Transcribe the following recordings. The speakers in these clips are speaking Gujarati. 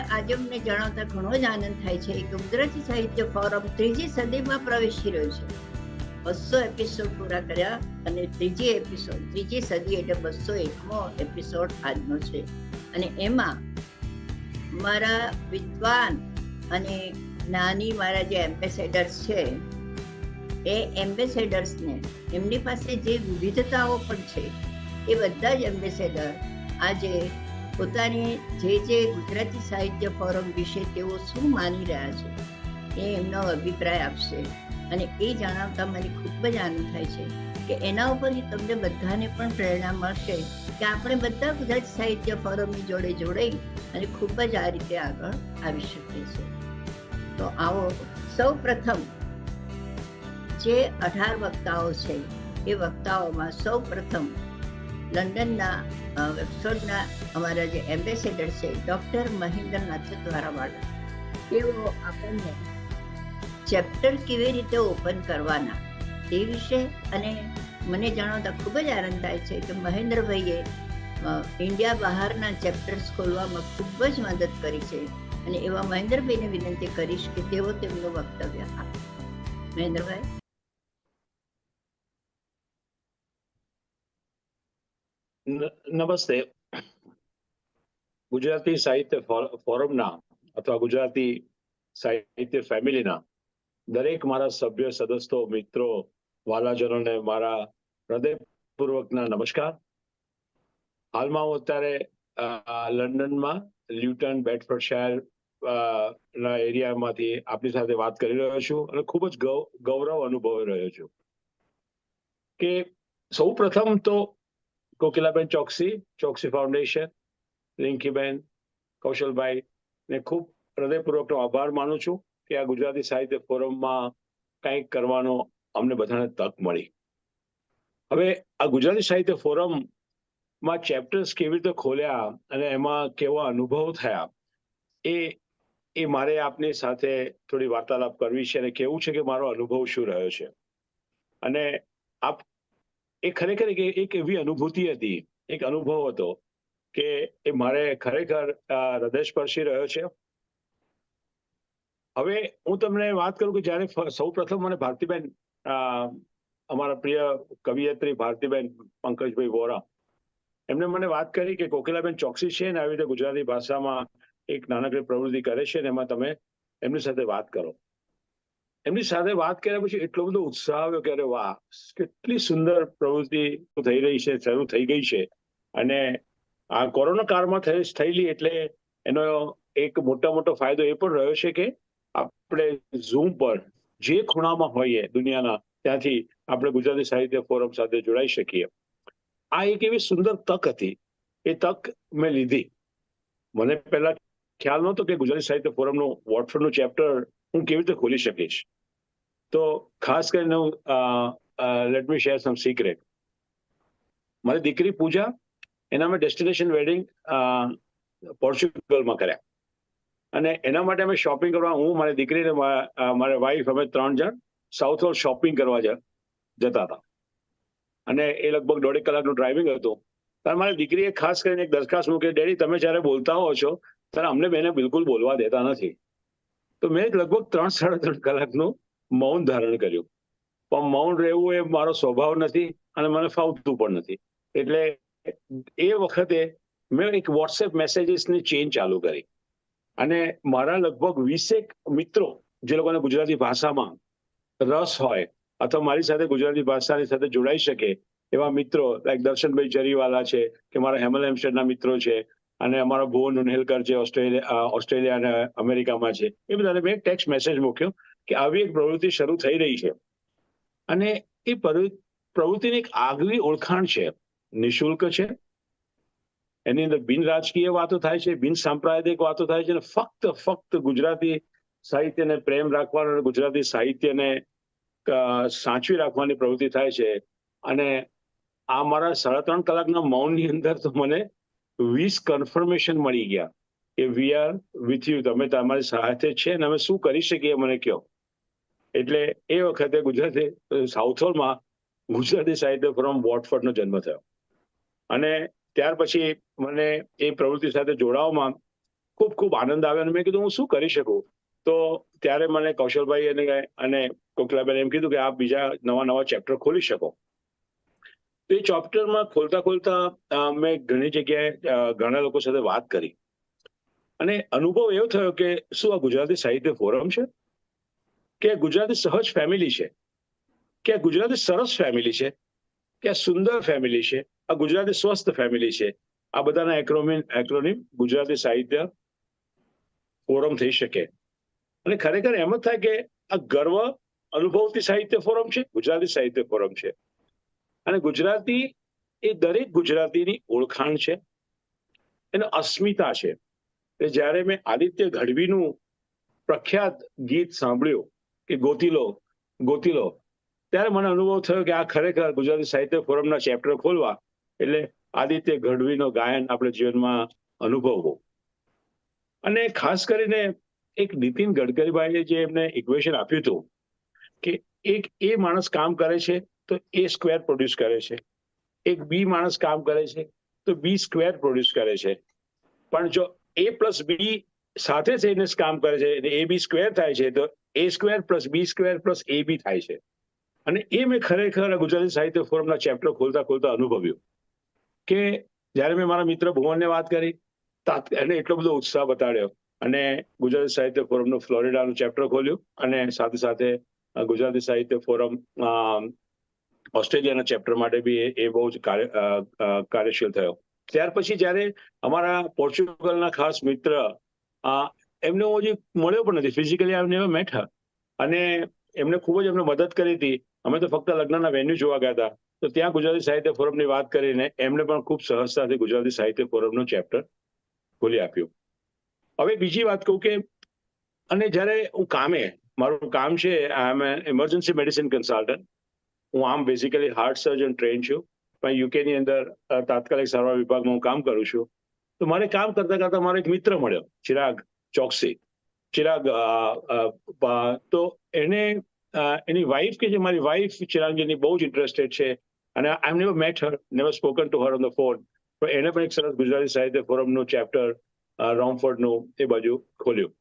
આજે અમને જણાવતા ઘણો જ આનંદ થાય છે કે ગુજરાતી સાહિત્ય ફોરમ 3જી સદીમાં પ્રવેશી રહ્યું છે. 200 એપિસોડ પૂરા કર્યા અને ત્રીજી સદી એટલે 201મો એપિસોડ આજનો છે. અને એમાં મારા વિદ્વાન અને જ્ઞાની મારા જે એમ્બેસેડર્સ છે એ એમ્બેસેડર્સને એમની પાસે જે વિવિધતાઓ પણ છે એ બધા જ એમ્બેસેડર આજે પોતાની જે ગુજરાતી સાહિત્ય ફોરમ વિશે તેઓ શું માની રહ્યા છે એ એમનો અભિપ્રાય આપશે. અને એ જણાવતા મને ખૂબ જ આનંદ થાય છે કે એના ઉપરથી તમને બધાને પણ પ્રેરણા મળશે કે આપણે બધા ગુજરાતી સાહિત્ય ફોરમની જોડે જોડાઈ અને ખૂબ જ આ રીતે આગળ આવી શકીએ છીએ. તો આવો સૌ પ્રથમ જે 18 વક્તાઓ છે એ વક્તાઓમાં સૌ પ્રથમ લંડનના ઓક્સફર્ડના અમારા જે એમ્બેસેડર છે ડૉક્ટર મહેન્દ્રનાથ દ્વારાવાળા, તેઓ આપણને ચેપ્ટર કેવી રીતે ઓપન કરવાના તે વિશે અને મને જણાવતા ખૂબ જ આનંદ થાય છે કે મહેન્દ્રભાઈએ ઇન્ડિયા બહારના ચેપ્ટર્સ ખોલવામાં ખૂબ જ મદદ કરી છે. અને એવા મહેન્દ્રભાઈને વિનંતી કરીશ કે તેઓ તેમનું વક્તવ્ય આપે. મહેન્દ્રભાઈ. નમસ્તે. ગુજરાતી સાહિત્ય ફોરમના અથવા ગુજરાતી સાહિત્ય ફેમિલીના દરેક મારા સભ્ય સદસ્યો, મિત્રો, વાલાજનોને મારા હૃદયપૂર્વકના નમસ્કાર. હાલમાં હું અત્યારે લંડનમાં લ્યુટન બેડફોર્ડશાયર ના એરિયામાંથી આપની સાથે વાત કરી રહ્યો છું અને ખૂબ જ ગૌરવ અનુભવી રહ્યો છું કે સૌ પ્રથમ તો કોકિલાબેન ચોકસી ફાઉન્ડેશન, રિંકીબેન, કૌશલભાઈ ને ખૂબ હૃદયપૂર્વકનો આભાર માનું છું કે આ ગુજરાતી સાહિત્ય ફોરમમાં કંઈક કરવાનો અમને બધાને તક મળી. હવે આ ગુજરાતી સાહિત્ય ફોરમમાં ચેપ્ટર્સ કેવી રીતે ખોલ્યા અને એમાં કેવા અનુભવ થયા એ મારે આપની સાથે થોડી વાર્તાલાપ કરવી છે અને કેવું છે કે મારો અનુભવ શું રહ્યો છે. અને આપ એ ખરેખર એક એવી અનુભૂતિ હતી, એક અનુભવ હતો કે એ મારે ખરેખર હૃદયસ્પર્શી રહ્યો છે. હવે હું તમને વાત કરું કે જ્યારે સૌ પ્રથમ મને ભારતીબેન, અમારા પ્રિય કવિયત્રી ભારતીબેન પંકજભાઈ વોરા, એમને મને વાત કરી કે કોકિલાબેન ચોકસી છે ને આવી રીતે ગુજરાતી ભાષામાં એક નાનકડી પ્રવૃત્તિ કરે છે ને એમાં તમે એમની સાથે વાત કરો. એમની સાથે વાત કર્યા પછી એટલો બધો ઉત્સાહ આવ્યો કે અરે વાહ, કેટલી સુંદર પ્રવૃત્તિ થઈ રહી છે, શરૂ થઈ ગઈ છે. અને આ કોરોના કાળમાં થયેલી એટલે એનો એક મોટો ફાયદો એ પણ રહ્યો છે કે આપણે ઝૂમ પર જે ખૂણામાં હોઈએ દુનિયાના ત્યાંથી આપણે ગુજરાતી સાહિત્ય ફોરમ સાથે જોડાઈ શકીએ. આ એક એવી સુંદર તક હતી. એ તક મેં લીધી. મને પહેલા ખ્યાલ નહોતો કે ગુજરાતી સાહિત્ય ફોરમનું વોટફોર્ડનું ચેપ્ટર હું કેવી રીતે ખોલી શકીશ. તો ખાસ કરીને લેટ મી શેર સમ સિક્રેટ. મારી દીકરી પૂજા, એના મેં ડેસ્ટિનેશન વેડિંગ પોર્ચુગલમાં કર્યા અને એના માટે અમે શોપિંગ કરવા, હું, મારી દીકરી ને મારી વાઈફ, અમે 3 જણ સાઉથ હોલ શોપિંગ કરવા જતા હતા. અને એ લગભગ 1.5 કલાકનું ડ્રાઇવિંગ હતું. ત્યારે મારી દીકરીએ ખાસ કરીને એક દરખાસ્ત મૂકી, ડેડી તમે જ્યારે બોલતા હો છો ત્યારે અમને બેને બિલકુલ બોલવા દેતા નથી. તો મેં લગભગ 3-3.5 કલાકનું મૌન ધારણ કર્યું. પણ મૌન રહેવું એ મારો સ્વભાવ નથી અને મને ફાવતું પણ નથી. એટલે એ વખતે મેં એક વોટ્સએપ મેસેજીસની ચેઇન ચાલુ કરી અને મારા લગભગ 20 મિત્રો જે લોકોને ગુજરાતી ભાષામાં રસ હોય અથવા મારી સાથે ગુજરાતી ભાષાની સાથે જોડાઈ શકે એવા મિત્રો, લાઈક દર્શનભાઈ જરીવાલા છે કે મારા હેમલ હેમ્સ્ટેડના મિત્રો છે અને અમારા ભુવન ઉનહેલકર જે ઓસ્ટ્રેલિયા અને અમેરિકામાં છે, એ બધાને મેં ટેક્સ્ટ મેસેજ મૂક્યો કે આવી એક પ્રવૃત્તિ શરૂ થઈ રહી છે. અને એ પ્રવૃત્તિની એક આગવી ઓળખાણ છે, નિઃશુલ્ક છે, એની અંદર બિન રાજકીય વાતો થાય છે, બિન સાંપ્રદાયિક વાતો થાય છે અને ફક્ત ગુજરાતી સાહિત્યને પ્રેમ રાખવાનો અને ગુજરાતી સાહિત્યને સાચવી રાખવાની પ્રવૃત્તિ થાય છે. અને આ મારા 3.5 કલાકના મૌનની અંદર તો મને 20 કન્ફર્મેશન મળી ગયા કે વી આર વિથ યુ, તમે તમારી સાથે છે અને અમે શું કરી શકીએ મને કહો. એટલે એ વખતે ગુજરાતી સાઉથ હોલમાં ગુજરાતી સાહિત્ય ફોરમ વોટફોર્ડનો જન્મ થયો. અને ત્યાર પછી મને એ પ્રવૃત્તિ સાથે જોડાવામાં ખૂબ ખૂબ આનંદ આવ્યો અને મેં કીધું હું શું કરી શકું. તો ત્યારે મને કૌશલભાઈ અને કોકલાબેન એમ કીધું કે આપ બીજા નવા નવા ચેપ્ટર ખોલી શકો. તો એ ચેપ્ટરમાં ખોલતા ખોલતા મેં ઘણી જગ્યાએ ઘણા લોકો સાથે વાત કરી અને અનુભવ એવો થયો કે શું આ ગુજરાતી સાહિત્ય ફોરમ છે, કે ગુજરાતી સહજ ફેમિલી છે, કે આ ગુજરાતી સરસ ફેમિલી છે, કે આ સુંદર ફેમિલી છે, આ ગુજરાતી સ્વસ્થ ફેમિલી છે. આ બધાના એક્રોનિમ ગુજરાતી સાહિત્ય ફોરમ થઈ શકે. અને ખરેખર એમ જ થાય કે આ ગર્વ અનુભવતી સાહિત્ય ફોરમ છે, ગુજરાતી સાહિત્ય ફોરમ છે. અને ગુજરાતી એ દરેક ગુજરાતીની ઓળખાણ છે, એનો અસ્મિતા છે. જ્યારે મેં આદિત્ય ગઢવીનું પ્રખ્યાત ગીત સાંભળ્યું કે ગોતીલો ગોતીલો, ત્યારે મને અનુભવ થયો કે આ ખરેખર ગુજરાતી સાહિત્ય ફોરમના ચેપ્ટર ખોલવા એટલે આદિત્ય ગઢવીનો ગાયન આપણે જીવનમાં અનુભવવું. અને ખાસ કરીને એક નીતિન ગડકરીભાઈએ જે એમને ઇક્વેશન આપ્યું હતું કે એક એ માણસ કામ કરે છે તો એ સ્ક્વેર પ્રોડ્યુસ કરે છે, એક બી માણસ કામ કરે છે તો બી સ્ક્વેર પ્રોડ્યુસ કરે છે. પણ જો એ પ્લસ બી સાથે થઈને કામ કરે છે અને એ બી સ્ક્વેર થાય છે તો એ સ્ક્વેર પ્લસ બી સ્ક્વેર પ્લસ એ બી થાય છે. અને એ મેં ખરેખર ગુજરાતી સાહિત્ય ફોરમના ચેપ્ટર ખોલતા ખોલતા અનુભવ્યું કે જ્યારે મેં મારા મિત્ર ભુવનને વાત કરી, એને એટલો બધો ઉત્સાહ બતાડ્યો અને ગુજરાતી સાહિત્ય ફોરમનું ફ્લોરિડાનું ચેપ્ટર ખોલ્યું અને સાથે સાથે ગુજરાતી સાહિત્ય ફોરમ ઓસ્ટ્રેલિયાના ચેપ્ટર માટે બી એ બહુ જ કાર્યશીલ થયો. ત્યાર પછી જ્યારે અમારા પોર્ચુગલના ખાસ મિત્ર, એમને હું હજી મળ્યો પણ નથી, ફિઝિકલી આઈ નેવર મેટ હર, અને એમને ખૂબ જ એમને મદદ કરી હતી. અમે તો ફક્ત લગ્નના વેન્યુ જોવા ગયા હતા, તો ત્યાં ગુજરાતી સાહિત્ય ફોરમની વાત કરીને એમને પણ ખૂબ સહજતાથી ગુજરાતી સાહિત્ય ફોરમનું ચેપ્ટર ખોલી આપ્યું. હવે બીજી વાત કહું કે અને જ્યારે હું મારું કામ છે, આઈ એમ ઇમરજન્સી મેડિસિન કન્સલ્ટન્ટ. હું આમ બેઝિકલી હાર્ટ સર્જન ટ્રેન છું, પણ યુકેની અંદર તાત્કાલિક સારવાર વિભાગમાં હું કામ કરું છું. તો મારે કામ કરતા કરતા મારો એક મિત્ર મળ્યો, ચિરાગ ચોકસી. ચિરાગ તો એની વાઈફ કે જે મારી વાઈફ ચિરાગજીની બહુ જ ઇન્ટરેસ્ટેડ છે અને I never met her, never spoken to her on the phone. પણ એને પણ એક સરસ ગુજરાતી સાહિત્ય ફોરમનું ચેપ્ટર રોમફોર્ડનું એ બાજુ ખોલ્યું.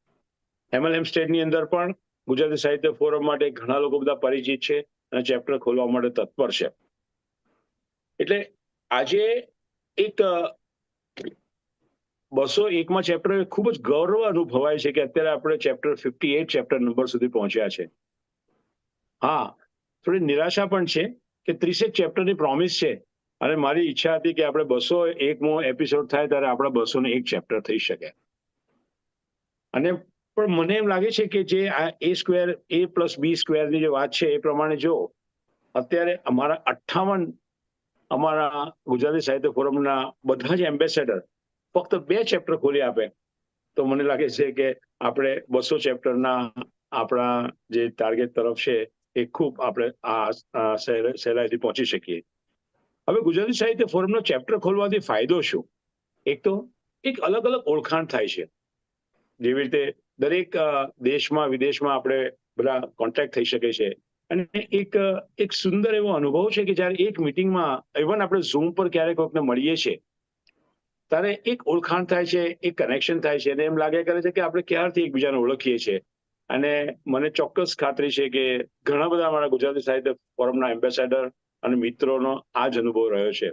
એમએલએમ સ્ટેટની અંદર પણ ગુજરાતી સાહિત્ય ફોરમ માટે ઘણા લોકો બધા પરિચિત છે અને ચેપ્ટર ખોલવા માટે તત્પર છે. એટલે આજે એક 201માં ચેપ્ટર ખૂબ જ ગૌરવ અનુભવાય છે કે અત્યારે આપણે ચેપ્ટર 58 ચેપ્ટર નંબર સુધી પહોંચ્યા છે. હા, થોડી નિરાશા પણ છે કે 30 ચેપ્ટરની પ્રોમિસ છે અને મારી ઈચ્છા હતી કે આપણે 201મો એપિસોડ થાય ત્યારે આપણા 201 ચેપ્ટર થઈ શકે. અને પણ મને એમ લાગે છે કે જે આ એ સ્ક્વેર એ પ્લસ બી સ્ક્વેરની જે વાત છે એ પ્રમાણે જો અત્યારે અમારા ગુજરાતી સાહિત્ય ફોરમના બધા જ એમ્બેસેડર ફક્ત 2 ચેપ્ટર ખોલી આપે તો મને લાગે છે કે આપણે 200 ચેપ્ટરના આપણા જે ટાર્ગેટ તરફ છે એ ખૂબ આપણે સહેલાઈથી પહોંચી શકીએ. હવે ગુજરાતી સાહિત્ય ફોરમનો ચેપ્ટર ખોલવાથી ફાયદો શું? એક તો એક અલગ અલગ ઓળખાણ થાય છે. જેવી રીતે દરેક દેશમાં વિદેશમાં આપણે બધા કોન્ટેક્ટ થઈ શકે છે અને એક સુંદર એવો અનુભવ છે કે જ્યારે એક મિટિંગમાં ઇવન આપણે ઝૂમ પર ક્યારેક વખતે મળીએ છીએ ત્યારે એક ઓળખાણ થાય છે, એક કનેક્શન થાય છે અને એમ લાગે કરે છે કે આપણે ક્યારથી એકબીજાને ઓળખીએ છીએ. અને મને ચોક્કસ ખાતરી છે કે ઘણા બધા અમારા ગુજરાતી સાહિત્ય ફોરમના એમ્બેસેડર અને મિત્રોનો આ જ અનુભવ રહ્યો છે.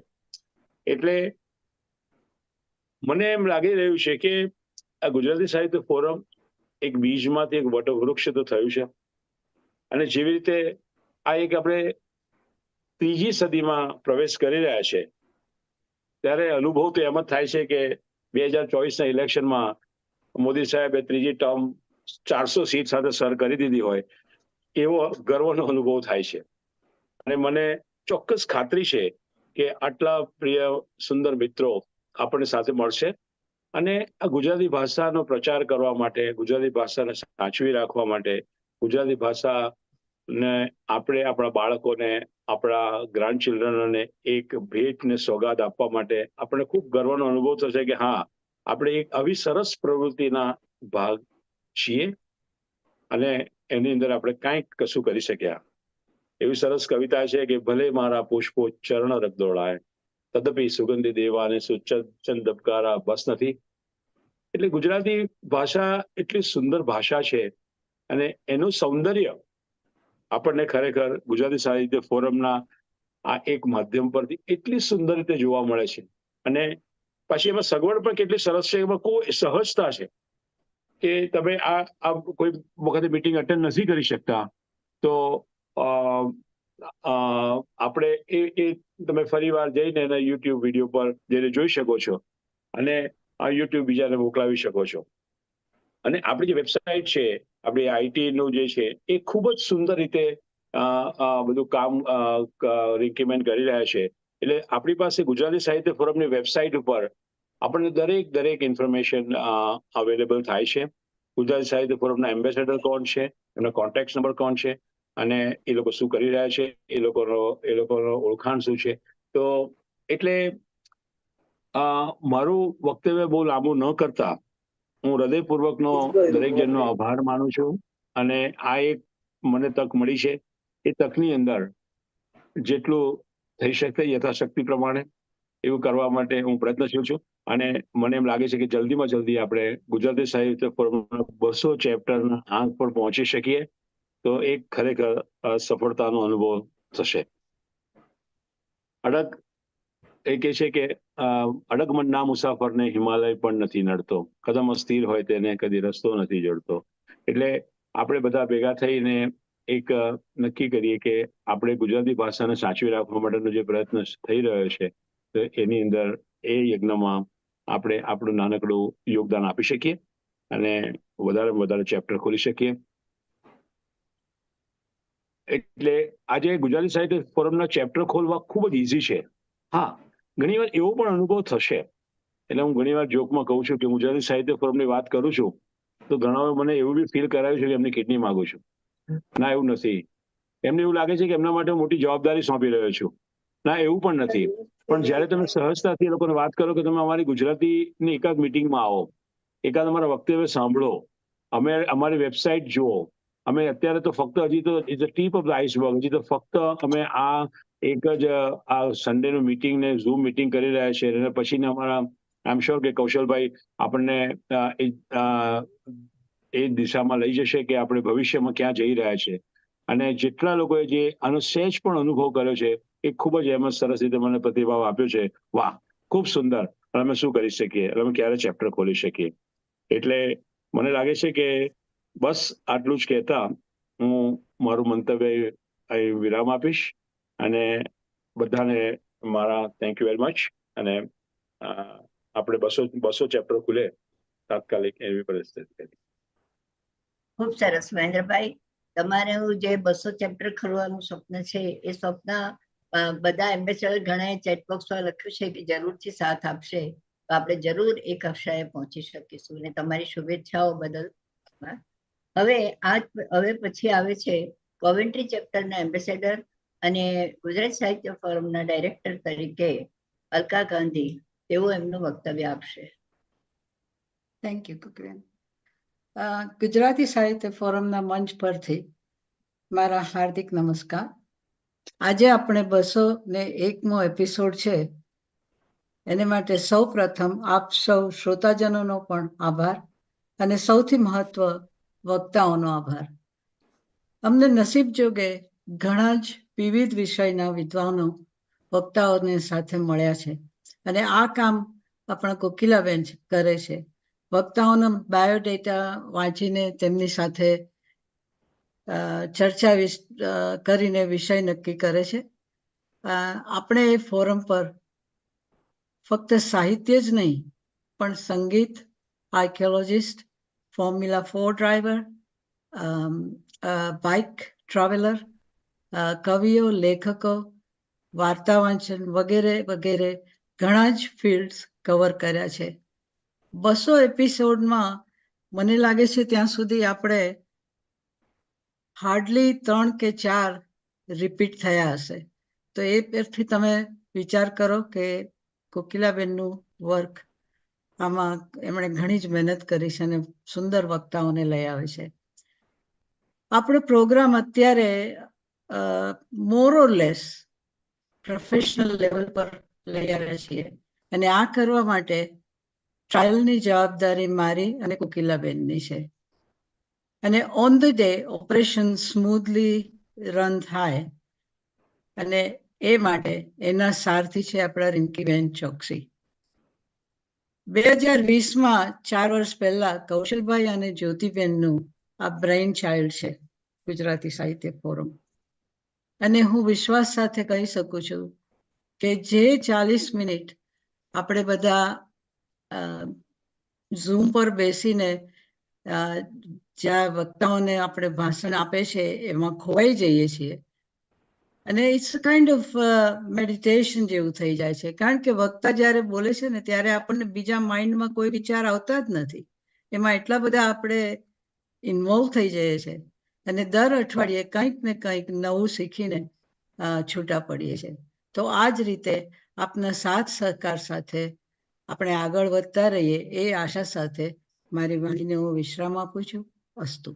એટલે મને એમ લાગી રહ્યું છે કે આ ગુજરાતી સાહિત્ય ફોરમ એક બીજમાંથી એક વટવૃક્ષ તો થયું છે અને જેવી રીતે આ એક આપણે 3જી સદીમાં પ્રવેશ કરી રહ્યા છે ત્યારે અનુભવ તો એમ જ થાય છે કે 2024ના ઇલેક્શનમાં મોદી સાહેબે 3જી ટર્મ 400 સીટ સાથે સર કરી દીધી હોય એવો ગર્વનો અનુભવ થાય છે. અને મને ચોક્કસ ખાતરી છે કે આટલા પ્રિય સુંદર મિત્રો આપણને સાથે મળશે અને આ ગુજરાતી ભાષાનો પ્રચાર કરવા માટે, ગુજરાતી ભાષાને સાચવી રાખવા માટે, ગુજરાતી ભાષાને આપણે આપણા બાળકોને, આપણા ગ્રાન્ડ ચિલ્ડ્રનને એક ભેટ ને સોગાદ આપવા માટે આપણે ખૂબ ગર્વનો અનુભવ થશે કે હા, આપણે એક આવી સરસ પ્રવૃત્તિના ભાગ છીએ અને એની અંદર આપણે કાંઈક કશું કરી શક્યા. એવી સરસ કવિતા છે કે ભલે મારા પુષ્પો ચરણ રગ દોડાય તદપી સુગંધી દેવાને સુચંદબકારા બસ નથી. એટલે ગુજરાતી ભાષા એટલી સુંદર ભાષા છે અને એનું સૌંદર્ય આપણને ખરેખર ગુજરાતી સાહિત્ય ફોરમના આ એક માધ્યમ પરથી એટલી સુંદર રીતે જોવા મળે છે. અને પછી એમાં સગવડ પણ કેટલી સરસ છે, એમાં કોઈ સહજતા છે કે તમે આ કોઈ વખતે મીટિંગ અટેન્ડ નથી કરી શકતા તો આપણે એ તમે ફરી વાર જઈને એના યુટ્યુબ વિડીયો પર જઈને જોઈ શકો છો અને આ યુટ્યુબ બીજાને મોકલાવી શકો છો. અને આપણી જે વેબસાઇટ છે, આપણી આઈટી નું જે છે, એ ખૂબ જ સુંદર રીતે બધું કામ રિકમેન્ડ કરી રહ્યા છે. એટલે આપણી પાસે ગુજરાતી સાહિત્ય ફોરમની વેબસાઇટ ઉપર આપણને દરેક ઇન્ફોર્મેશન અવેલેબલ થાય છે. ગુજરાતી સાહિત્ય ફોરમના એમ્બેસેડર કોણ છે, એમનો કોન્ટેક્ટ નંબર કોણ છે અને એ લોકો શું કરી રહ્યા છે, એ લોકોનો ઓળખાણ શું છે. તો એટલે મારું વક્તવ્ય બહુ લાંબુ ન કરતા હું હૃદયપૂર્વકનો દરેક જણનો આભાર માનું છું. અને આ એક મને તક મળી છે, એ તકની અંદર જેટલું થઈ શકે યથાશક્તિ પ્રમાણે એવું કરવા માટે હું પ્રયત્નશીલ છું. અને મને એમ લાગે છે કે જલ્દીમાં જલ્દી આપણે ગુજરાતી સાહિત્ય ફોરમના 200 ચેપ્ટરના આંક પર પહોંચી શકીએ તો એક ખરેખર સફળતાનો અનુભવ થશે. અડગ એ કહે છે કે અડગ મનના મુસાફરને હિમાલય પણ નથી નડતો, કદમ અસ્થિર હોય તેને કદી રસ્તો નથી જડતો. એટલે આપણે બધા ભેગા થઈને એક નક્કી કરીએ કે આપણે ગુજરાતી ભાષાને સાચવી રાખવા માટેનો જે પ્રયત્ન થઈ રહ્યો છે તો એની અંદર એ યજ્ઞમાં આપણે આપણું નાનકડું યોગદાન આપી શકીએ અને વધારે ચેપ્ટર ખોલી શકીએ. એટલે આજે ગુજરાતી સાહિત્ય ફોરમના ચેપ્ટર ખોલવા ખૂબ જ ઇઝી છે. હા, ઘણીવાર એવો પણ અનુભવ થશે, એટલે હું ઘણીવાર જોકમાં કહું છું કે ગુજરાતી સાહિત્ય ફોરમની વાત કરું છું તો ઘણા મને એવું બી ફીલ કરાવ્યું છે કે એમની કિડની માંગુ છું. ના, એવું નથી. એમને એવું લાગે છે કે એમના માટે મોટી જવાબદારી સોંપી રહ્યો છું. ના, એવું પણ નથી. પણ જ્યારે તમે સહજતાથી એ લોકોને વાત કરો કે તમે અમારી ગુજરાતીની એકાદ મિટિંગમાં આવો, એકાદ અમારા વક્તવ્ય સાંભળો, અમારી વેબસાઇટ જુઓ. અમે અત્યારે તો ફક્ત હજી તો is the tip of the iceberg, હજી તો ફક્ત અમે આ એક જ આ સન્ડેનું મીટિંગ ને ઝૂમ મીટિંગ કરી રહ્યા છે અને પછી અમારા આઈ એમ શ્યોર કે કૌશલભાઈ આપણને એ દિશામાં લઈ જશે કે આપણે ભવિષ્યમાં ક્યાં જઈ રહ્યા છે. અને જેટલા લોકોએ જે આનો સહેજ પણ અનુભવ કર્યો છે એ ખૂબ જ એમ સરસ રીતે મને પ્રતિભાવ આપ્યો છે, વાહ, ખૂબ સુંદર, અમે શું કરી શકીએ, અમે ક્યારે ચેપ્ટર ખોલી શકીએ. એટલે મને લાગે છે કે બસ આટલું જ કહેતા હું મારું મંતવ્ય અહીં વિરામ આપીશ અને બધાને મારા થેન્ક યુ વેરી મચ. અને આપણે 200 ચેપ્ટર ખુલે તાત્કાલિક એવી પરિસ્થિતિ. ખૂબ સરસ મહેન્દ્રભાઈ, તમારું જે 200 ચેપ્ટર ખોલવાનું સ્વપ્ન છે એ સ્વપ્ન બધા એમ્બેસેડર ઘણા ચેટબોક્સમાં લખ્યું છે કે જરૂરથી સાથ આપશે તો આપણે જરૂર એ કક્ષાએ પહોંચી શકીશું. અને તમારી શુભેચ્છાઓ બદલ. હવે પછી આવે છે કોવેન્ટ્રી ચેપ્ટરના એમ્બેસેડર અને ગુજરાત સાહિત્ય ફોરમના ડાયરેક્ટર તરીકે અલકા ગાંધી. તેઓ એમનું વક્તવ્ય આપશે. Thank you કુકબેન. ગુજરાતી સાહિત્ય ફોરમના મંચ પરથી મારા હાર્દિક નમસ્કાર. આજે આપણે 201મો એપિસોડ છે, એને માટે સૌ પ્રથમ આપ સૌ શ્રોતાજનોનો પણ આભાર અને સૌથી મહત્વ વક્તાઓનો આભાર. અમને નસીબ જોગે ઘણા જ વિવિધ વિષયના વિદ્વાનો વક્તાઓને સાથે મળ્યા છે અને આ કામ આપણા કોકિલાબેન કરે છે. વક્તાઓનો બાયોડેટા વાંચીને તેમની સાથે ચર્ચા કરીને વિષય નક્કી કરે છે. આપણે એ ફોરમ પર ફક્ત સાહિત્ય જ નહીં પણ સંગીત, આર્કિયોલોજિસ્ટ, ફોર્મ્યુલા 4 ડ્રાઈવર, બાઇક ટ્રાવેલર, કવિઓ, લેખકો, વાર્તા વાંચન વગેરે વગેરે ઘણા જ ફિલ્ડ્સ કવર કર્યા છે. 200 એપિસોડમાં મને લાગે છે ત્યાં સુધી આપણે હાર્ડલી 3 કે 4 રિપીટ થયા હશે. તો એ પરથી તમે વિચાર કરો કે કોકિલાબેનનું વર્ક આમાં એમણે ઘણી જ મહેનત કરી છે અને સુંદર વક્તાઓને લઈ આવે છે. આપણો પ્રોગ્રામ અત્યારે મોર ઓર લેસ પ્રોફેશનલ લેવલ પર લઈ આવ્યા છીએ અને આ કરવા માટે ટ્રાયલની જવાબદારી મારી અને કોકિલાબેનની છે. અને on the day operation smoothly run થાય અને એ માટે એના સારથી છે આપણા રિંકીબેન ચોકસી. 2020માં 4 વર્ષ પહેલા કૌશલભાઈ અને જ્યોતિબેનનું આ બ્રેઇન ચાઇલ્ડ છે ગુજરાતી સાહિત્ય ફોરમ. અને હું વિશ્વાસ સાથે કહી શકું છું કે જે 40 મિનિટ આપણે બધા ઝૂમ પર બેસીને જ્યાં વક્તાઓને આપણે ભાષણ આપે છે એમાં ખોવાઈ જઈએ છીએ. અને ઇટ્સ કાઇન્ડ ઓફ મેડિટેશન જેવું થઈ જાય છે, કારણ કે વક્તા જ્યારે બોલે છે ને ત્યારે આપણને બીજા માઇન્ડમાં કોઈ વિચાર આવતા જ નથી. એમાં એટલા બધા આપણે ઇન્વોલ્વ થઈ જઈએ છીએ અને દર અઠવાડિયે કંઈક ને કંઈક નવું શીખીને છૂટા પડીએ છીએ. તો આ જ રીતે આપના સાથ સહકાર સાથે આપણે આગળ વધતા રહીએ એ આશા સાથે મારી વાણીને હું વિશ્રામ આપું છું. અસ્તુ.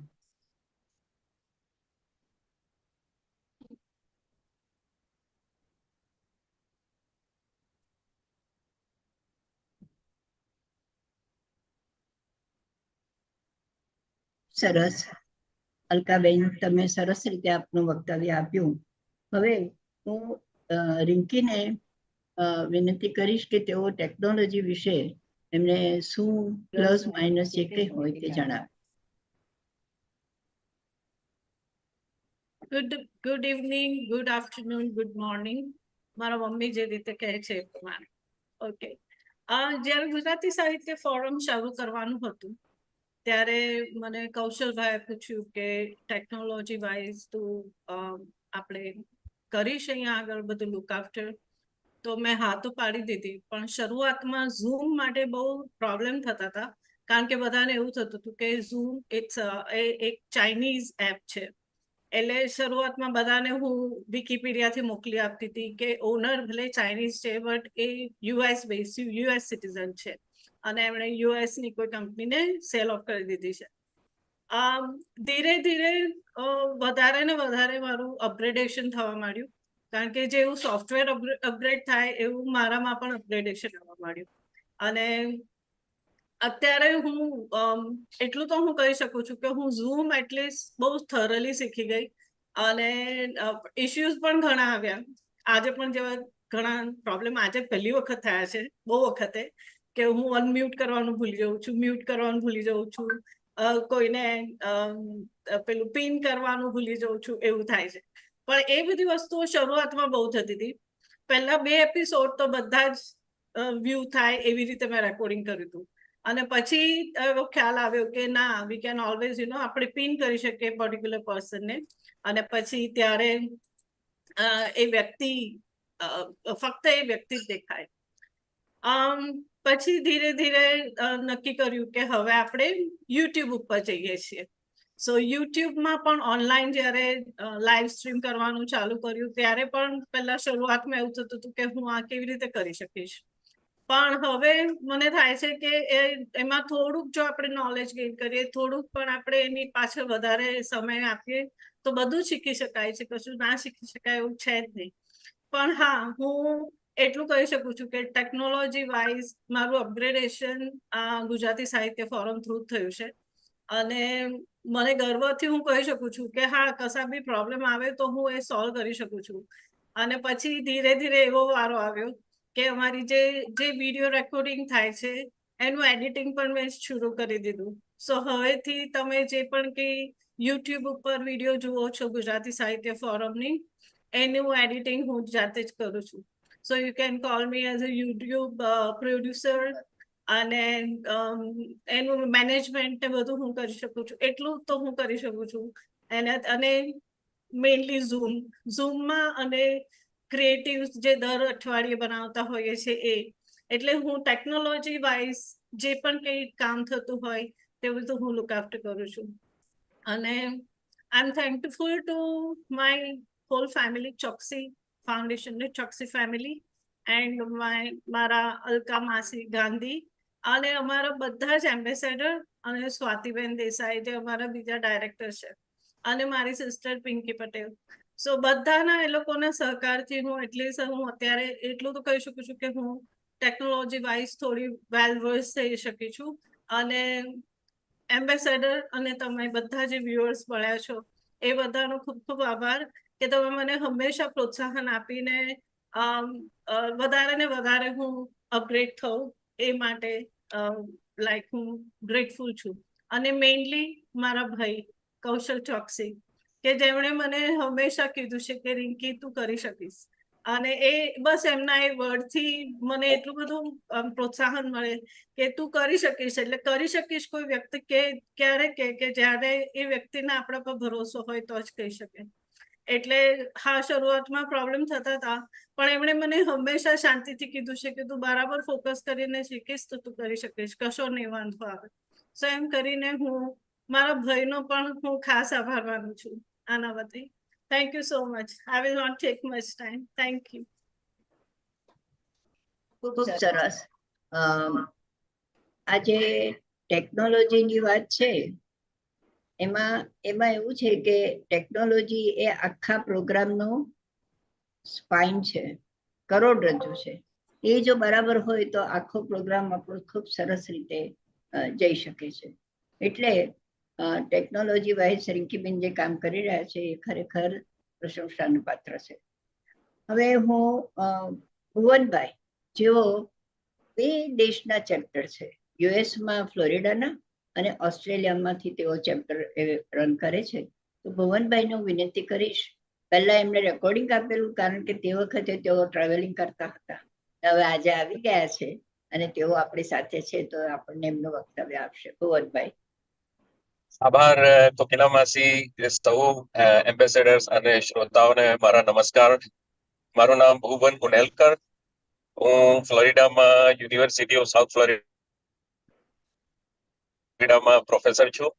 સરસ. અલકાબેન, તમે સરસ રીતે આપનું વક્તવ્ય આપ્યું. હવે હું રિંકીને વિનંતી કરીશ કે તેઓ ટેકનોલોજી વિશે એમને શું પ્લસ માઇનસ જે કંઈ હોય તે જણાવે. Good evening, good afternoon, good morning. મારા મમ્મી જે રીતે કહે છે એ પ્રમાણે. ઓકે. જ્યારે ગુજરાતી સાહિત્ય ફોરમ શરૂ કરવાનું હતું ત્યારે મને કૌશલભાઈએ પૂછ્યું કે ટેકનોલોજી વાઇઝ તું આપણે કરીશ અહીંયા આગળ બધું લુક આફ્ટર. તો મેં હા તો પાડી દીધી, પણ શરૂઆતમાં ઝૂમ માટે બહુ પ્રોબ્લેમ થતા હતા, કારણ કે બધાને એવું થતું હતું કે ઝૂમ એક ચાઇનીઝ એપ છે. એટલે શરૂઆતમાં બધાને હું વિકીપીડિયાથી મોકલી આપતી હતી કે ઓનર ભલે ચાઇનીઝ છે બટ એ યુએસ સિટીઝન છે અને એમણે યુએસની કોઈ કંપનીને સેલ ઓફ કરી દીધી છે. ધીરે ધીરે વધારે ને વધારે મારું અપગ્રેડેશન થવા માંડ્યું, કારણ કે જેવું સોફ્ટવેર અપગ્રેડ થાય એવું મારામાં પણ અપગ્રેડેશન આવવા માંડ્યું. અને અત્યારે હું એટલું તો હું કહી શકું છું કે હું ઝૂમ એટલીસ્ટ બહુ થરલી શીખી ગઈ અને ઇશ્યુઝ પણ ઘણા આવ્યા. આજે પણ જેવા ઘણા પ્રોબ્લેમ આજે પહેલી વખત થયા છે બહુ વખતે, કે હું અનમ્યુટ કરવાનું ભૂલી જાઉં છું, મ્યુટ કરવાનું ભૂલી જાઉં છું, કોઈને પેલું પિન કરવાનું ભૂલી જાઉં છું, એવું થાય છે. પણ એ બધી વસ્તુઓ શરૂઆતમાં બહુ થતી હતી. પહેલા 2 એપિસોડ તો બધા જ વ્યૂ થાય એવી રીતે મેં રેકોર્ડિંગ કર્યું હતું. અને પછી એવો ખ્યાલ આવ્યો કે ના, વી કેન ઓલવેઝ આપણે પિન કરી શકીએ પર્ટિક્યુલર પર્સનને, અને પછી ત્યારે એ વ્યક્તિ ફક્ત એ વ્યક્તિ જ દેખાય. પછી ધીરે ધીરે નક્કી કર્યું કે હવે આપણે યુટ્યુબ ઉપર જઈએ છીએ. સો યુટ્યુબમાં પણ ઓનલાઈન જ્યારે લાઈવ સ્ટ્રીમ કરવાનું ચાલુ કર્યું ત્યારે પણ પહેલા શરૂઆતમાં એવું થતું હતું કે હું આ કેવી રીતે કરી શકીશ. પણ હવે મને થાય છે કે એમાં થોડુંક જો આપણે નોલેજ ગેઇન કરીએ, થોડુંક પણ આપણે એની પાછળ વધારે સમય આપીએ તો બધું શીખી શકાય છે, કશું ના શીખી શકાય એવું છે જ નહીં. પણ હા, હું એટલું કહી શકું છું કે ટેકનોલોજી વાઇઝ મારું અપગ્રેડેશન ગુજરાતી સાહિત્ય ફોરમ થ્રુ થયું છે. અને મને ગર્વથી હું કહી શકું છું કે હા, કશા બી પ્રોબ્લેમ આવે તો હું એ સોલ્વ કરી શકું છું. અને પછી ધીરે ધીરે એવો વારો આવ્યો કે અમારી જે વિડીયો રેકોર્ડિંગ થાય છે એનું એડિટિંગ પણ મેં શરૂ કરી દીધું. સો હવેથી તમે જે પણ કંઈ યુટ્યુબ ઉપર વિડીયો જુઓ છો ગુજરાતી સાહિત્ય ફોરમની, એનું એડિટિંગ હું જાતે જ કરું છું. So you can call me as a YouTube producer, અને એનું મેનેજમેન્ટ બધું હું કરી શકું છું. એટલું તો હું કરી શકું છું. અને મેઇનલી ઝૂમમાં અને ક્રિએટિવ જે દર અઠવાડિયે બનાવતા હોઈએ છે એ, એટલે હું ટેકનોલોજી વાઇઝ જે પણ કંઈ કામ થતું હોય તે બધું હું લુક આફ્ટર કરું છું. અને I am thankful to my whole family, Choksi foundation, Choksi family, and મારા અલકા માસી ગાંધી, અને અમારા બધા જ એમ્બેસેડર, અને સ્વાતિબેન દેસાઈ જે અમારા બીજા ડાયરેક્ટર છે, અને મારી સિસ્ટર પિંકી પટેલ. સો બધાના એ લોકોના સહકારથી હું અત્યારે એટલું તો કહી શકું છું કે હું ટેકનોલોજી વાઇઝ થોડી વેલ વર્સ થઈ શકી છું. અને એમ્બેસેડર અને તમે બધા જે વ્યુઅર્સ મળ્યા છો એ બધાનો ખૂબ ખૂબ આભાર કે તમે મને હંમેશા પ્રોત્સાહન આપીને વધારે ને વધારે હું અપગ્રેડ થઉં એ માટે લાઈક હું ગ્રેટફુલ છું. અને મેઇનલી મારા ભાઈ કૌશલ ચોકસી કે જેમણે મને હંમેશા કીધું છે કે રિંકી તું કરી શકીશ, અને એ બસ એમના એ વર્ડથી મને એટલું બધું પ્રોત્સાહન મળે કે તું કરી શકીશ. એટલે કરી શકીશ કોઈ વ્યક્તિ ક્યારે કે જ્યારે એ વ્યક્તિને આપણા પર ભરોસો હોય તો જ કહી શકે. એટલે હા, શરૂઆતમાં પ્રોબ્લેમ થતા હતા, પણ એમણે મને હંમેશા શાંતિથી કીધું છે કે તું બરાબર ફોકસ કરીને શીખીશ તો તું કરી શકીશ, કશો નહીં વાંધો આવે. સો એમ કરીને હું મારા ભાઈનો પણ હું ખાસ આભાર માનું છું આના બદલે. Thank you so much. I will not take much time. Thank you. ખૂબ સરસ. આજે ટેકનોલોજીની વાત છે, એમાં એવું છે કે ટેકનોલોજી એ આખા પ્રોગ્રામનો સ્પાઇન છે, કરોડરજ્જુ છે. એ જો બરાબર હોય તો આખો પ્રોગ્રામ આપણો ખૂબ સરસ રીતે જઈ શકે છે. એટલે ટેકનોલોજી વાઇઝ રિંકીબેન જે કામ કરી રહ્યા છે એ ખરેખર પ્રશંસાનું પાત્ર છે. હવે હું ભુવનભાઈ, જેઓ 2 દેશના ચેપ્ટર છે, યુએસમાં ફ્લોરિડાના અને ઓસ્ટ્રેલિયામાંથી તેઓ ચેપ્ટર રન કરે છે, તો ભુવનભાઈનું વિનંતી કરીશ. પહેલા એમને રેકોર્ડિંગ આપેલું, કારણ કે તે વખતે તેઓ ટ્રાવેલિંગ કરતા હતા. હવે આજે આવી ગયા છે અને તેઓ આપણી સાથે છે, તો આપણને એમનું વક્તવ્ય આપશે. ભુવનભાઈ. આભાર કોકિલા માસી, સૌ એમ્બેસેડર્સ અને શ્રોતાઓને મારા નમસ્કાર. મારું નામ ભુવન ઉનેલકર. હું ફ્લોરિડામાં યુનિવર્સિટી ઓફ સાઉથ ફ્લોરિડામાં પ્રોફેસર છું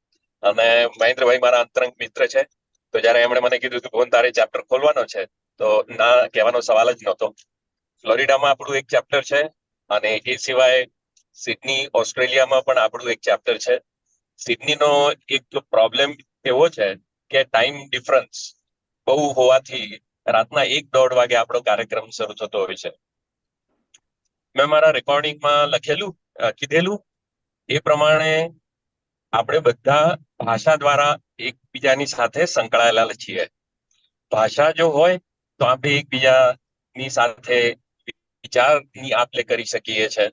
અને મહેન્દ્રભાઈ મારા અંતરંગ મિત્ર છે. તો જ્યારે એમણે મને કીધું કે ભુવન તારે ચેપ્ટર ખોલવાનો છે, તો ના કહેવાનો સવાલ જ નહોતો. ફ્લોરિડામાં આપણું એક ચેપ્ટર છે અને એ સિવાય સિડની ઓસ્ટ્રેલિયામાં પણ આપણું એક ચેપ્ટર છે. સિડનીનો એક પ્રોબ્લેમ એવો છે કે ટાઈમ ડિફરન્સ બહુ હોવાથી રાતના 1-1:30 વાગે આપણો કાર્યક્રમ શરૂ થતો હોય છે. મેં મારા રેકોર્ડિંગમાં કીધેલું એ પ્રમાણે આપણે બધા ભાષા દ્વારા એકબીજાની સાથે સંકળાયેલા છીએ. ભાષા જો હોય તો આપણે એકબીજાની સાથે વિચારની આપ-લે કરી શકીએ છીએ,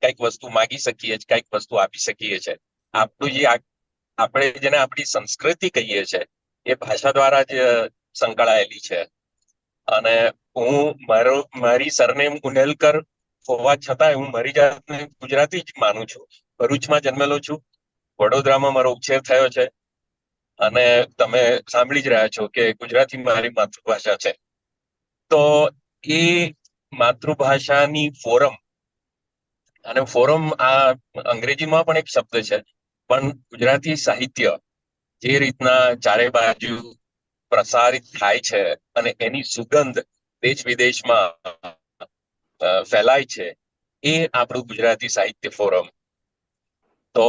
કંઈક વસ્તુ માગી શકીએ છીએ, કંઈક વસ્તુ આપી શકીએ છીએ. આપણે જેને આપણી સંસ્કૃતિ કહીએ છીએ એ ભાષા દ્વારા જ સંકળાયેલી છે. અને હું મારી સરનેમ ઉનેલકર હોવા છતાંય હું મારી જાતને ગુજરાતી જ માનું છું. ભરૂચમાં જન્મેલો છું, વડોદરામાં મારો ઉછેર થયો છે અને તમે સાંભળી જ રહ્યા છો કે ગુજરાતી મારી માતૃભાષા છે. તો એ માતૃભાષાની ફોરમ, અને ફોરમ આ અંગ્રેજીમાં પણ એક શબ્દ છે, પણ ગુજરાતી સાહિત્ય જે રીતના ચારે બાજુ પ્રસારિત થાય છે અને એની સુગંધ દેશ વિદેશમાં ફેલાય છે, એ આપણું ગુજરાતી સાહિત્ય ફોરમ. તો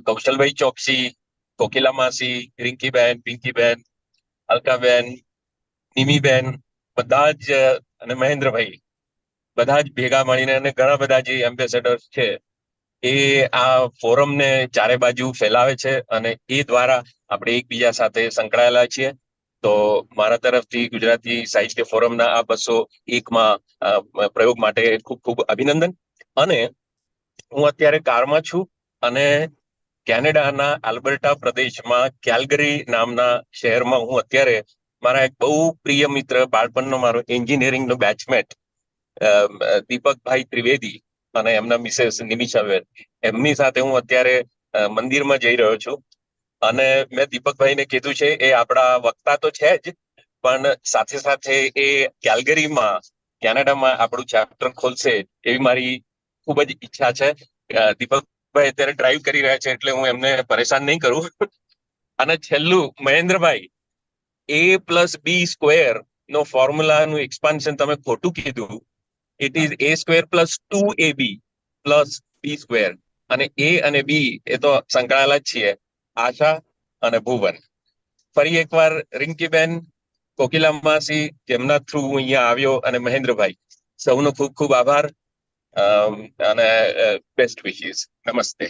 કૌશલભાઈ ચોકસી, કોકિલા માસી, રિંકીબેન, પિંકીબેન, અલકાબેન, નિમીબેન, બધા જ, અને મહેન્દ્રભાઈ, બધા જ ભેગા મળીને અને ઘણા બધા જે એમ્બેસેડર્સ છે એ આ ફોરમને ચારે બાજુ ફેલાવે છે અને એ દ્વારા આપણે એકબીજા સાથે સંકળાયેલા છીએ. તો મારા તરફથી ગુજરાતી સાહિત્ય ફોરમના આ 201માં પ્રયોગ માટે ખૂબ ખૂબ અભિનંદન. અને હું અત્યારે કારમાં છું અને કેનેડાના આલ્બર્ટા પ્રદેશમાં કેલ્ગરી નામના શહેરમાં હું અત્યારે મારા એક બહુ પ્રિય મિત્ર, બાળપણનો મારો એન્જિનિયરિંગનો બેચમેટ દીપકભાઈ ત્રિવેદી અને એમના મિસેસ નિમિષાબેન, એમની સાથે હું અત્યારે મંદિરમાં જઈ રહ્યો છું. અને મેં દીપકભાઈને કીધું છે, એ આપણા વક્તા તો છે જ, પણ સાથે સાથે એ કેલ્ગરીમાં કેનેડામાં આપણું ચેપ્ટર ખોલશે એવી મારી ખૂબ જ ઈચ્છા છે. દીપકભાઈ અત્યારે ડ્રાઈવ કરી રહ્યા છે એટલે હું એમને પરેશાન નહીં કરું. અને છેલ્લું, મહેન્દ્રભાઈ, A+B² નો ફોર્મ્યુલાનું એક્સપાન્શન તમે ખોટું કીધું. It is A² + 2AB + B². અને A અને B એ તો સંકળાયેલા જ છીએ, આશા અને ભુવન. ફરી એકવાર રિંકીબેન, કોકિલા માસી, જેમના થ્રુ હું અહીંયા આવ્યો, અને મહેન્દ્રભાઈ, સૌનો ખૂબ ખૂબ આભાર. અને બેસ્ટ વિશીસ. નમસ્તે.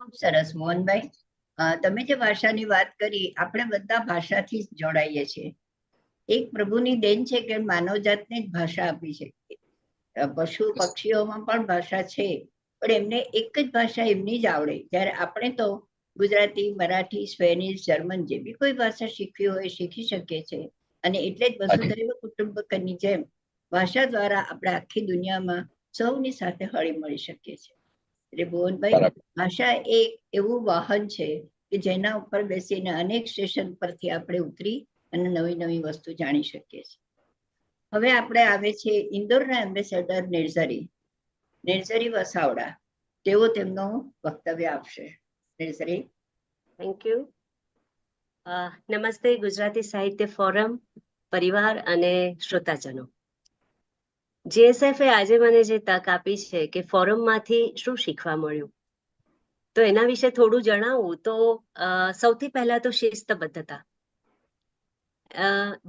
ખૂબ સરસ મોહનભાઈ. તમે જે ભાષાની વાત કરી, આપણે બધા ભાષાથી જ જોડાઈએ છીએ. એક પ્રભુની દેન છે કે માનવજાતને જ ભાષા આપી છે. પશુ પક્ષીઓમાં પણ ભાષા છે, પણ એમને એક જ ભાષા એમની જ આવડે. જ્યારે આપણે તો ગુજરાતી, મરાઠી, સ્પેનિશ, જર્મન જે બી કોઈ ભાષા શીખવી હોય શીખી શકીએ છીએ. અને એટલે જ વસુધૈવ કુટુંબકમની જેમ ભાષા દ્વારા આપણે આખી દુનિયામાં સૌની સાથે હળી મળી શકીએ છીએ. એટલે મોહનભાઈ, ભાષા એક એવું વાહન છે કે જેના ઉપર બેસીને અનેક સ્ટેશન પરથી આપણે ઉતરી અને નવી નવી વસ્તુ જાણી શકીએ છીએ. હવે આપણે આવે છે ઇન્દોરના એમ્બેસેડર નિર્ઝરી વસાવડા. તેઓ તેમનું વક્તવ્ય આપશે. નિર્ઝરી. Thank you. નમસ્તે ગુજરાતી સાહિત્ય ફોરમ પરિવાર અને શ્રોતાજનો. જીએસએફ આજે મને જે તક આપી છે કે ફોરમમાંથી શું શીખવા મળ્યું, તો એના વિશે થોડું જણાવું તો સૌથી પહેલા તો શિસ્તબદ્ધતા.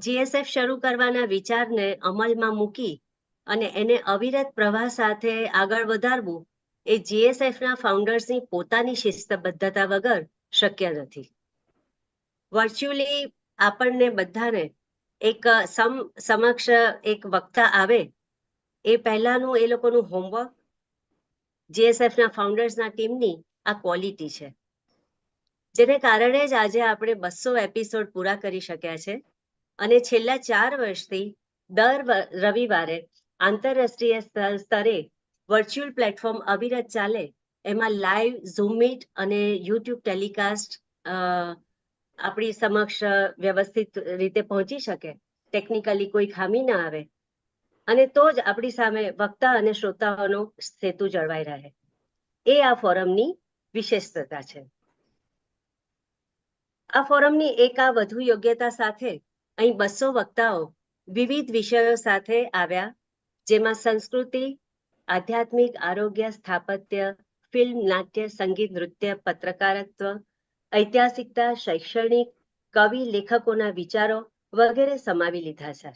જીએસએફ શરૂ કરવાના વિચારને અમલમાં મૂકી અને એને અવિરત પ્રવાહ સાથે આગળ વધારવું એ જીએસએફના ફાઉન્ડર્સની પોતાની શિસ્તબદ્ધતા વગર શક્ય નથી. વર્ચ્યુઅલી આપણને બધાને એક સમક્ષ એક વક્તા આવે એ પહેલાનું એ લોકોનું હોમવર્ક જીએસએફના ફાઉન્ડર્સના ટીમની આ ક્વોલિટી છે, જેને કારણે જ આજે આપણે 200 એપિસોડ પૂરા કરી શક્યા છે. અને છેલ્લા 4 વર્ષથી દર રવિવારે આંતરરાષ્ટ્રીય સ્તરે વર્ચ્યુઅલ પ્લેટફોર્મ અવિરત ચાલે, એમાં લાઈવ ઝૂમ મીટ અને યુટ્યુબ ટેલિકાસ્ટ આપણી સમક્ષ વ્યવસ્થિત રીતે પહોંચી શકે, ટેકનિકલી કોઈ ખામી ના આવે, અને તો જ આપણી સામે વક્તા અને શ્રોતાઓનો સેતુ જળવાઈ રહે. એ આ ફોરમની વિશેષતા છે. આ ફોરમની એક આ વધુ યોગ્યતા સાથે અહીં 200 વક્તાઓ વિવિધ વિષયો સાથે આવ્યા, જેમાં સંસ્કૃતિ, આધ્યાત્મિક, આરોગ્ય, સ્થાપત્ય, ફિલ્મ, નાટ્ય, સંગીત, નૃત્ય, પત્રકારત્વ, ઐતિહાસિકતા, શૈક્ષણિક, કવિ, લેખકોના વિચારો વગેરે સમાવી લીધા છે.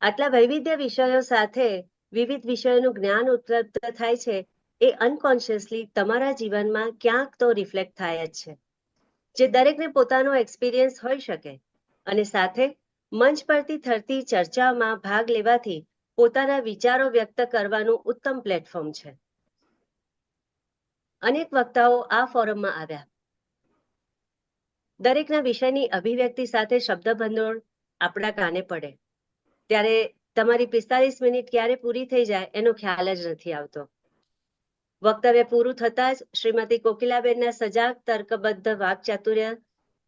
આટલા વૈવિધ્ય વિષયો સાથે વિવિધ વિષયોનું જ્ઞાન ઉપલબ્ધ થાય છે એ અનકોન્શિયસલી તમારા જીવનમાં ક્યાંક તો રિફ્લેક્ટ થાય જ છે, જે દરેકને પોતાનો એક્સપિરિયન્સ હોઈ શકે. અને સાથે મંચ પરથી થતી ચર્ચામાં ભાગ લેવાથી પોતાના વિચારો વ્યક્ત કરવાનું ઉત્તમ પ્લેટફોર્મ છે. અનેક વક્તાઓ આ ફોરમમાં આવ્યા. દરેકના વિષયની અભિવ્યક્તિ સાથે શબ્દભંડોળ આપણા કાને પડે ત્યારે તમારી 45 મિનિટ ક્યારે પૂરી થઈ જાય એનો ખ્યાલ જ નથી આવતો. વક્તવ્ય પૂરું થતાં જ શ્રીમતી કોકિલાબેનના સજાગ તર્કબદ્ધ વાકચાતુર્ય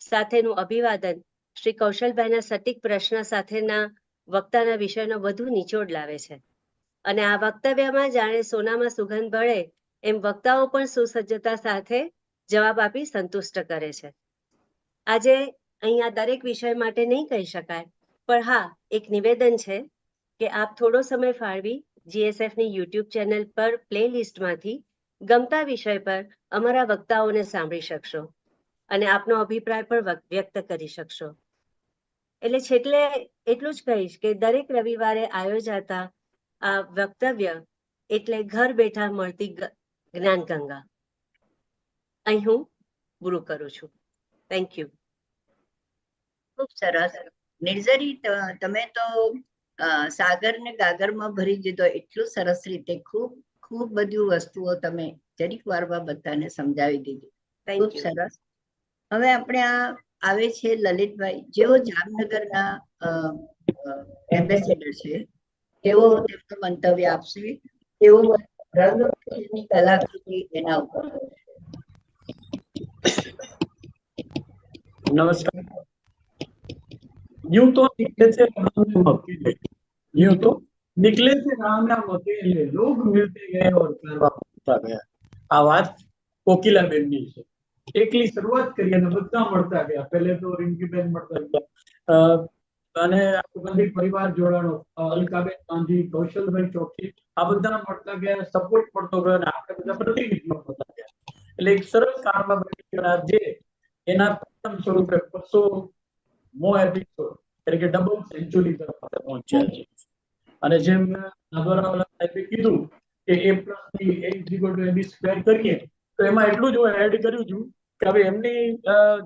સાથેનું અભિવાદન શ્રી કૌશલભાઈના સટીક પ્રશ્ન સાથેના વક્તાના વિષયનો વધુ નિચોડ લાવે છે. અને આ વક્તવ્યમાં જાણે સોનામાં સુગંધ ભળે એમ વક્તાઓ પણ સુસજ્જતા સાથે જવાબ આપી સંતુષ્ટ કરે છે. આજે અહીંયા દરેક વિષય માટે નહીં કહી શકાય, પણ હા, એક નિવેદન છે કે આપ થોડો સમય ફાળવી જીએસએફની યુટ્યુબ ચેનલ પર પ્લે લિસ્ટમાંથી ગમતા વિષય પર અમારા વક્તાઓને સાંભળી શકશો અને આપનો અભિપ્રાય પણ વ્યક્ત કરી શકશો. એટલે છેલ્લે એટલું જ કહીશ કે દરેક રવિવારે આયોજાતા આ વક્તવ્ય એટલે ઘર બેઠા મળતી જ્ઞાન ગંગા. અહીં હું પૂરું કરું છું. Thank you. ખૂબ સરસ. નિર્ઝરી, તમે તો સાગર ને ગાગરમાં ભરી દીધો એટલું સરસ રીતે. ખૂબ ખૂબ બધી વસ્તુઓ તમે જરીક વારમાં બધાને સમજાવી દીધી. ખૂબ સરસ. હવે આપણે આવે છે લલિતભાઈ, જેઓ જામનગરના એમ્બેસેડર છે. તેઓ તેમનું મંતવ્ય આપશે. તેઓ રંગની કલાકૃતિ એના ઉપર. नमस्कार। यूं तो निकले से राम ने मक्केले, यूं तो निकले से राम ने मक्केले, लोग मिलते गए और कारवा बढ़ता गया. આ વાત કોકિલાબેનની છે. એકલી શરૂઆત કરી અને બધા મળતા ગયા. પહેલે તો રિંકીબેન મળતા ગયા અને સુગંધિત પરિવાર જોડાણો, અલકાબેન ગાંધી, કૌશલભાઈ ચોકસી, આ બધા મળતા ગયા, સપોર્ટ મળતો ગયો અને આપણે બધા પ્રતિનિધિત્વ મળતા ગયા. એટલે એક સરસ કારમાં જે એના પ્રથમ સ્વરૂપે 200 મો એપિસોડ એટલે કે ડબલ સેન્ચુરી તરફ પહોંચ્યા છે. અને જેમ નાગોરાવાલા સાહેબે કીધું કે a+b=ab² કરીએ તો એમાં એટલું જ હું એડ કર્યું છું કે હવે એમની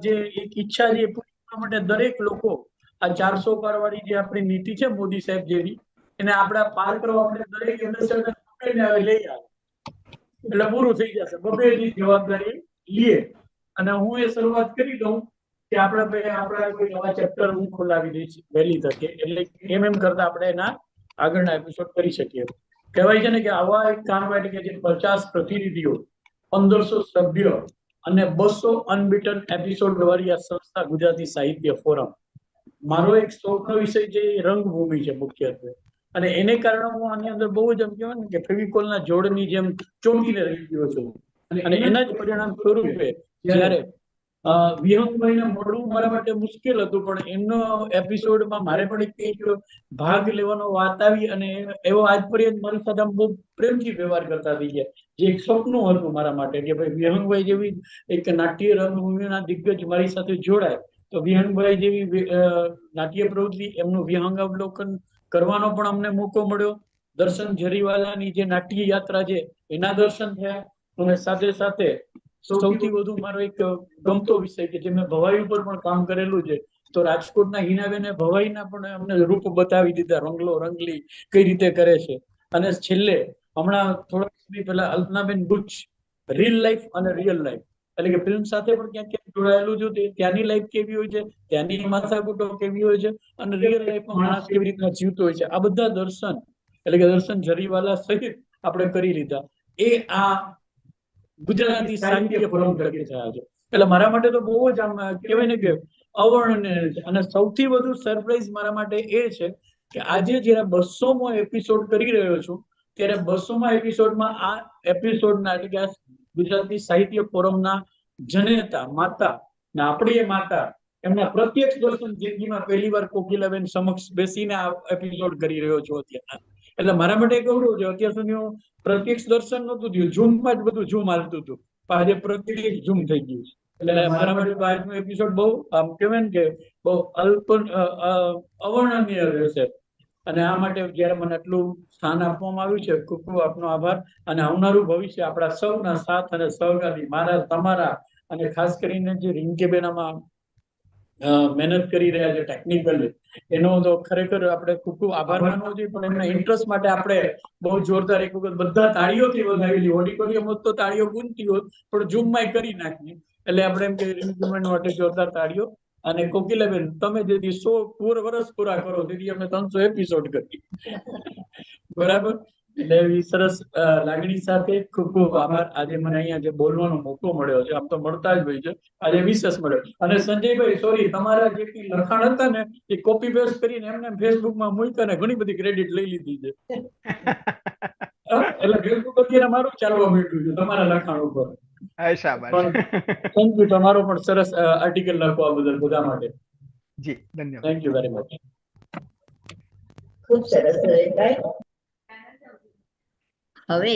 જે એક ઈચ્છા છે એ પૂરી કરવા માટે દરેક લોકો આ 400 પાર વાળી જે આપણી નીતિ છે મોદી સાહેબ જેવી એને આપણે પાર કરવા માટે દરેક એમ્બેસેડર પકડીને હવે લઈ આવે એટલે પૂરું થઈ જશે, બબેની જવાબદારી લઈએ. અને હું એ શરૂઆત કરી દઉં કે આપણા કોઈ નવા ચેપ્ટર હું ખોલાવી દઈશ વહેલી તકે, એટલે એમ કરતા આપણે એના આગળના એપિસોડ કરી શકીએ. કહેવાય છે ને કે આવા એક કામ માટે કે જે 50 પ્રતિનિધિઓ, 1500 સભ્યો અને 200 અનબીટન એપિસોડ વાળી આ સંસ્થા ગુજરાતી સાહિત્ય ફોરમ, મારો એક શોખનો વિષય જે રંગભૂમિ છે મુખ્યત્વે, અને એને કારણે હું આની અંદર બહુ જ એમ કહેવાય ને કે ફેવિકોલના જોડની જેમ ચોંટીને રહી ગયો છું. અને એના જ પરિણામ સ્વરૂપે જ્યારે વિહંગભાઈને મળવું મારા માટે મુશ્કેલ હતું, પણ એમનો એપિસોડમાં મારે પણ એક ભાગ લેવાનો વાત આવી અને એવો આજ પર્યંત મારી સાથે બહુ પ્રેમથી વ્યવહાર કરતા થઈ ગયા, જે એક સપનું હતું મારા માટે કે ભાઈ વિહંગભાઈ જેવી એક નાટ્ય રંગભૂમિના દિગ્ગજ મારી સાથે જોડાય તો વિહંગભાઈ જેવી નાટ્ય પ્રવૃત્તિ, એમનું વિહંગાવલોકન કરવાનો પણ અમને મોકો મળ્યો. દર્શન જરીવાલાની જે નાટ્ય યાત્રા છે એના દર્શન થયા. અને સાથે સાથે સૌથી વધુ મારો એક ગમતો વિષય કે જે મેં ભવાઈ ઉપર પણ કામ કરેલું છે, તો રાજકોટના હિનાબેને ભવાઈના પણ અમને રૂપ બતાવી દીધા, રંગલો રંગલી કઈ રીતે કરે છે. અને છેલ્લે હમણાં થોડા સમય પહેલા અલ્પનાબેન ગુચ રીલ લાઈફ અને રિયલ લાઈફ, એટલે કે ફિલ્મ સાથે પણ ક્યાંક ક્યાંક જોડાયેલું છે, ત્યાંની લાઈફ કેવી હોય છે, ત્યાંની માથાકૂટો કેવી હોય છે, અને રિયલ લાઈફમાં માણસ કેવી રીતના જીવતો હોય છે, આ બધા દર્શન એટલે કે દર્શન જરીવાલા સહિત આપણે કરી લીધા. એ આ ગુજરાતી સાહિત્ય ફોરમ તરીકે થયા છે. એટલે મારા માટે તો બહુ જ આમ કહેવાય ને કે અવર્ણનીય છે. અને સૌથી વધુ સરપ્રાઈઝ મારા માટે એ છે કે આજે જ્યારે 200મો એપિસોડ કરી રહ્યો છું ત્યારે 200મા એપિસોડમાં આ એપિસોડના એટલે કે ગુજરાતી સાહિત્ય ફોરમના જનેતા માતા ને આપણી માતા એમના પ્રત્યક્ષ દર્શન જિંદગીમાં પહેલી વાર કોકિલાબેન સમક્ષ બેસીને આ એપિસોડ કરી રહ્યો છું અત્યારે. એટલે મારા માટે ગૌરવ છે. અત્યાર સુધી હું પ્રત્યક્ષ દર્શન નહોતું થયું, ઝૂમમાં જ બધું ઝૂમ હાલતું હતું, પણ આજે પ્રત્યક્ષ ઝૂમ થઈ ગયું છે. એટલે મારા માટે આજનો એપિસોડ બહુ આમ કહેવાય ને કે બહુ અવર્ણનીય રહેશે. અને આ માટે જયારે મને આટલું સ્થાન આપવામાં આવ્યું છે, ખૂબ ખૂબ આપનો આભાર. અને આવનારું ભવિષ્ય આપણા સૌના સાથ અને સહકારની, મારા તમારા, અને ખાસ કરીને જે રિંકીબેન આમાં મહેનત કરી રહ્યા છે ટેકનિકલી, એનો તો ખરેખર આપણે ખૂબ ખૂબ આભાર માનવો જોઈએ. પણ એમના ઇન્ટરેસ્ટ માટે આપણે બહુ જોરદાર એક વખત બધા તાળીઓથી વધાવી, ઓડિટોરિયમ હોત તો તાળીઓ ગુંજતી હોત, પણ ઝૂમમાં કરી નાખી. એટલે આપણે એમ કે રિંકીબેન માટે જોરદાર તાળીઓ. અને કોકિલાબેન, તમે જેથી 100 વર્ષ પૂરા કરો તેથી અમે 300 એપિસોડ કરી, બરાબર? એટલે એવી સરસ લાગણી સાથે ખૂબ ખૂબ આભાર. આજે મને અહીંયા જે બોલવાનો મોકો મળ્યો છે, આમ તો મળતા જ હોય છે, આજે વિશેષ મળ્યો. અને સંજયભાઈ, સોરી, તમારા જે લખાણ હતા ને એ કોપી પેસ્ટ કરીને એમને ફેસબુકમાં મૂક્યા ને ઘણી બધી ક્રેડિટ લઈ લીધી છે. એટલે ફેસબુક અત્યારે મારું ચાલવા માંડ્યું છે તમારા લખાણ ઉપર. થેન્ક યુ, તમારો પણ સરસ આર્ટિકલ લખવા બદલ બધા માટે. જી ધન્યવાદ. Thank you very much. ખૂબ સરસ નરેશભાઈ. હવે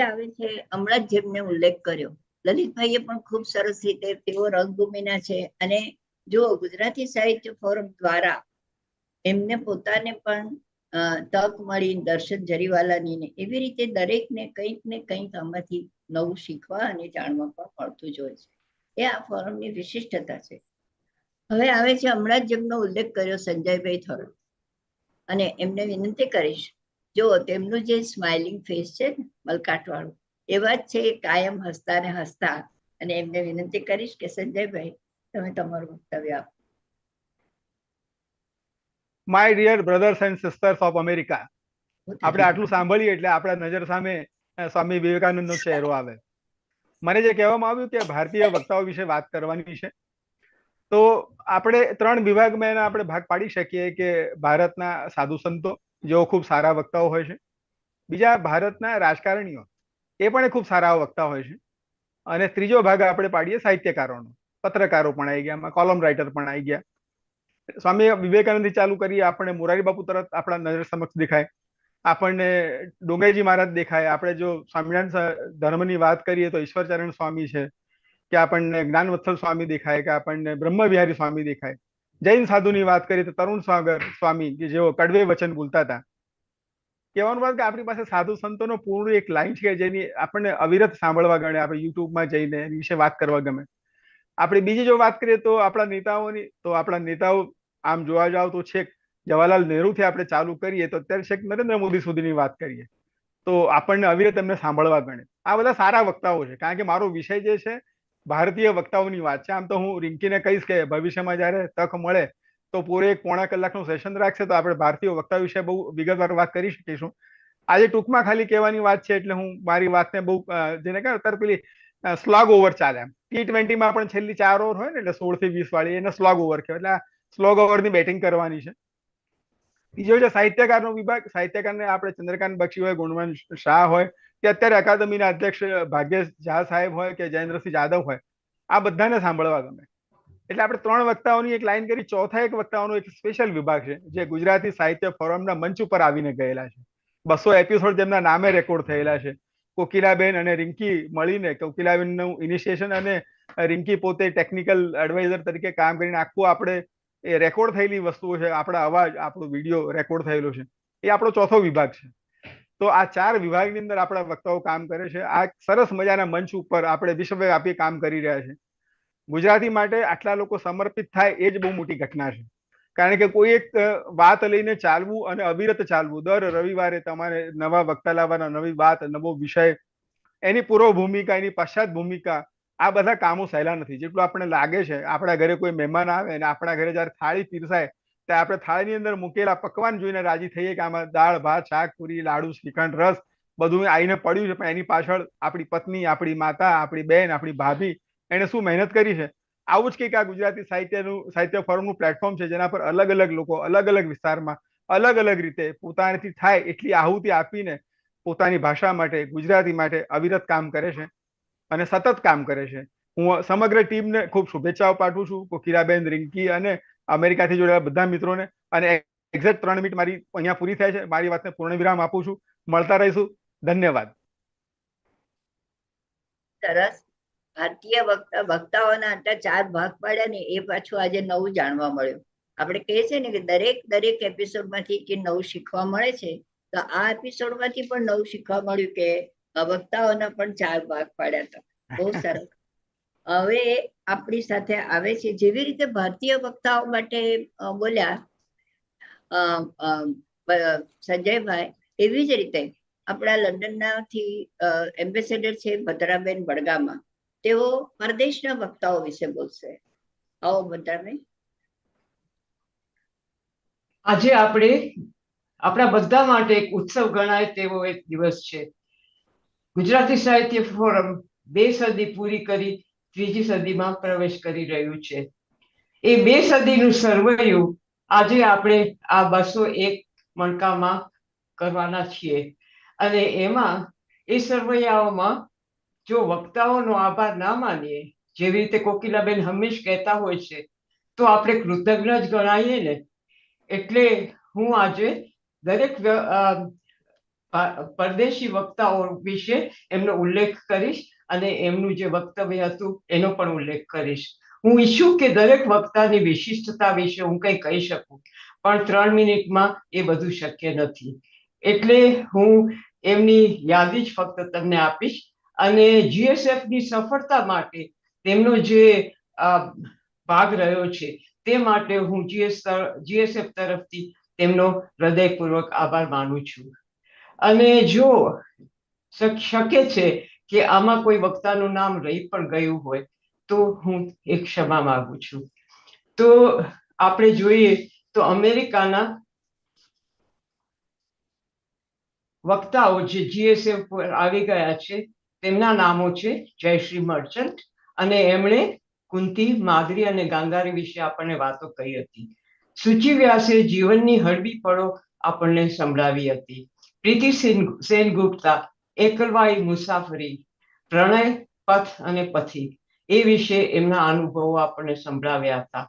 આવે છે હમણાં જ જેમને ઉલ્લેખ કર્યો લલિતભાઈએ પણ ખૂબ સરસ રીતે, તેઓ રંગભૂમિના છે અને જો ગુજરાતી સાહિત્ય ફોરમ દ્વારા એમને પોતાને પણ તક મળી, દર્શન જરીવાલાની ને એવી રીતે દરેકને કંઈક ને કંઈક આમાંથી નવું શીખવા અને જાણવા પણ મળતું જ હોય છે. એ આ ફોરમની વિશિષ્ટતા છે. હવે આવે છે હમણાં જ જેમનો ઉલ્લેખ કર્યો સંજયભાઈ થોરો, અને એમને વિનંતી કરીશ, જો તેમનું જે સ્માઇલિંગ ફેસ છે ને મલકાટ વાળું, એવા જ છે કાયમ હસતા ને હસતા. અને એમને વિનંતી કરીશ કે સંજયભાઈ તમે તમારું વક્તવ્ય આપો. My dear brothers and sisters of America, આપણે આટલું સાંભળીએ એટલે આપણા નજર સામે સ્વામી વિવેકાનંદનો ચહેરો આવે. મને જે કહેવામાં આવ્યું કે ભારતીય વક્તાઓ વિશે વાત કરવાની છે, તો આપણે 3 વિભાગમાં આપણે ભાગ પાડી શકીએ કે ભારતના સાધુ સંતો, જેઓ ખૂબ સારા વક્તાઓ હોય છે. બીજા ભારતના રાજકારણીઓ, એ પણ ખૂબ સારા વક્તા હોય છે. અને ત્રીજો ભાગ આપણે પાડીએ સાહિત્યકારોનો, પત્રકારો પણ આવી ગયા, કોલમ રાઇટર પણ આવી ગયા. સ્વામી વિવેકાનંદ ચાલુ કરીએ, આપણે મોરારી બાપુ તરત આપણા નજર સમક્ષ દેખાય, આપણને ડોંગરેજી મહારાજ દેખાય. આપણે જો સ્વામિનારાયણ ધર્મની વાત કરીએ તો ઈશ્વરચરણ સ્વામી છે, કે આપણને જ્ઞાનવત્સલ સ્વામી દેખાય, કે આપણને બ્રહ્મવિહારી સ્વામી દેખાય. જૈન સાધુની વાત કરીએ તો તરુણ સાગર સ્વામી, કે જેઓ કડવે વચન બોલતા હતા. કહેવાનું વાત કે આપણી પાસે સાધુ સંતોનો પૂર્ણ એક લાઈન છે જેની આપણને અવિરત સાંભળવા ગમે, આપણે યુટ્યુબમાં જઈને એની વિશે વાત કરવા ગમે. આપણે બીજી જો વાત કરીએ તો આપણા નેતાઓની, તો આપણા નેતાઓ આમ જોવા જાવ તો છેક જવાહરલાલ નહેરુથી આપણે ચાલુ કરીએ તો અત્યારે છેક નરેન્દ્ર મોદી સુધીની વાત કરીએ તો આપણને અવિરત એમને સાંભળવા ગણે. આ બધા સારા વક્તાઓ છે, કારણ કે મારો વિષય જે છે ભારતીય વક્તાઓની વાત છે. આમ તો હું રિંકીને કહીશ કે ભવિષ્યમાં જયારે તક મળે તો પૂરે 1.25 કલાકનું સેશન રાખશે તો આપણે ભારતીય વક્તા વિશે બહુ વિગતવાર વાત કરી શકીશું. આજે ટૂંકમાં ખાલી કહેવાની વાત છે એટલે હું મારી વાતને બહુ જેને કહે અત્યારે પેલી સ્લોગ ઓવર ચાલે. એમ T20માં પણ છેલ્લી 4 ઓવર હોય ને એટલે 16 થી 20 વાળી, એને સ્લોગ ઓવર કહેવાય. એટલે સ્લોગ ઓવરની બેટિંગ કરવાની છે. બીજો છે સાહિત્યકારનો વિભાગ. સાહિત્યકારને આપણે ચંદ્રકાંત બક્ષી હોય, ગુણવંત શાહ હોય, કે અત્યારે અકાદમીના અધ્યક્ષ ભાગ્યેશ ઝા સાહેબ હોય કે જયેન્દ્રસિંહ જાદવ હોય, આ બધાને સાંભળવા ગમે. એટલે આપણે 3 વક્તાઓની એક લાઈન કરી. ચોથા એક વક્તાઓનો એક સ્પેશિયલ વિભાગ છે જે ગુજરાતી સાહિત્ય ફોરમના મંચ ઉપર આવીને ગયેલા છે. 200 એપિસોડ જેમના નામે રેકોર્ડ થયેલા છે. કોકિલાબેન અને રિંકી મળીને, કોકિલાબેનનું ઇનિશિયેશન અને રિંકી પોતે ટેકનિકલ એડવાઇઝર તરીકે કામ કરીને આખું આપણે એ રેકોર્ડ થયેલી વસ્તુઓ છે, આપણા અવાજ, આપણો વિડીયો રેકોર્ડ થયેલો છે, એ આપણો ચોથો વિભાગ છે. તો આ 4 વિભાગની અંદર આપણા વક્તાઓ કામ કરે છે. આ સરસ મજાના મંચ ઉપર આપણે વિશ્વવ્યાપી કામ કરી રહ્યા છે. ગુજરાતી માટે આટલા લોકો સમર્પિત થાય એ જ બહુ મોટી ઘટના છે. કારણ કે કોઈ એક વાત લઈને ચાલવું અને અવિરત ચાલવું, દર રવિવારે તમારે નવા વક્તા લાવવાના, નવી વાત, નવો વિષય, એની પૂર્વ ભૂમિકા, એની પશ્ચાત ભૂમિકા, આ બધા કામો સહેલા નથી. જેટલું આપણને લાગે છે, આપણા ઘરે કોઈ મહેમાન આવે અને આપણા ઘરે જયારે થાળી પીરસાય ત્યારે આપણે થાળીની અંદર મૂકેલા પકવાન જોઈને રાજી થઈએ કે આમાં દાળ, ભાત, શાક, પૂરી, લાડુ, શ્રીખંડ, રસ બધું આવીને પડ્યું છે, પણ એની પાછળ આપણી પત્ની, આપણી માતા, આપણી બેન, આપણી ભાભી એને શું મહેનત કરી છે. આવું જ કંઈક આ ગુજરાતી સાહિત્ય ફોરમનું પ્લેટફોર્મ છે, જેના પર અલગ અલગ લોકો અલગ અલગ વિસ્તારમાં અલગ અલગ રીતે પોતાનાથી થાય એટલી આહુતિ આપીને પોતાની ભાષા માટે, ગુજરાતી માટે અવિરત કામ કરે છે અને સતત કામ કરે છે. હું સમગ્ર ટીમને ખૂબ શુભેચ્છાઓ પાઠવું છું, કોકિલાબેન, રિંકી અને અમેરિકાથી જોડાયેલા બધા મિત્રોને. અને એક્ઝેક્ટ 3 મિનિટ મારી અહીંયા પૂરી થાય છે. મારી વાતને પૂર્ણ વિરામ આપું છું. મળતા રહીશું. ધન્યવાદ. સરસ. ભારતીય વક્તાઓના આટલા 4 ભાગ પાડ્યા ને એ પાછું આજે નવું જાણવા મળ્યું. આપણે કહીએ છીએ ને કે દરેક એપિસોડમાંથી કે નવું શીખવા મળે છે, તો આ એપિસોડમાંથી પણ નવું શીખવા મળ્યું કે વક્તાઓના પણ 4 ભાગ પાડ્યા હતા. બહુ સરસ. હવે આપણી સાથે આવે છે જેવી રીતે ભારતીય વક્તાઓ માટે બોલ્યા સંજયભાઈ, એવી જ રીતે આપણા લંડનનાથી એમ્બેસેડર છે ભદ્રાબેન બડગામા, તેઓ પરદેશના વક્તાઓ વિશે બોલશે. આવો ભદ્રાબેન. આજે આપણે આપણા બધા માટે એક ઉત્સવ ગણાય તેવો એક દિવસ છે. ગુજરાતી સાહિત્ય ફોરમ 2 સદી પૂરી કરી 3જી સદીમાં પ્રવેશ કરી રહ્યું છે. એ 2 સદીનું સરવૈયું આજે આપણે આ 201 મણકામાં કરવાના છીએ. અને એમાં એ સરવૈયાઓમાં જો વક્તાઓનો આભાર ના માનીએ, જેવી રીતે કોકિલાબેન હંમેશ કહેતા હોય છે, તો આપણે કૃતજ્ઞ જ ગણાઈએ ને. એટલે હું આજે દરેક પરદેશી વક્તાઓ વિશે એમનો ઉલ્લેખ કરીશ અને એમનું જે વક્તવ્ય હતું એનો પણ ઉલ્લેખ કરીશ. હું ઈચ્છું કે દરેક વક્તાની વિશિષ્ટતા વિશે હું કંઈ કહી શકું, પણ 3 મિનિટમાં એ બધું શક્ય નથી. એટલે હું એમની યાદી જ ફક્ત તમને આપીશ. અને જીએસએફની સફળતા માટે તેમનો જે ભાગ રહ્યો છે તે માટે હું જીએસએફ તરફથી તેમનો હૃદયપૂર્વક આભાર માનું છું. અને જો શક્ય છે કે આમાં કોઈ વક્તાનું નામ રહી પણ ગયું હોય તો હું એક ક્ષમા માંગુ છું. તો આપણે જોઈએ તો અમેરિકાના વક્તાઓ જે જીએસએફ પર આવી ગયા છે તેમના નામો છે જયશ્રી મર્ચન્ટ, અને એમણે કુંતી, માદરી અને ગાંધારી વિશે આપણને વાતો કહી હતી. સુચિ વ્યાસે જીવનની હળવી પળો આપણને સંભળાવી હતી. પ્રીતિ સેનગુપ્તા એકલવાઈ મુસાફરી, પ્રણય, પથ અને પથિક એ વિશે એમના અનુભવો આપણને સંભળાવ્યા હતા.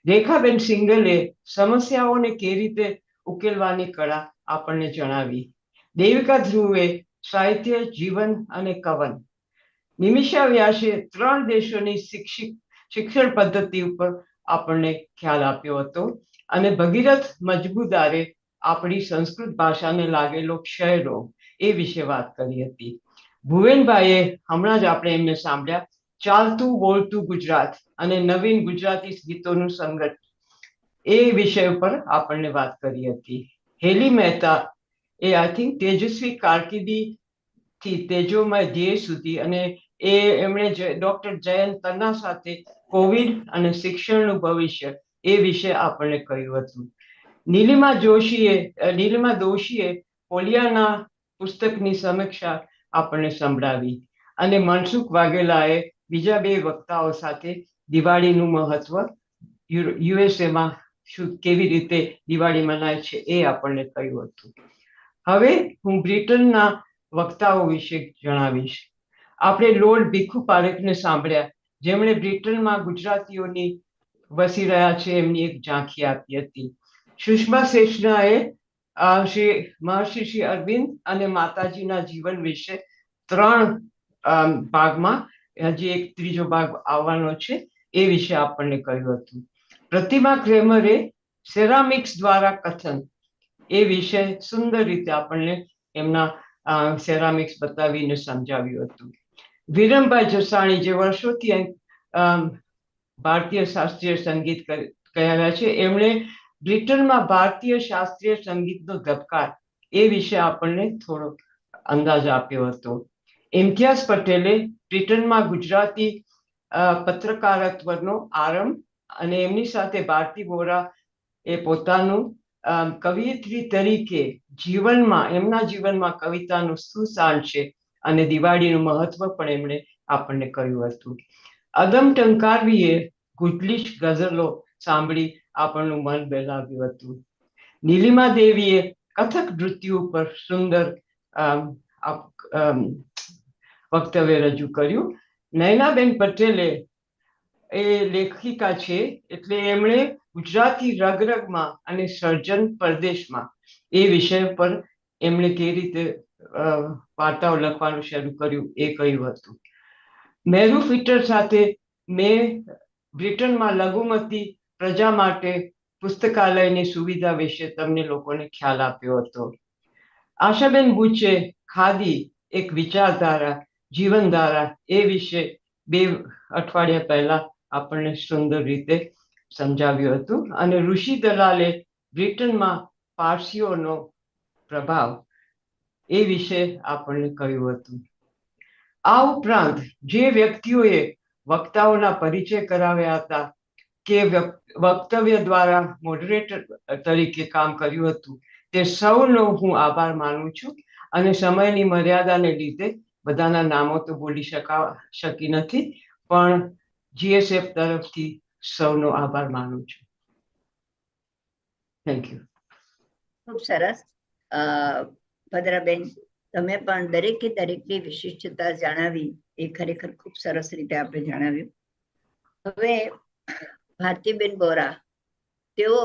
રેખાબેન સિંગલે સમસ્યાઓને કેવી રીતે ઉકેલવાની કળા આપણને જણાવી. દેવિકા ધ્રુવે સાહિત્ય, જીવન અને કવન, નિમિષા વ્યાસે 3 દેશોની શિક્ષણ પદ્ધતિ ઉપર આપણને ખ્યાલ આપ્યો હતો અને ભગીરથ મજબૂદારે આપણી સંસ્કૃત ભાષાને લાગેલો ક્ષયરોગ એ વિશે વાત કરી હતી. ભુવનભાઈએ હમણાં જ આપણે એમને સાંભળ્યા ચાલતું બોલતું ગુજરાત અને નવીન ગુજરાતી ગીતોનું સંગઠન એ વિષય ઉપર આપણને વાત કરી હતી. હેલી મહેતા એ આઈ થિંક તેજસ્વી કારકિર્દી થી તેજોમય ધ્યેય સુધી અને એમણે ડોક્ટર જયંત તન્ના સાથે કોવિડ અને શિક્ષણનું ભવિષ્ય એ વિશે આપણને કહ્યું હતું. નીલિમા દોશીએ પોલિયાના પુસ્તકની સમીક્ષા આપણને સંભળાવી અને મનસુખ વાઘેલાએ બીજા 2 વક્તાઓ સાથે દિવાળીનું મહત્વ યુએસએમાં કેવી રીતે દિવાળી મનાય છે એ આપણને કહ્યું હતું. હવે હું બ્રિટનના વક્તાઓ વિશે જણાવીશ. આપણે લોર્ડ ભીખુ પારેખને સાંભળ્યા, જેમણે બ્રિટનમાં ગુજરાતીઓની વસી રહ્યા છે એમની એક ઝાંખી આપી હતી. સુષ્મા શેષનાએ મહર્ષિ શ્રી અરવિંદ અને માતાજીના જીવન વિશે 3 ભાગમાં, હજી એક 3જો ભાગ આવવાનો છે, એ વિશે આપણને કહ્યું હતું. પ્રતિમા ક્રેમરે સેરામિક્સ દ્વારા કથન એ વિશે સુંદર રીતે આપણને એમના સેરામિક્સ બતાવીને સમજાવ્યું હતું. વિરમભાઈ જસાણી, જે વર્ષોથી ભારતીય શાસ્ત્રીય સંગીત કહેવાય છે, એમણે બ્રિટનમાં ભારતીય શાસ્ત્રીય સંગીતનો ધબકાર એ વિશે આપણને થોડો અંદાજ આપ્યો હતો. ઇમ્તિયાઝ પટેલે બ્રિટનમાં ગુજરાતી પત્રકારત્વનો આરંભ અને એમની સાથે ભારતી વોરા એ પોતાનું કવિયત્રી તરીકે એમના જીવનમાં કવિતાનું સુસાન છે અને દિવાળીનું મહત્વ પણ એમણે આપણને કહ્યું હતું. અદમ ટંકારવીએ ગુટલીશ ગઝલો સાંભળી આપણનું મન બહેલાવ્યું હતું. નીલિમા દેવીએ કથક નૃત્ય ઉપર સુંદર વક્તવ્ય રજૂ કર્યું. નયનાબેન પટેલે એ લેખિકા છે, એટલે એમણે ગુજરાતી રગરગમાં અને સર્જન પરદેશમાં એ વિષય પર એમણે કેવી રીતે વાર્તાઓ લખવાનું શરૂ કર્યું એ કહ્યું હતું. મેરુ ફિટર સાથે મેં બ્રિટનમાં લઘુમતી પ્રજા માટે પુસ્તકાલયની સુવિધા વિશે તમને લોકોને ખ્યાલ આપ્યો હતો. આશાબેન બુચે ખાદી એક વિચારધારા, જીવનધારા એ વિશે 2 અઠવાડિયા પહેલા આપણને સુંદર રીતે સમજાવ્યું હતું. અને ઋષિ દલાલે બ્રિટનમાં પારસીઓનો પ્રભાવ એ વિશે આપણને કહ્યું હતું. આ ઉપરાંત જે વ્યક્તિઓએ વક્તાઓના પરિચય કરાવ્યા હતા કે વક્તવ્ય દ્વારા મોડરેટર તરીકે કામ કર્યું હતું, તે સૌનો હું આભાર માનું છું. અને સમયની મર્યાદાને લીધે બધાના નામો તો બોલી શકી નથી, પણ GSF તરફથી સૌનો આભાર માનું છું. Thank you. ખૂબ સરસ. ભદ્રાબેન, તમે પણ દરેકની વિશિષ્ટતા જણાવી, એ ખરેખર ખૂબ સરસ રીતે આપણે જણાવ્યું. હવે ભારતીબેન બોરા, તેઓ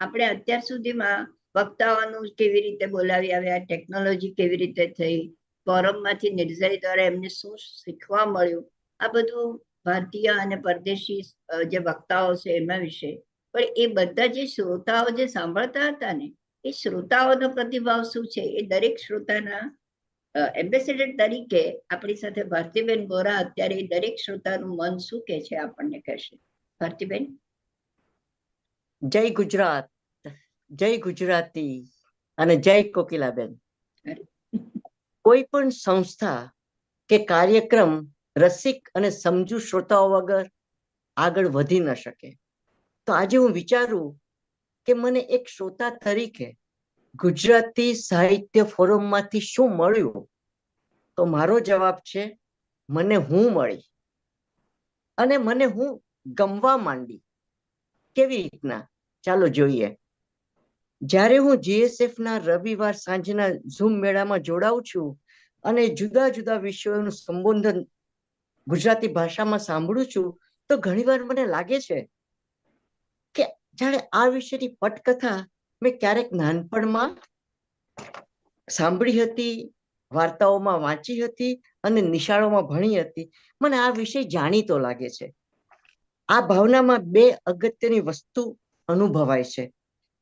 આપણે અત્યાર સુધીમાં વક્તાઓનું કેવી રીતે બોલાવી આવ્યા, ટેકનોલોજી કેવી રીતે થઈ, ફોરમમાંથી નિર્ધારિત દ્વારા એમને શું શીખવા મળ્યું, આ બધું ભારતીય અને પરદેશી જે વક્તાઓ છે એના વિશે. પણ એ બધા જે શ્રોતાઓ જે સાંભળતા હતા ને, એ શ્રોતાઓનો પ્રતિભાવ શું છે, એ દરેક શ્રોતાના એમ્બેસેડર તરીકે આપણી સાથે ભારતીબેન બોરા અત્યારે દરેક શ્રોતાનું મન શું કે છે આપણને કહેશે. ભારતીબેન. જય ગુજરાત, જય ગુજરાતી અને જય કોકિલાબેન. કોઈ પણ સંસ્થા કે કાર્યક્રમ રસિક અને સમજુ શ્રોતાઓ વગર આગળ વધી ન શકે. તો આજે હું વિચારું કે મને એક શ્રોતા તરીકે ગુજરાતી સાહિત્ય ફોરમમાંથી શું મળ્યું, તો મારો જવાબ છે મને હું મળી અને મને હું ગમવા માંડી. કેવી રીતના? ચાલો જોઈએ. જ્યારે હું GSF ના રવિવાર સાંજના ઝૂમ મેળામાં જોડાઉં છું અને જુદા જુદા વિષયોનું સંબોધન ગુજરાતી ભાષામાં સાંભળું છું, તો ઘણીવાર મને લાગે છે કે જાણે આ વિષયની પટકથા મેં ક્યારેક નાનપણમાં સાંભળી હતી, વાર્તાઓમાં વાંચી હતી અને નિશાળોમાં ભણી હતી, મને આ વિષય જાણીતો લાગે છે. આ ભાવનામાં બે અગત્યની વસ્તુ અનુભવાય છે.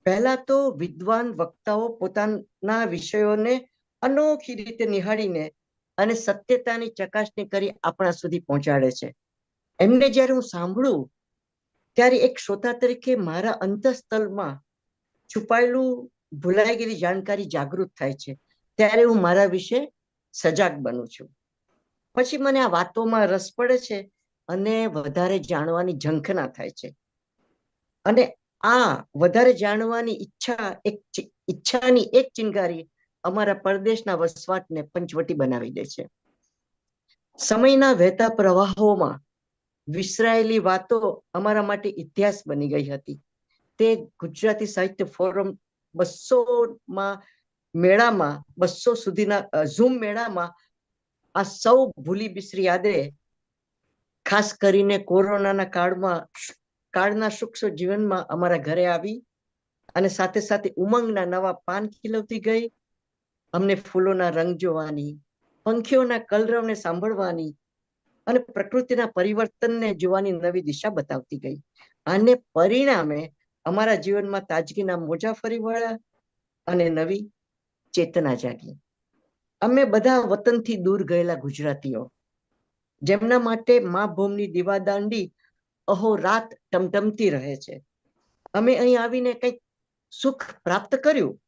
પહેલા તો વિદ્વાન વક્તાઓ પોતાના વિષયોને અનોખી રીતે નિહાળીને અને સત્યતાની ચકાસણી કરી આપણા સુધી પહોંચાડે છે. એમને જ્યારે હું સાંભળું ત્યારે એક શ્રોતા તરીકે મારા અંતઃસ્થળમાં છુપાયેલું ભૂલાઈ ગયેલી જાણકારી જાગૃત થાય છે. ત્યારે હું મારા વિશે સજાગ બનું છું. પછી મને આ વાતોમાં રસ પડે છે અને વધારે જાણવાની ઝંખના થાય છે. અને આ વધારે જાણવાની ઈચ્છાની એક ચિનગારી અમારા પરદેશના વસવાટને પંચવટી બનાવી દે છે. સમયના વહેતા પ્રવાહોમાં વિસરાયેલી વાતો અમારા માટે ઇતિહાસ બની ગઈ હતી. તે ગુજરાતી સાહિત્ય ફોરમ 200 સુધીના ઝૂમ મેળામાં આ સૌ ભૂલી બિસરી યાદે ખાસ કરીને કોરોનાના કાળના સૂક્ષ્મ જીવનમાં અમારા ઘરે આવી અને સાથે સાથે ઉમંગના નવા પાન ખીલવતી ગઈ. અમને ફૂલોના રંગ જોવાની, પંખીઓના કલરવને સાંભળવાની અને પ્રકૃતિના પરિવર્તનને જોવાની નવી દિશા બતાવતી ગઈ. આને પરિણામે અમારા જીવનમાં તાજગીના મોજા ફરી વળ્યા અને નવી ચેતના જાગી. અમે બધા વતનથી દૂર ગયેલા ગુજરાતીઓ, જેમના માટે મા ભૂમિની દીવાદાંડી અહોરાત ટમટમતી રહે છે. અમે અહીં આવીને કંઈક સુખ પ્રાપ્ત કર્યું,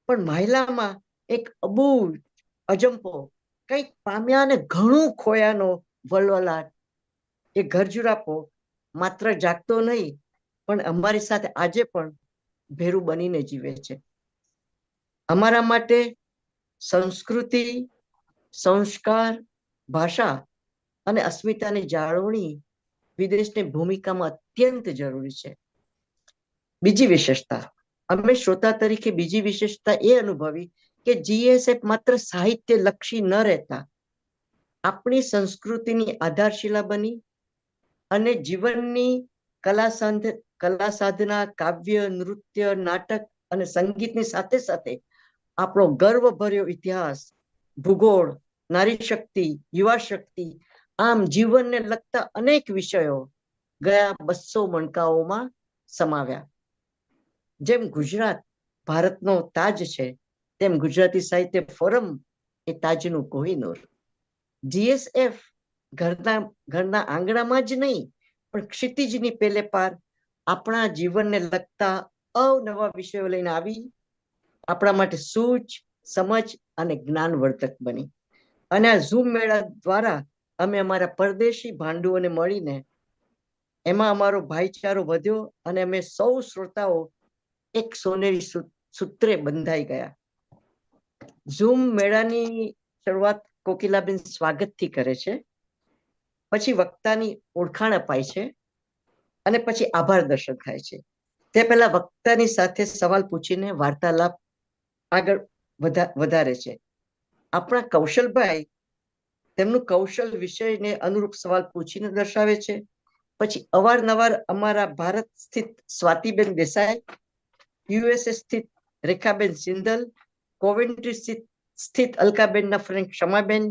પણ મહિલામાં એક અબૂઝ અજંપો, કંઈક પામ્યા અને ઘણું ખોયાનો વલવલાટ. એ ઘરજુરાપો માત્ર જાગતો નહીં, પણ અમારી સાથે આજે પણ ભેરું બનીને જીવે છે. અમારા માટે સંસ્કૃતિ, સંસ્કાર, ભાષા અને અસ્મિતાની જાળવણી વિદેશની ભૂમિકામાં અત્યંત જરૂરી છે. બીજી વિશેષતા, અમે શ્રોતા તરીકે બીજી વિશેષતા એ અનુભવી કે જીએસએફ માત્ર સાહિત્ય લક્ષી ન રહેતા આપણી સંસ્કૃતિની આધારશિલા બની અને જીવનની કલા સાધના, કાવ્ય, નૃત્ય, નાટક અને સંગીતની સાથે સાથે આપણો ગર્વભર્યો ઇતિહાસ, ભૂગોળ, નારી શક્તિ, યુવા શક્તિ, આમ જીવનને લગતા અનેક વિષયો ગયા 200 મણકાઓમાં સમાવ્યા. જેમ ગુજરાત ભારતનો તાજ છે, તેમ ગુજરાતી સાહિત્ય ફોરમ એ તાજનું કોહિનૂર. જીએસએફ ઘરના આંગણામાં જ નહીં, પણ ક્ષિતિજની પેલે પાર આપણા જીવનને લગતા અવનવા વિષયો લઈને આવી આપણા માટે સૂઝ, સમજ અને જ્ઞાનવર્ધક બની. અને આ ઝૂમ મેળા દ્વારા અમે અમારા પરદેશી ભાંડુઓને મળીને એમાં અમારો ભાઈચારો વધ્યો અને અમે સૌ શ્રોતાઓ એક સોનેરી સૂત્રે બંધાઈ ગયા. ઝૂમ મેળાની શરૂઆત કોકિલાબેન સ્વાગતથી કરે છે, પછી વક્તાની ઓળખાણ અપાય છે અને પછી આભાર દર્શન થાય છે. તે પહેલા વક્તાની સાથે સવાલ પૂછીને વાર્તાલાપ આગળ વધારે છે. આપણા કૌશલભાઈ તેમનું કૌશલ વિષયને અનુરૂપ સવાલ પૂછીને દર્શાવે છે. પછી અવારનવાર અમારા ભારત સ્થિત સ્વાતિબેન દેસાઈ, યુએસએ સ્થિત રેખાબેન સિંધલ, કોવેન્ટ્રી સ્થિત અલકાબેનના ફ્રેન્ડ ક્ષમાબેન,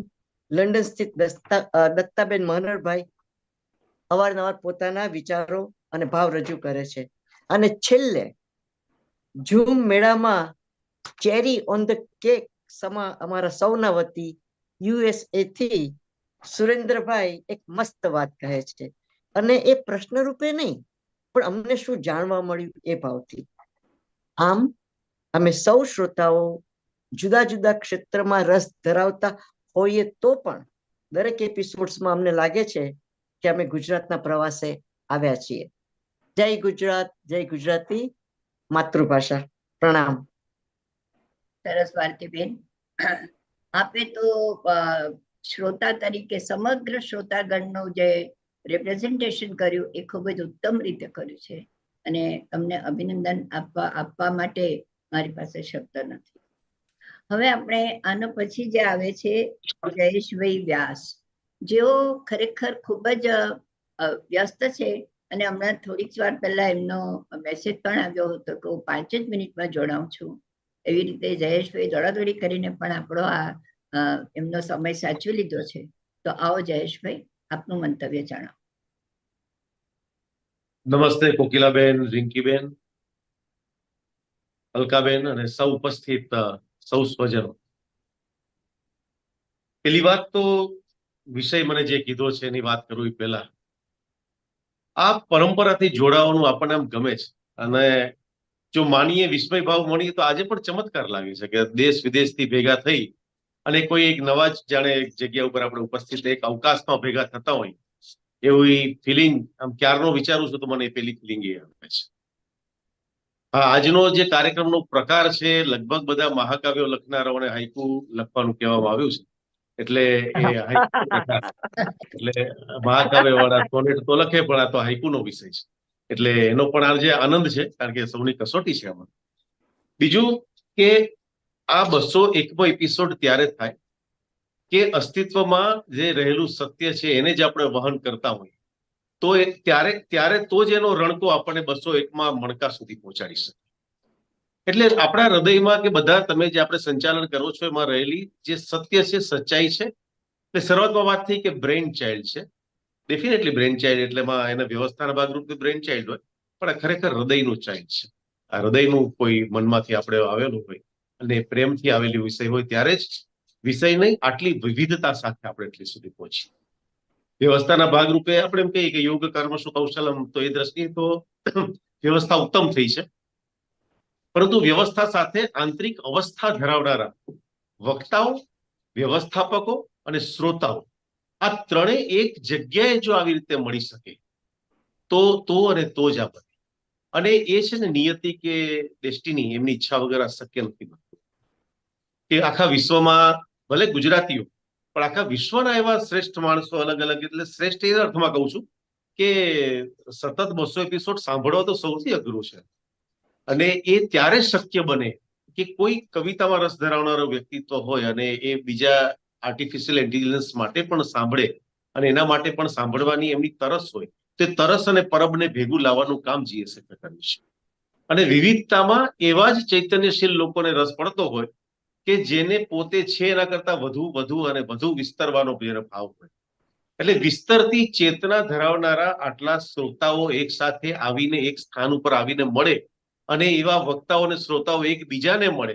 લંડન સ્થિત દત્તાબેન મહનરભાઈ અવારનવાર પોતાના વિચારો અને ભાવ રજૂ કરે છે. અને છેલ્લે ઝૂમ મેળામાં ચેરી ઓન ધ કેક સમા અમારા સૌના વતી યુએસએ થી સુરેન્દ્રભાઈ એક મસ્ત વાત કહે છે, અને એ પ્રશ્ન રૂપે નહીં, પણ અમને શું જાણવા મળ્યું એ ભાવથી. આમ અમે સૌ શ્રોતાઓ જુદા જુદા ક્ષેત્રમાં રસ ધરાવતા હોઈએ તો પણ દરેક એપિસોડ્સમાં અમને લાગે છે કે અમે ગુજરાતના પ્રવાસે આવ્યા છીએ. જય ગુજરાત, જય ગુજરાતી માતૃભાષા. પ્રણામ. સરસ ભારતીબેન, આપે તો શ્રોતા તરીકે સમગ્ર શ્રોતાગણનું જે રિપ્રેઝન્ટેશન કર્યું એ ખૂબ જ ઉત્તમ રીતે કર્યું છે, અને તમને અભિનંદન આપવા માટે મારી પાસે શબ્દ નથી. હવે આપણે આના પછી જે આવે છે જયેશભાઈ વ્યાસ, જેઓ ખરેખર ખૂબ જ વ્યસ્ત છે, અને હમણાં થોડીક વાર પહેલા એમનો મેસેજ પણ આવ્યો હતો કે હું 5 જ મિનિટમાં જોડાઉં છું. એવી રીતે જયેશભાઈ દોડાદોડી કરીને પણ આપણો આ એમનો સમય સાચવી લીધો છે. તો આવો જયેશભાઈ, આપનું મંતવ્ય જણાવો. નમસ્તે કોકિલાબેન, રિંકીબેન, અલકાબેન અને સૌ ઉપસ્થિત સૌ સ્વજનો. પેલી વાત તો વિષય મને જે કીધો છે એની વાત કરું એ પહેલા આ પરંપરાથી જોડાવાનું આપણને આમ ગમે છે. અને જો માનીએ વિસ્મય ભાવ મળીએ તો આજે પણ ચમત્કાર લાગે છે કે દેશ વિદેશથી ભેગા થઈ અને કોઈ એક નવા જ જાણે એક જગ્યા ઉપર આપણે ઉપસ્થિત એક અવકાશમાં ભેગા થતા હોય એવી ફિલિંગ આમ ક્યારનો વિચારું છું તો મને પેલી ફિલિંગ એ આવે છે. હા, આજનો જે કાર્યક્રમનો પ્રકાર છે લગભગ બધા મહાકાવ્યો લખનારાઓને હાઈકુ લખવાનું કહેવામાં આવ્યું છે. એટલે એ હાઈકુ પ્રકાર, એટલે મહાકાવ્ય વાળા સોનેટ તો લખે પણ આ તો હાઈકુનો વિષય છે. એટલે એનો પણ આજે આનંદ છે કારણ કે સૌની કસોટી છે આમાં. બીજું કે આ 201મો એપિસોડ ત્યારે થાય કે અસ્તિત્વમાં જે રહેલું સત્ય છે એને જ આપણે વહન કરતા હોઈએ તો ત્યારે તો જ એનો રણકો આપણને 201માં મણકા સુધી પહોંચાડી શકે. એટલે આપણા હૃદયમાં કે બધા તમે જે આપણે સંચાલન કરો છો એમાં રહેલી જે સત્ય છે, સચ્ચાઈ છે. એટલે શરૂઆતમાં વાત થઈ કે બ્રેઇન ચાઇલ્ડ છે. ડેફિનેટલી બ્રેઇન ચાઇલ્ડ એટલે એના વ્યવસ્થાના ભાગરૂપે બ્રેઇન ચાઇલ્ડ હોય, પણ આ ખરેખર હૃદયનું ચાઇલ્ડ છે. આ હૃદયનું કોઈ મનમાંથી આપણે આવેલું હોય અને પ્રેમથી આવેલી વિષય હોય ત્યારે જ વિષય નહીં આટલી વિવિધતા સાથે આપણે એટલી સુધી પહોંચીએ. વ્યવસ્થાના ભાગરૂપે આપણે એમ કહીએ કે યોગ કર્મશુ કૌશલમ, તો એ દ્રષ્ટિએ તો વ્યવસ્થા ઉત્તમ થઈ છે. પરંતુ વ્યવસ્થા સાથે આંતરિક અવસ્થા ધરાવનારા વક્તાઓ, વ્યવસ્થાપકો અને શ્રોતાઓ આ ત્રણેય એક જગ્યાએ જો આવી રીતે મળી શકે તો અને તો જ આ બને. અને એ છે ને નિયતિ કે ડેસ્ટિની, એમની ઈચ્છા વગર આ શક્ય નથી બનતું. કે આખા વિશ્વમાં ભલે ગુજરાતીઓ પણ આખા વિશ્વના એવા શ્રેષ્ઠ માણસો અલગ અલગ, એટલે શ્રેષ્ઠ એ અર્થમાં કહું છું કે સતત 200 એપિસોડ સાંભળવા તો સૌથી અઘરું છે. અને એ ત્યારે શક્ય બને કે કોઈ કવિતામાં રસ ધરાવનારો વ્યક્તિત્વ હોય અને એ બીજા આર્ટિફિશિયલ ઇન્ટેલિજન્સ માટે પણ સાંભળે અને એના માટે પણ સાંભળવાની એમની તરસ હોય. તે તરસ અને પરબને ભેગું લાવવાનું કામ GSF કર્યું છે. અને વિવિધતામાં એવા જ ચૈતન્યશીલ લોકોને રસ પડતો હોય કે જેને પોતે છે એના કરતા વધુ અને વધુ વિસ્તરવાનો ભાવ હોય. એટલે વિસ્તરતી ચેતના ધરાવનારા આટલા શ્રોતાઓ એક સાથે આવીને એક સ્થાન ઉપર આવીને મળે અને એવા વક્તાઓ અને શ્રોતાઓ એકબીજાને મળે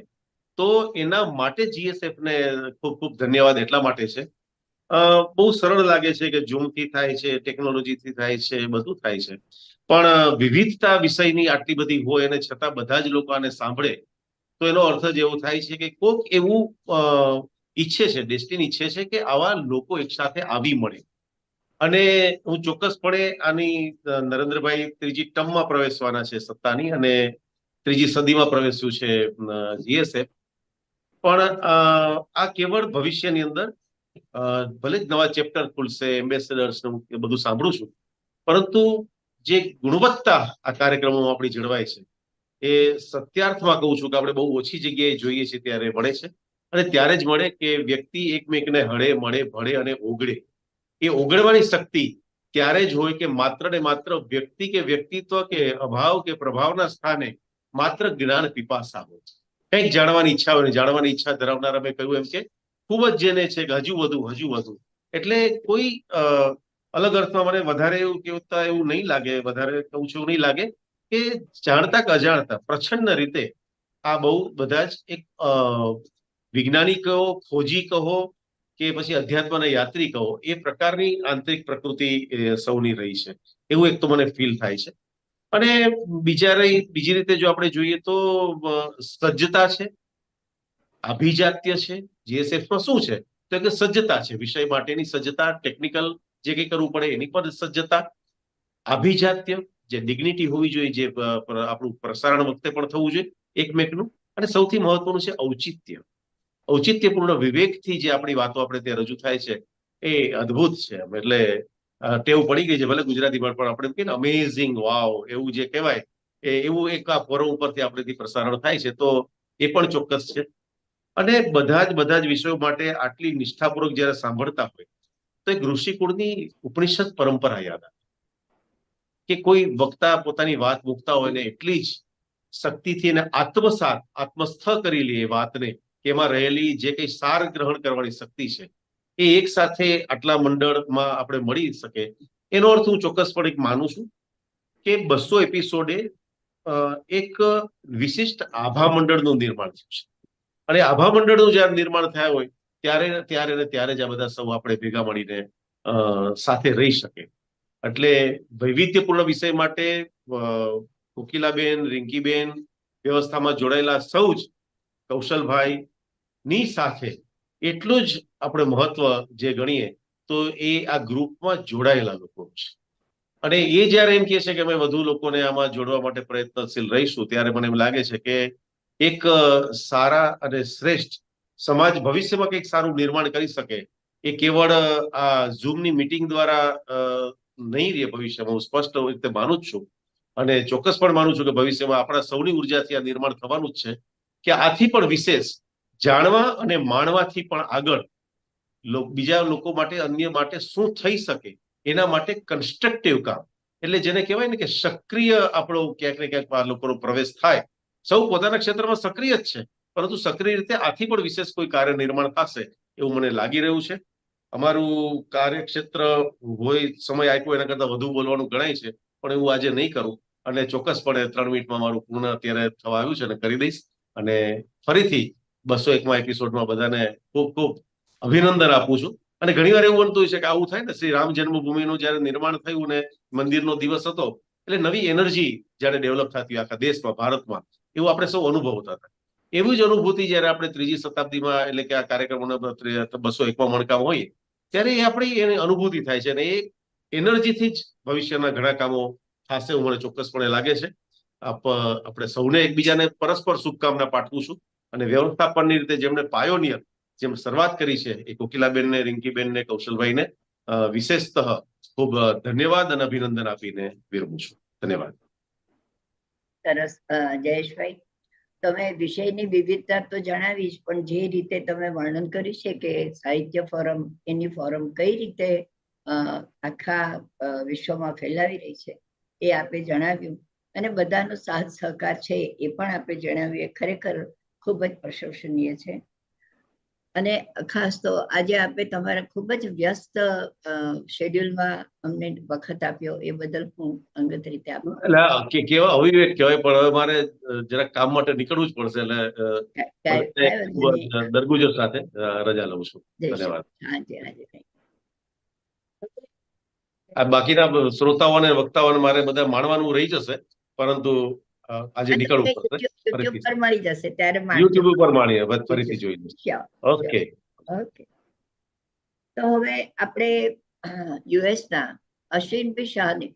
તો એના માટે GSF ને ખૂબ ખૂબ ધન્યવાદ એટલા માટે છે. બહુ સરળ લાગે છે કે ઝૂમથી થાય છે, ટેકનોલોજીથી થાય છે, બધું થાય છે, પણ વિવિધતા વિષયની આટલી બધી હોય અને છતાં બધા જ લોકો આને સાંભળે તો એનો અર્થ જ એવો થાય છે કે કોક એવું ઈચ્છે છે, ડેસ્ટિની ઈચ્છે છે કે આવા લોકો એક સાથે આવી મળે. અને હું ચોક્કસપણે આની નરેન્દ્રભાઈ ત્રીજી ટર્મમાં પ્રવેશવાના છે સત્તાની અને ત્રીજી સદીમાં પ્રવેશ્યું છે GSF. પણ આ કેવળ ભવિષ્યની અંદર ભલે જ નવા ચેપ્ટર ખુલશે, એમ્બેસેડર્સ બધું સાંભળું છું, પરંતુ જે ગુણવત્તા આ કાર્યક્રમોમાં આપણી જળવાય છે એ સત્યાર્થમાં કહું છું કે આપણે બહુ ઓછી જગ્યાએ જોઈએ છીએ ત્યારે મળે છે. અને ત્યારે જ મળે કે વ્યક્તિ એકમેકને હળે મળે ભળે અને ઓગળે. એ ઓગળવાની શક્તિ ત્યારે જ હોય કે માત્ર ને માત્ર વ્યક્તિ કે વ્યક્તિત્વ કે અભાવ કે પ્રભાવના સ્થાને માત્ર જ્ઞાન પીપાસા હોય, કંઈક જાણવાની ઈચ્છા હોય. જાણવાની ઈચ્છા ધરાવનારા મેં કહ્યું એમ કે ખૂબ જ જેને છે કે હજુ વધુ. એટલે કોઈ અલગ અર્થમાં મને વધારે એવું કહેતા એવું નહીં લાગે, વધારે કહું છું એવું નહીં લાગે કે જાણતા કે અજાણતા પ્રચંડ રીતે આ બહુ બધા જ એક વૈજ્ઞાનિક કહો, ખોજી કહો કે પછી અધ્યાત્મના યાત્રી કહો, એ પ્રકારની આંતરિક પ્રકૃતિ સૌની રહી છે એવું એક તો મને ફીલ થાય છે. અને બીજી રીતે જો આપણે જોઈએ તો સજ્જતા છે, આભિજાત્ય છે. GSFમાં શું છે તો કે સજ્જતા છે, વિષય માટેની સજ્જતા, ટેકનિકલ જે કંઈ કરવું પડે એની પણ સજ્જતા, આભિજાત્ય જે ડિગ્નિટી હોવી જોઈએ, જે આપણું પ્રસારણ વખતે પણ થવું જોઈએ એકમેકનું, અને સૌથી મહત્વનું છે ઔચિત્ય. ઔચિત્યપૂર્ણ વિવેકથી જે આપણી વાતો આપણે ત્યાં રજૂ થાય છે એ અદ્ભુત છે. એટલે ટેવ પડી ગઈ છે, ભલે ગુજરાતીમાં પણ આપણે કહીએ ને અમેઝિંગ, વાવ, એવું જે કહેવાય એવું એક આ ફોરમ ઉપરથી આપણેથી પ્રસારણ થાય છે તો એ પણ ચોક્કસ છે. અને બધા જ વિષયો માટે આટલી નિષ્ઠાપૂર્વક જયારે સાંભળતા હોય તો એક ઋષિકુળની ઉપનિષદ પરંપરા યાદ આવે કે કોઈ વક્તા પોતાની વાત મૂકતા હોય ને એટલી જ શક્તિથી એને આત્મસ્થ કરી લે એ વાતને કે એમાં રહેલી જે કંઈ સાર ગ્રહણ કરવાની શક્તિ છે એ એક સાથે આટલા મંડળમાં આપણે મળી શકે, એનો અર્થ હું ચોક્કસપણે માનું છું કે 200 એપિસોડે એક વિશિષ્ટ આભા મંડળનું નિર્માણ થયું છે. અને આભા મંડળનું જ્યારે નિર્માણ થયા હોય ત્યારે જ આ બધા સૌ આપણે ભેગા મળીને સાથે રહી શકે. એટલે વૈવિધ્યપૂર્ણ વિષય માટે કોકિલાબેન, રિંકીબેન, વ્યવસ્થામાં જોડાયેલા સૌ જ કૌશલભાઈ ની સાથે એટલું જ આપણે મહત્વ જે ગણીએ તો એ આ ગ્રુપમાં જોડાયેલા લોકો છે. અને એ જ્યારે એમ કહે છે કે અમે વધુ લોકોને આમાં જોડવા માટે પ્રયત્નશીલ રહીશું, ત્યારે મને એમ લાગે છે કે એક સારા અને શ્રેષ્ઠ સમાજ ભવિષ્યમાં કંઈક સારું નિર્માણ કરી શકે એ કેવળ આ ઝૂમની મીટિંગ દ્વારા નહીં રહે ભવિષ્યમાં. હું સ્પષ્ટ રીતે માનું જ છું અને ચોક્કસ પણ માનું છું કે ભવિષ્યમાં આપણા સૌની ઉર્જાથી આ નિર્માણ થવાનું જ છે કે આથી પણ વિશેષ જાણવા અને માણવાથી પણ આગળ બીજા લોકો માટે, અન્ય માટે શું થઈ શકે એના માટે કન્સ્ટ્રક્ટિવ કામ, એટલે જેને કહેવાય ને કે સક્રિય આપણો ક્યાંક ને ક્યાંક આ લોકોનો પ્રવેશ થાય. સૌ પોતાના ક્ષેત્રમાં સક્રિય જ છે, પરંતુ સક્રિય રીતે આથી પણ વિશેષ કોઈ કાર્ય નિર્માણ થશે એવું મને લાગી રહ્યું છે. અમારું કાર્યક્ષેત્ર હોય સમય આપ્યો એના કરતા વધુ બોલવાનું ગણાય છે, પણ એવું આજે નહીં કરું અને ચોક્કસપણે 3 મિનિટમાં મારું પૂર્ણ અત્યારે થવા આવ્યું છે અને કરી દઈશ. અને ફરીથી 201મા એપિસોડમાં બધાને ખૂબ ખૂબ અભિનંદન આપું છું. અને ઘણીવાર એવું બનતું હોય છે કે આવું થાય ને, શ્રી રામ જન્મભૂમિનું જયારે નિર્માણ થયું ને મંદિરનો દિવસ હતો એટલે નવી એનર્જી જયારે ડેવલપ થતી આખા દેશમાં, ભારતમાં, એવું આપણે સૌ અનુભવતા હતા. એવી જ અનુભૂતિ જયારે આપણે 3જી શતાબ્દીમાં એટલે કે આ કાર્યક્રમોના 201મા મણકામ હોય ત્યારે એ આપણી એની અનુભૂતિ થાય છે અને એ એનર્જીથી જ ભવિષ્યના ઘણા કામો થશે એવું મને ચોક્કસપણે લાગે છે. આપણે સૌને એકબીજાને પરસ્પર શુભકામના પાઠવું છું અને વ્યવસ્થાપનની રીતે જેમણે પાયોનિયર જેમ શરૂઆત કરી છે એ કોકિલાબેનને, રિંકીબેનને, કૌશલભાઈને વિશેષતઃ ખૂબ ધન્યવાદ અને અભિનંદન આપીને વિરમું છું. ધન્યવાદ. સરસ. જયેશભાઈ, તમે વિષયની વિવિધતા તો જણાવી જ, પણ જે રીતે તમે વર્ણન કર્યું છે કે સાહિત્ય ફોરમ, એની ફોરમ કઈ રીતે આખા વિશ્વમાં ફેલાવી રહી છે એ આપે જણાવ્યું અને બધાનો સાથ સહકાર છે એ પણ આપે જણાવ્યું. એ ખરેખર ખૂબ જ પ્રશંસનીય છે. અને ખાસ તો આજે આપે તમારા ખૂબ જ વ્યસ્ત શેડ્યુલમાં અમને વખત આપ્યો એ બદલ હું અંગત રીતે આભાર. એટલે કેવા અવિવેક કહેવાય, પણ હવે મારે જરાક કામ માટે નીકળવું જ પડશે એટલે દરગુજર સાથે રજા લઉં છું. ધન્યવાદ. આ બાકીના શ્રોતાઓ અને વક્તાઓને મારે બધા માણવાનું રહી જશે, પરંતુ આજે નીકળવું પડશે. મળી જશે ત્યારે યુટ્યુબ ઉપર માણીએ, ફરીથી જોઈ લઈશું. ઓકે. તો હવે આપણે યુએસના અશ્વિનભાઈ શાહને,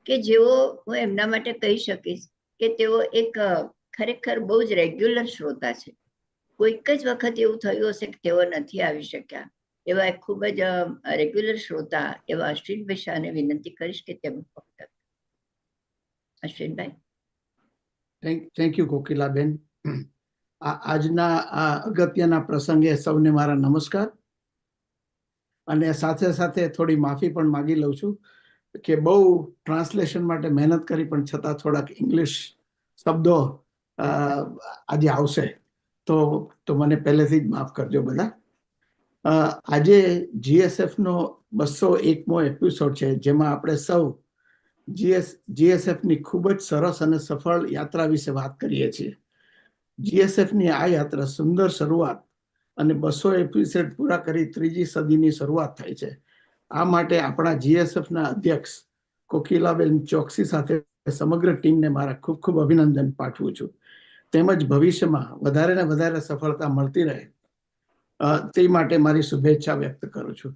કે જેઓ હું એમના માટે કહી શકીશ કે તેઓ એક ખરેખર બહુ જ રેગ્યુલર શ્રોતા છે. કોઈક જ વખત એવું થયું હશે કે તેઓ નથી આવી શક્યા, એવા ખૂબ જ રેગ્યુલર શ્રોતા એવા અશ્વિનભાઈ શાહને વિનંતી કરીશ કે તેમનું વક્તવ્ય. અશ્વિનભાઈ. Thank you Kokilaben. આજના આ અગત્યના પ્રસંગે સૌને મારા નમસ્કાર. અને સાથે સાથે થોડી માફી પણ માગી લઉં છું કે બહુ ટ્રાન્સલેશન માટે મહેનત કરી પણ છતાં થોડાક ઇંગ્લિશ શબ્દો આજે આવશે તો મને પહેલેથી જ માફ કરજો બધા. આજે GSFનો 201મો એપિસોડ છે, જેમાં આપણે સૌ GSFની ખૂબ જ સરસ અને સફળ યાત્રા વિશે વાત કરીએ છીએ. GSFની આ યાત્રા સુંદર શરૂઆત અને 200 એપિસોડ પૂરા કરી 3જી સદીની શરૂઆત થાય છે. આ માટે આપણા GSFના અધ્યક્ષ કોકિલાબેન ચોકસી સાથે સમગ્ર ટીમને મારા ખૂબ ખૂબ અભિનંદન પાઠવું છું. તેમજ ભવિષ્યમાં વધારે ને વધારે સફળતા મળતી રહે તે માટે મારી શુભેચ્છા વ્યક્ત કરું છું.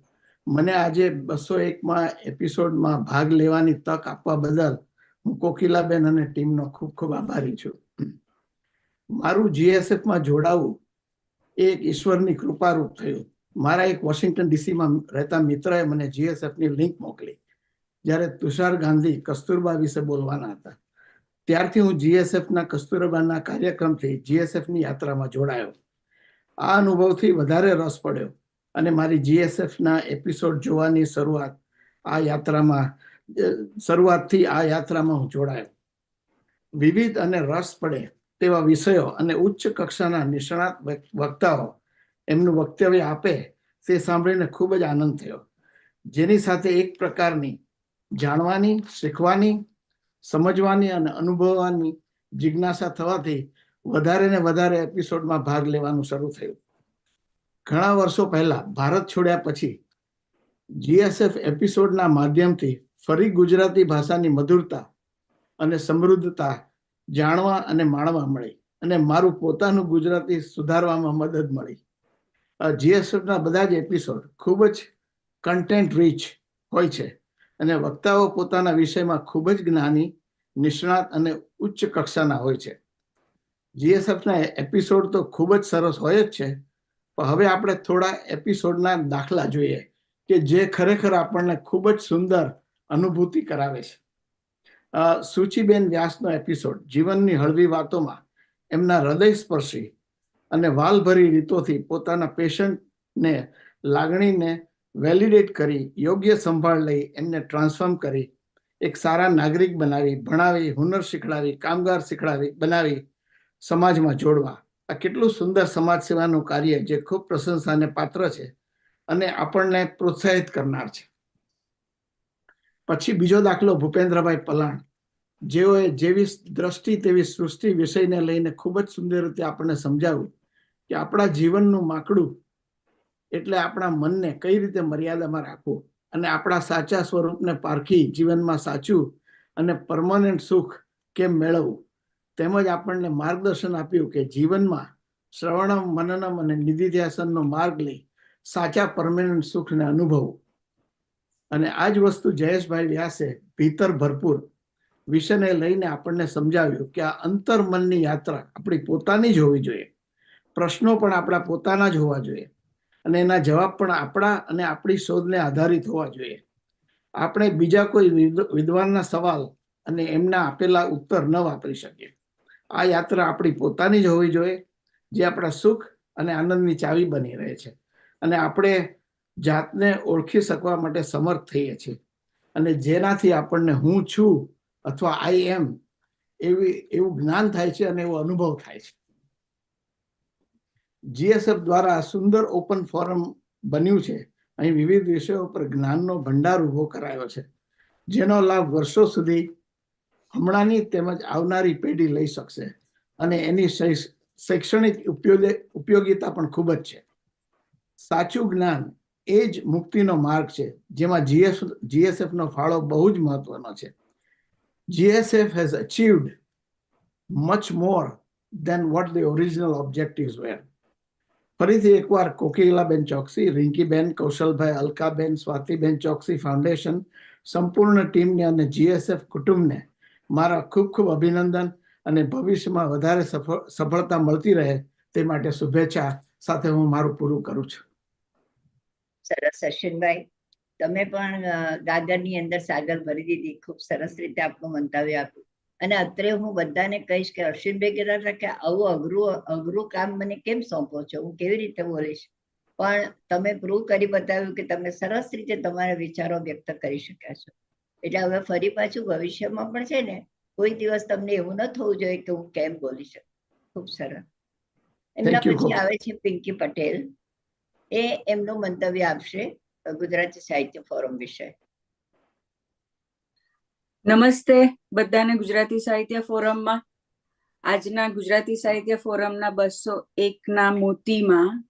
મને આજે 201મા એપિસોડમાં ભાગ લેવાની તક આપવા બદલ હું કોકિલાબેન અને ટીમનો ખૂબ ખૂબ આભારી છું. મારું GSFમાં જોડાવું એ એક ઈશ્વરની કૃપારૂપ થયું. મારા એક વોશિંગ્ટન ડીસીમાં રહેતા મિત્રએ મને GSFની લિંક મોકલી જ્યારે તુષાર ગાંધી કસ્તુરબા વિશે બોલવાના હતા. ત્યારથી હું GSFના કસ્તુરબાના કાર્યક્રમથી GSFની યાત્રામાં જોડાયો. આ અનુભવથી વધારે રસ પડ્યો અને મારી GSFના એપિસોડ જોવાની શરૂઆતથી આ યાત્રામાં હું જોડાયો. વિવિધ અને રસ પડે તેવા વિષયો અને ઉચ્ચ કક્ષાના નિષ્ણાત વક્તાઓ એમનું વક્તવ્ય આપે તે સાંભળીને ખૂબ જ આનંદ થયો, જેની સાથે એક પ્રકારની જાણવાની, શીખવાની, સમજવાની અને અનુભવવાની જિજ્ઞાસા થવાથી વધારે ને વધારે એપિસોડમાં ભાગ લેવાનું શરૂ થયું. ઘણા વર્ષો પહેલા ભારત છોડ્યા પછી GSF એપિસોડના માધ્યમથી ફરી ગુજરાતી ભાષાની મધુરતા અને સમૃદ્ધતા જાણવા અને માણવા મળી અને મારું પોતાનું ગુજરાતી સુધારવામાં મદદ મળી. GSFના બધા જ એપિસોડ ખૂબ જ કન્ટેન્ટ રીચ હોય છે અને વક્તાઓ પોતાના વિષયમાં ખૂબ જ જ્ઞાની, નિષ્ણાત અને ઉચ્ચ કક્ષાના હોય છે. GSFના એપિસોડ તો ખૂબ જ સરસ હોય જ છે, પણ હવે આપણે થોડા એપિસોડના દાખલા જોઈએ કે જે ખરેખર આપણને ખૂબ જ સુંદર અનુભૂતિ કરાવે છે. સુચિબેન વ્યાસનો એપિસોડ જીવનની હળવી વાતોમાં એમના હૃદયસ્પર્શી અને વાલભરી રીતોથી પોતાના પેશન્ટને લાગણીને વેલિડેટ કરી, યોગ્ય સંભાળ લઈ એમને ટ્રાન્સફોર્મ કરી, એક સારા નાગરિક બનાવી, ભણાવી, હુનર શીખડાવી, કામગાર શીખડાવી, બનાવી, સમાજમાં જોડવા. આ કેટલું સુંદર સમાજ સેવાનું કાર્ય જે ખૂબ પ્રશંસાને પાત્ર છે અને આપણને પ્રોત્સાહિત કરનાર છે. પછી બીજો દાખલો ભૂપેન્દ્રભાઈ પલાણ, જેઓએ જેવી દ્રષ્ટિ તેવી સૃષ્ટિ વિષયને લઈને ખૂબ જ સુંદર રીતે આપણને સમજાવ્યું કે આપણા જીવનનું માકડું એટલે આપણા મનને કઈ રીતે મર્યાદામાં રાખવું અને આપણા સાચા સ્વરૂપને પારખી જીવનમાં સાચું અને પરમનન્ટ સુખ કેમ મેળવવું. તેમજ આપણને માર્ગદર્શન આપ્યું કે જીવનમાં શ્રવણમ, મનનમ અને નિધિધ્યાસનનો માર્ગ લઈ સાચા પરમનન્ટ સુખને અનુભવવું. અને આ જ વસ્તુ જયેશભાઈ વ્યાસે ભીતર ભરપૂર વિષયને લઈને આપણને સમજાવ્યું કે આ અંતર મનની યાત્રા આપણી પોતાની જ હોવી જોઈએ. પ્રશ્નો પણ આપણા પોતાના જ હોવા જોઈએ અને એના જવાબ પણ આપણા અને આપણી શોધને આધારિત હોવા જોઈએ. આપણે બીજા કોઈ વિદ્વાનના સવાલ અને એમના આપેલા ઉત્તર ન વાપરી શકીએ. આ યાત્રા આપણી પોતાની જ હોવી જોઈએ, જે આપણા સુખ અને આનંદની ચાવી બની રહે છે અને આપણે જાતને ઓળખી શકવા માટે સમર્થ થઈએ છીએ અને જેનાથી આપણને હું છું અથવા આઈ એમ એવું જ્ઞાન થાય છે અને એવો અનુભવ થાય છે. GSF દ્વારા સુંદર ઓપન ફોરમ બન્યું છે. અહીં વિવિધ વિષયો પર જ્ઞાનનો ભંડાર ઉભો કરાયો છે, જેનો લાભ વર્ષો સુધી હમણાંની તેમજ આવનારી પેઢી લઈ શકશે અને એની શૈક્ષણિક ઉપયોગિતા પણ ખૂબ જ છે. સાચું જ્ઞાન એ જ મુક્તિનો માર્ગ છે, જેમાં GSFનો ફાળો બહુ જ મહત્વનો છે. GSF has achieved much more than what the original objectives were. ફરીથી એકવાર કોકિલાબેન ચોકસી, રિંકીબેન, કૌશલભાઈ, અલકાબેન, સ્વાતિબેન ચોકસી ફાઉન્ડેશન, સંપૂર્ણ ટીમને અને GSF કુટુંબને મારા ખૂબ ખૂબ અભિનંદન અને ભવિષ્યમાં વધારે સફળતા મળતી રહે તે માટે શુભેચ્છા સાથે હું મારું પૂરું કરું છું. સરસ અશ્વિનભાઈ, તમે પણ ગાગરની અંદર સાગર ભરી દીધી. ખૂબ સરસ રીતે આપણું મંતવ્ય આપ્યું અને અત્રે હું બધાને કહીશ કે અશ્વિનભાઈ કહેતા હતા કે આવું અઘરું કામ મને કેમ સોંપો છો, હું કેવી રીતે બોલીશ, પણ તમે પ્રૂવ કરી બતાવ્યું કે તમે સરસ રીતે તમારા વિચારો વ્યક્ત કરી શક્યા છો. એટલે હવે ફરી પાછું ભવિષ્યમાં પણ છે ને કોઈ દિવસ તમને એવું ન થવું જોઈએ કે હું કેમ બોલી શકું. ખૂબ સરસ. એમના પછી આવે છે પિંકી પટેલ. એ એમનું મંતવ્ય આપશે ગુજરાતી સાહિત્ય ફોરમ વિશે. નમસ્તે બધાને ગુજરાતી સાહિત્ય ફોરમમાં. આજના ગુજરાતી સાહિત્ય ફોરમના 201ના મોતીમાં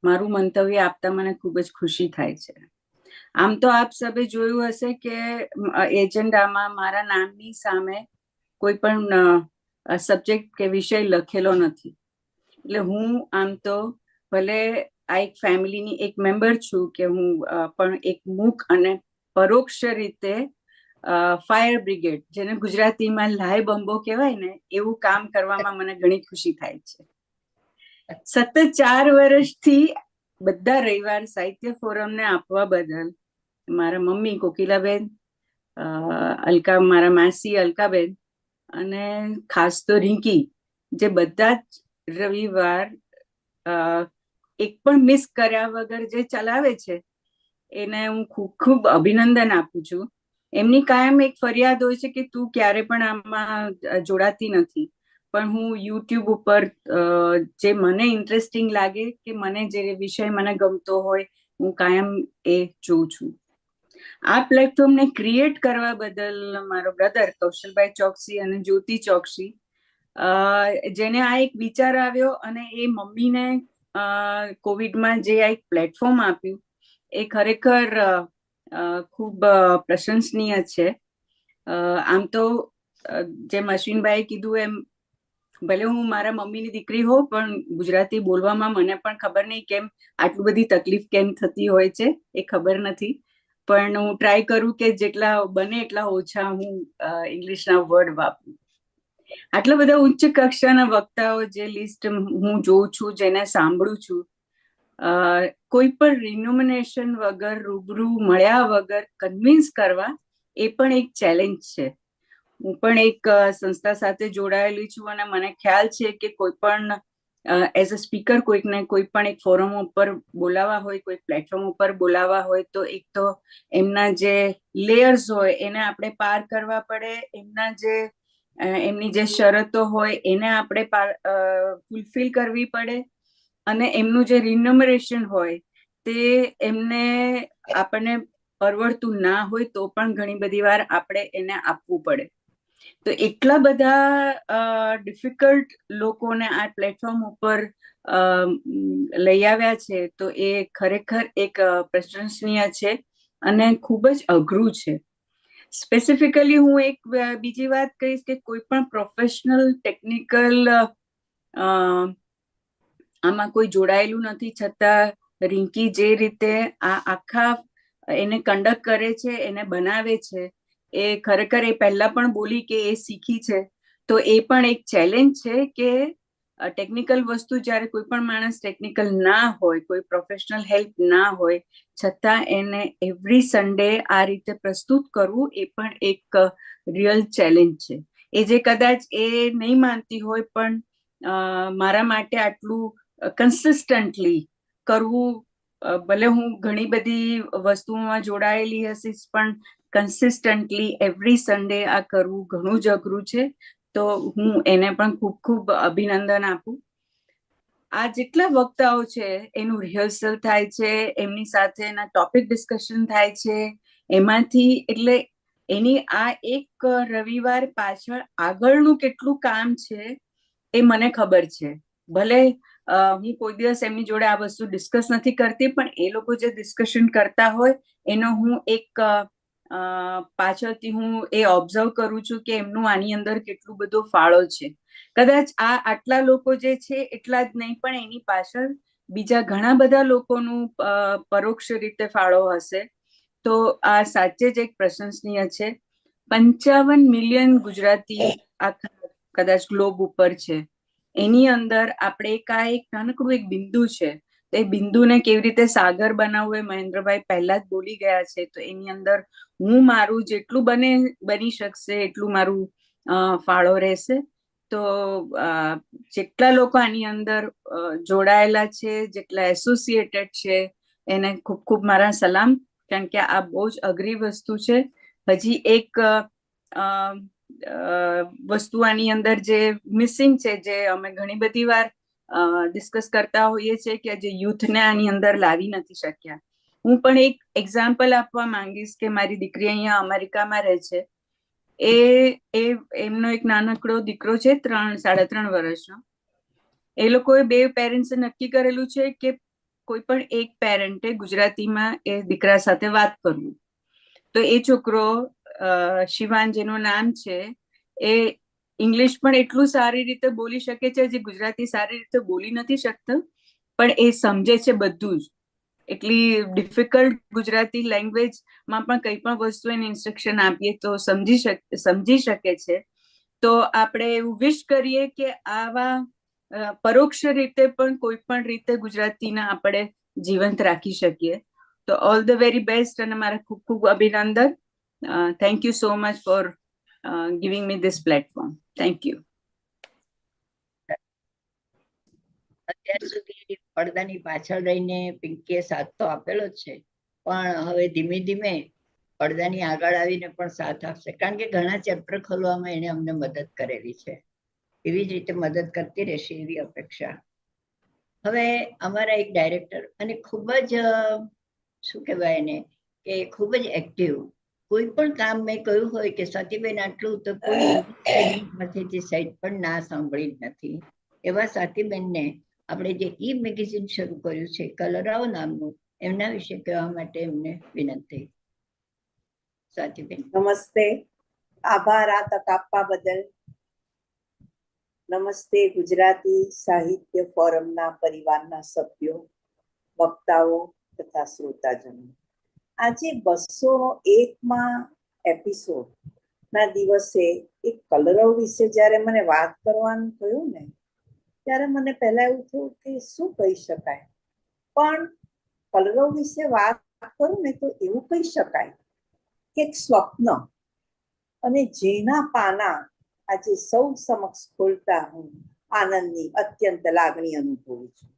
મારું મંતવ્ય આપતા મને ખૂબ જ ખુશી થાય છે. આમ તો આપ સભે જોયું હશે કે એજન્ડામાં મારા નામની સામે કોઈ પણ સબ્જેક્ટ કે વિષય લખેલો નથી. એટલે હું આમ તો ભલે આ એક ફેમિલીની એક મેમ્બર છું કે હું પણ એક મુખ અને પરોક્ષ રીતે ફાયર બ્રિગેડ, જેને ગુજરાતીમાં લાય બંબો કહેવાય ને, એવું કામ કરવામાં મને ઘણી ખુશી થાય છે. સતત 4 વર્ષથી બધા રવિવાર સાહિત્ય ફોરમને આપવા બદલ મારા મમ્મી કોકિલાબેન, મારા માસી અલકાબેન અને ખાસ તો રિંકી, જે બધા જ રવિવાર એક પણ મિસ કર્યા વગર જે ચલાવે છે, એને હું ખૂબ ખૂબ અભિનંદન આપું છું. એમની કાયમ એક ફરિયાદ હોય છે કે તું ક્યારે પણ આમાં જોડાતી નથી, પણ હું યુટ્યુબ ઉપર જે મને ઇન્ટરેસ્ટિંગ લાગે કે મને જે વિષય મને ગમતો હોય હું કાયમ એ જોઉં છું. આ પ્લેટફોર્મને ક્રિએટ કરવા બદલ મારો બ્રધર કૌશલભાઈ ચોકસી અને જ્યોતિ ચોકસી જેને આ એક વિચાર આવ્યો અને એ મમ્મીને કોવિડમાં જે આ એક પ્લેટફોર્મ આપ્યું એ ખરેખર ખૂબ પ્રશંસનીય છે. આમ તો જેમ અશ્વિનભાઈએ કીધું એમ ભલે હું મારા મમ્મીની દીકરી હોઉં પણ ગુજરાતી બોલવામાં મને પણ ખબર નહીં કેમ આટલું બધી તકલીફ કેમ થતી હોય છે એ ખબર નથી, પણ હું ટ્રાય કરું કે જેટલા બને એટલા ઓછા હું ઇંગ્લિશના વર્ડ વાપરું. આટલા બધા ઉચ્ચ કક્ષાના વક્તાઓ જે લિસ્ટ હું જોઉં છું, જેને સાંભળું છું, કોઈ પણ રિનોમિનેશન વગર રૂબરૂ મળ્યા વગર કન્વિન્સ કરવા એ પણ એક ચેલેન્જ છે. હું પણ એક સંસ્થા સાથે જોડાયેલી છું અને મને ખ્યાલ છે કે કોઈ પણ એઝ અ સ્પીકર કોઈકને કોઈ પણ એક ફોરમ ઉપર બોલાવવા હોય, કોઈ પ્લેટફોર્મ ઉપર બોલાવવા હોય તો એક તો એમના જે લેયર્સ હોય એને આપણે પાર કરવા પડે, એમની જે શરતો હોય એને આપણે ફૂલફિલ કરવી પડે અને એમનું જે રિનોમરેશન હોય તે એમને આપણને પરવડતું ના હોય તો પણ ઘણી બધી વાર આપણે એને આપવું પડે. તો એટલા બધા ડિફિકલ્ટ લોકોને આ પ્લેટફોર્મ ઉપર લઈ આવ્યા છે તો એ ખરેખર એક પ્રશંસનીય છે અને ખૂબ જ અઘરું છે. સ્પેસિફિકલી હું એક બીજી વાત કહીશ કે કોઈ પણ પ્રોફેશનલ ટેકનિકલ આમાં કોઈ જોડાયેલું નથી, છતાં રિંકી જે રીતે આ આખા એને કન્ડક્ટ કરે છે, એને બનાવે છે, એ ખરેખર એ પહેલા પણ બોલી કે એ શીખી છે તો એ પણ એક ચેલેન્જ છે કે ટેકનિકલ વસ્તુ જ્યારે કોઈ પણ માણસ ટેકનિકલ ના હોય, કોઈ પ્રોફેશનલ હેલ્પ ના હોય, છતાં એને એવરી સન્ડે આ રીતે પ્રસ્તુત કરવું એ પણ એક રિયલ ચેલેન્જ છે. એ જે કદાચ એ નહીં માનતી હોય પણ મારા માટે આટલું કન્સિસ્ટન્ટલી કરવું, ભલે હું ઘણી બધી વસ્તુઓમાં જોડાયેલી હશીશ પણ કન્સિસ્ટન્ટલી એવરી સન્ડે આ કરવું ઘણું જ અઘરું છે. તો હું એને પણ ખૂબ ખૂબ અભિનંદન આપું. આ જેટલા વક્તાઓ છે એનું રિહર્સલ થાય છે, એમની સાથે એના ટોપિક ડિસ્કશન થાય છે, એમાંથી એટલે એની આ એક રવિવાર પાછળ આગળનું કેટલું કામ છે એ મને ખબર છે. ભલે હું કોઈ દિવસ એમની જોડે આ વસ્તુ ડિસ્કસ નથી કરતી પણ એ લોકો જે ડિસ્કશન કરતા હોય એનો હું એક પાછળથી હું એ ઓબ્ઝર્વ કરું છું કે એમનું આની અંદર કેટલું બધો ફાળો છે. કદાચ આટલા લોકો જે છે એટલા જ નહીં પણ એની પાછળ બીજા ઘણા બધા લોકોનું પરોક્ષ રીતે ફાળો હશે. તો આ સાચે જ એક પ્રશંસનીય છે. 55 મિલિયન ગુજરાતી આખા કદાચ ગ્લોબ ઉપર છે. એની અંદર આપણે એક નાનકડું એક બિંદુ છે. તો એ બિંદુને કેવી રીતે સાગર બનાવવું એ મહેન્દ્રભાઈ પહેલા જ બોલી ગયા છે. તો એની અંદર હું મારું જેટલું બની શકશે એટલું મારું ફાળો રહેશે. તો જેટલા લોકો આની અંદર જોડાયેલા છે, જેટલા એસોસિએટેડ છે, એને ખૂબ ખૂબ મારા સલામ, કારણ કે આ બહુ જ અઘરી વસ્તુ છે. હજી એક વસ્તુ આની અંદર જે મિસિંગ છે, જે અમે ઘણી બધી વાર ડિસ્કસ કરતા હોઈએ છીએ કે જે યુથને આની અંદર લાવી નથી શક્યા. હું પણ એક એક્ઝામ્પલ આપવા માંગીશ કે મારી દીકરી અહીંયા અમેરિકામાં રહે છે. એમનો એક નાનકડો દીકરો છે 3-3.5 વર્ષનો. એ લોકોએ બે પેરેન્ટ્સે નક્કી કરેલું છે કે કોઈ પણ એક પેરેન્ટે ગુજરાતીમાં એ દીકરા સાથે વાત કરવું. તો એ છોકરો શિવાન જેનું નામ છે એ ઇંગ્લિશ પણ એટલું સારી રીતે બોલી શકે છે, જે ગુજરાતી સારી રીતે બોલી નથી શકતો પણ એ સમજે છે બધું જ. એટલી ડિફિકલ્ટ ગુજરાતી લેંગ્વેજમાં પણ કંઈ પણ વસ્તુ એને ઇન્સ્ટ્રક્શન આપીએ તો સમજી શકે છે. તો આપણે એવું વિશ કરીએ કે આવા પરોક્ષ રીતે પણ કોઈ પણ રીતે ગુજરાતીને આપણે જીવંત રાખી શકીએ. તો ઓલ ધ વેરી બેસ્ટ અને મારા ખૂબ ખૂબ અભિનંદન. Thank you so much for giving me this platform. Thank you. અત્યાર સુધી પડદાની પાછળ રહીને પિંકીએ સાથ તો આપેલો જ છે, પણ હવે ધીમે ધીમે પડદાની આગળ આવીને પણ સાથ આપશે, કારણ કે ઘણા ચેપ્ટર ખોલવામાં એને અમને મદદ કરેલી છે. એવી જ રીતે મદદ કરતી રહેશે એવી અપેક્ષા. હવે અમારા એક ડાયરેક્ટર અને ખૂબ જ શું કહેવાય એને કે ખૂબ જ એક્ટિવ, કોઈ પણ કામ મેં કહ્યું હોય કે સ્વાતિબેન આટલું, તો કોઈ પાસેથી સાઈડ પણ ના સાંભળી જ નથી એવા સ્વાતિબેનને આપણે જે ઈ મેગેઝિન શરૂ કર્યું છે કલરવ નામનું, એમના વિશે કહેવા માટે એમને વિનંતી. સ્વાતિબેન. નમસ્તે, આભાર આ તક આપવા બદલ. નમસ્તે ગુજરાતી સાહિત્ય ફોરમના પરિવારના સભ્યો, વક્તાઓ તથા શ્રોતાજનો. આજે 201માં એપિસોડ ના દિવસે એક કલરવ વિશે જ્યારે મને વાત કરવાનું કહ્યું ને, ત્યારે મને પહેલા એવું થયું કે શું કહી શકાય, પણ કલરવ વિશે વાત કરું ને તો એવું કહી શકાય કે એક સ્વપ્ન, અને જેના પાના આજે સૌ સમક્ષ ખોલતા હું આનંદની અત્યંત લાગણી અનુભવું છું.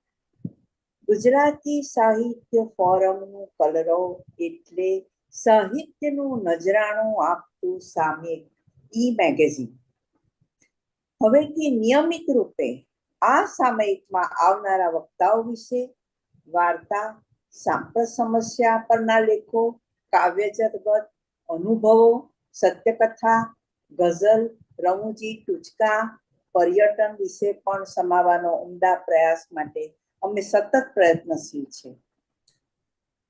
ગુજરાતી સાહિત્ય ફોરમનું કલરવ એટલે સાહિત્યનું નજરાણું આપતું સામયિક ઈ મેગેઝિન. હવેથી નિયમિત રૂપે આ સામયિકમાં આવનારા વક્તાઓ વિશે વાર્તા, સાંપ્રત સમસ્યા પરના લેખો, કાવ્ય જગત, અનુભવો, સત્યકથા, ગઝલ, રમૂજી ટૂચકા, પર્યટન વિશે પણ સમાવવાનો ઉમદા પ્રયાસ માટે અમે સતત પ્રયત્નશીલ છે.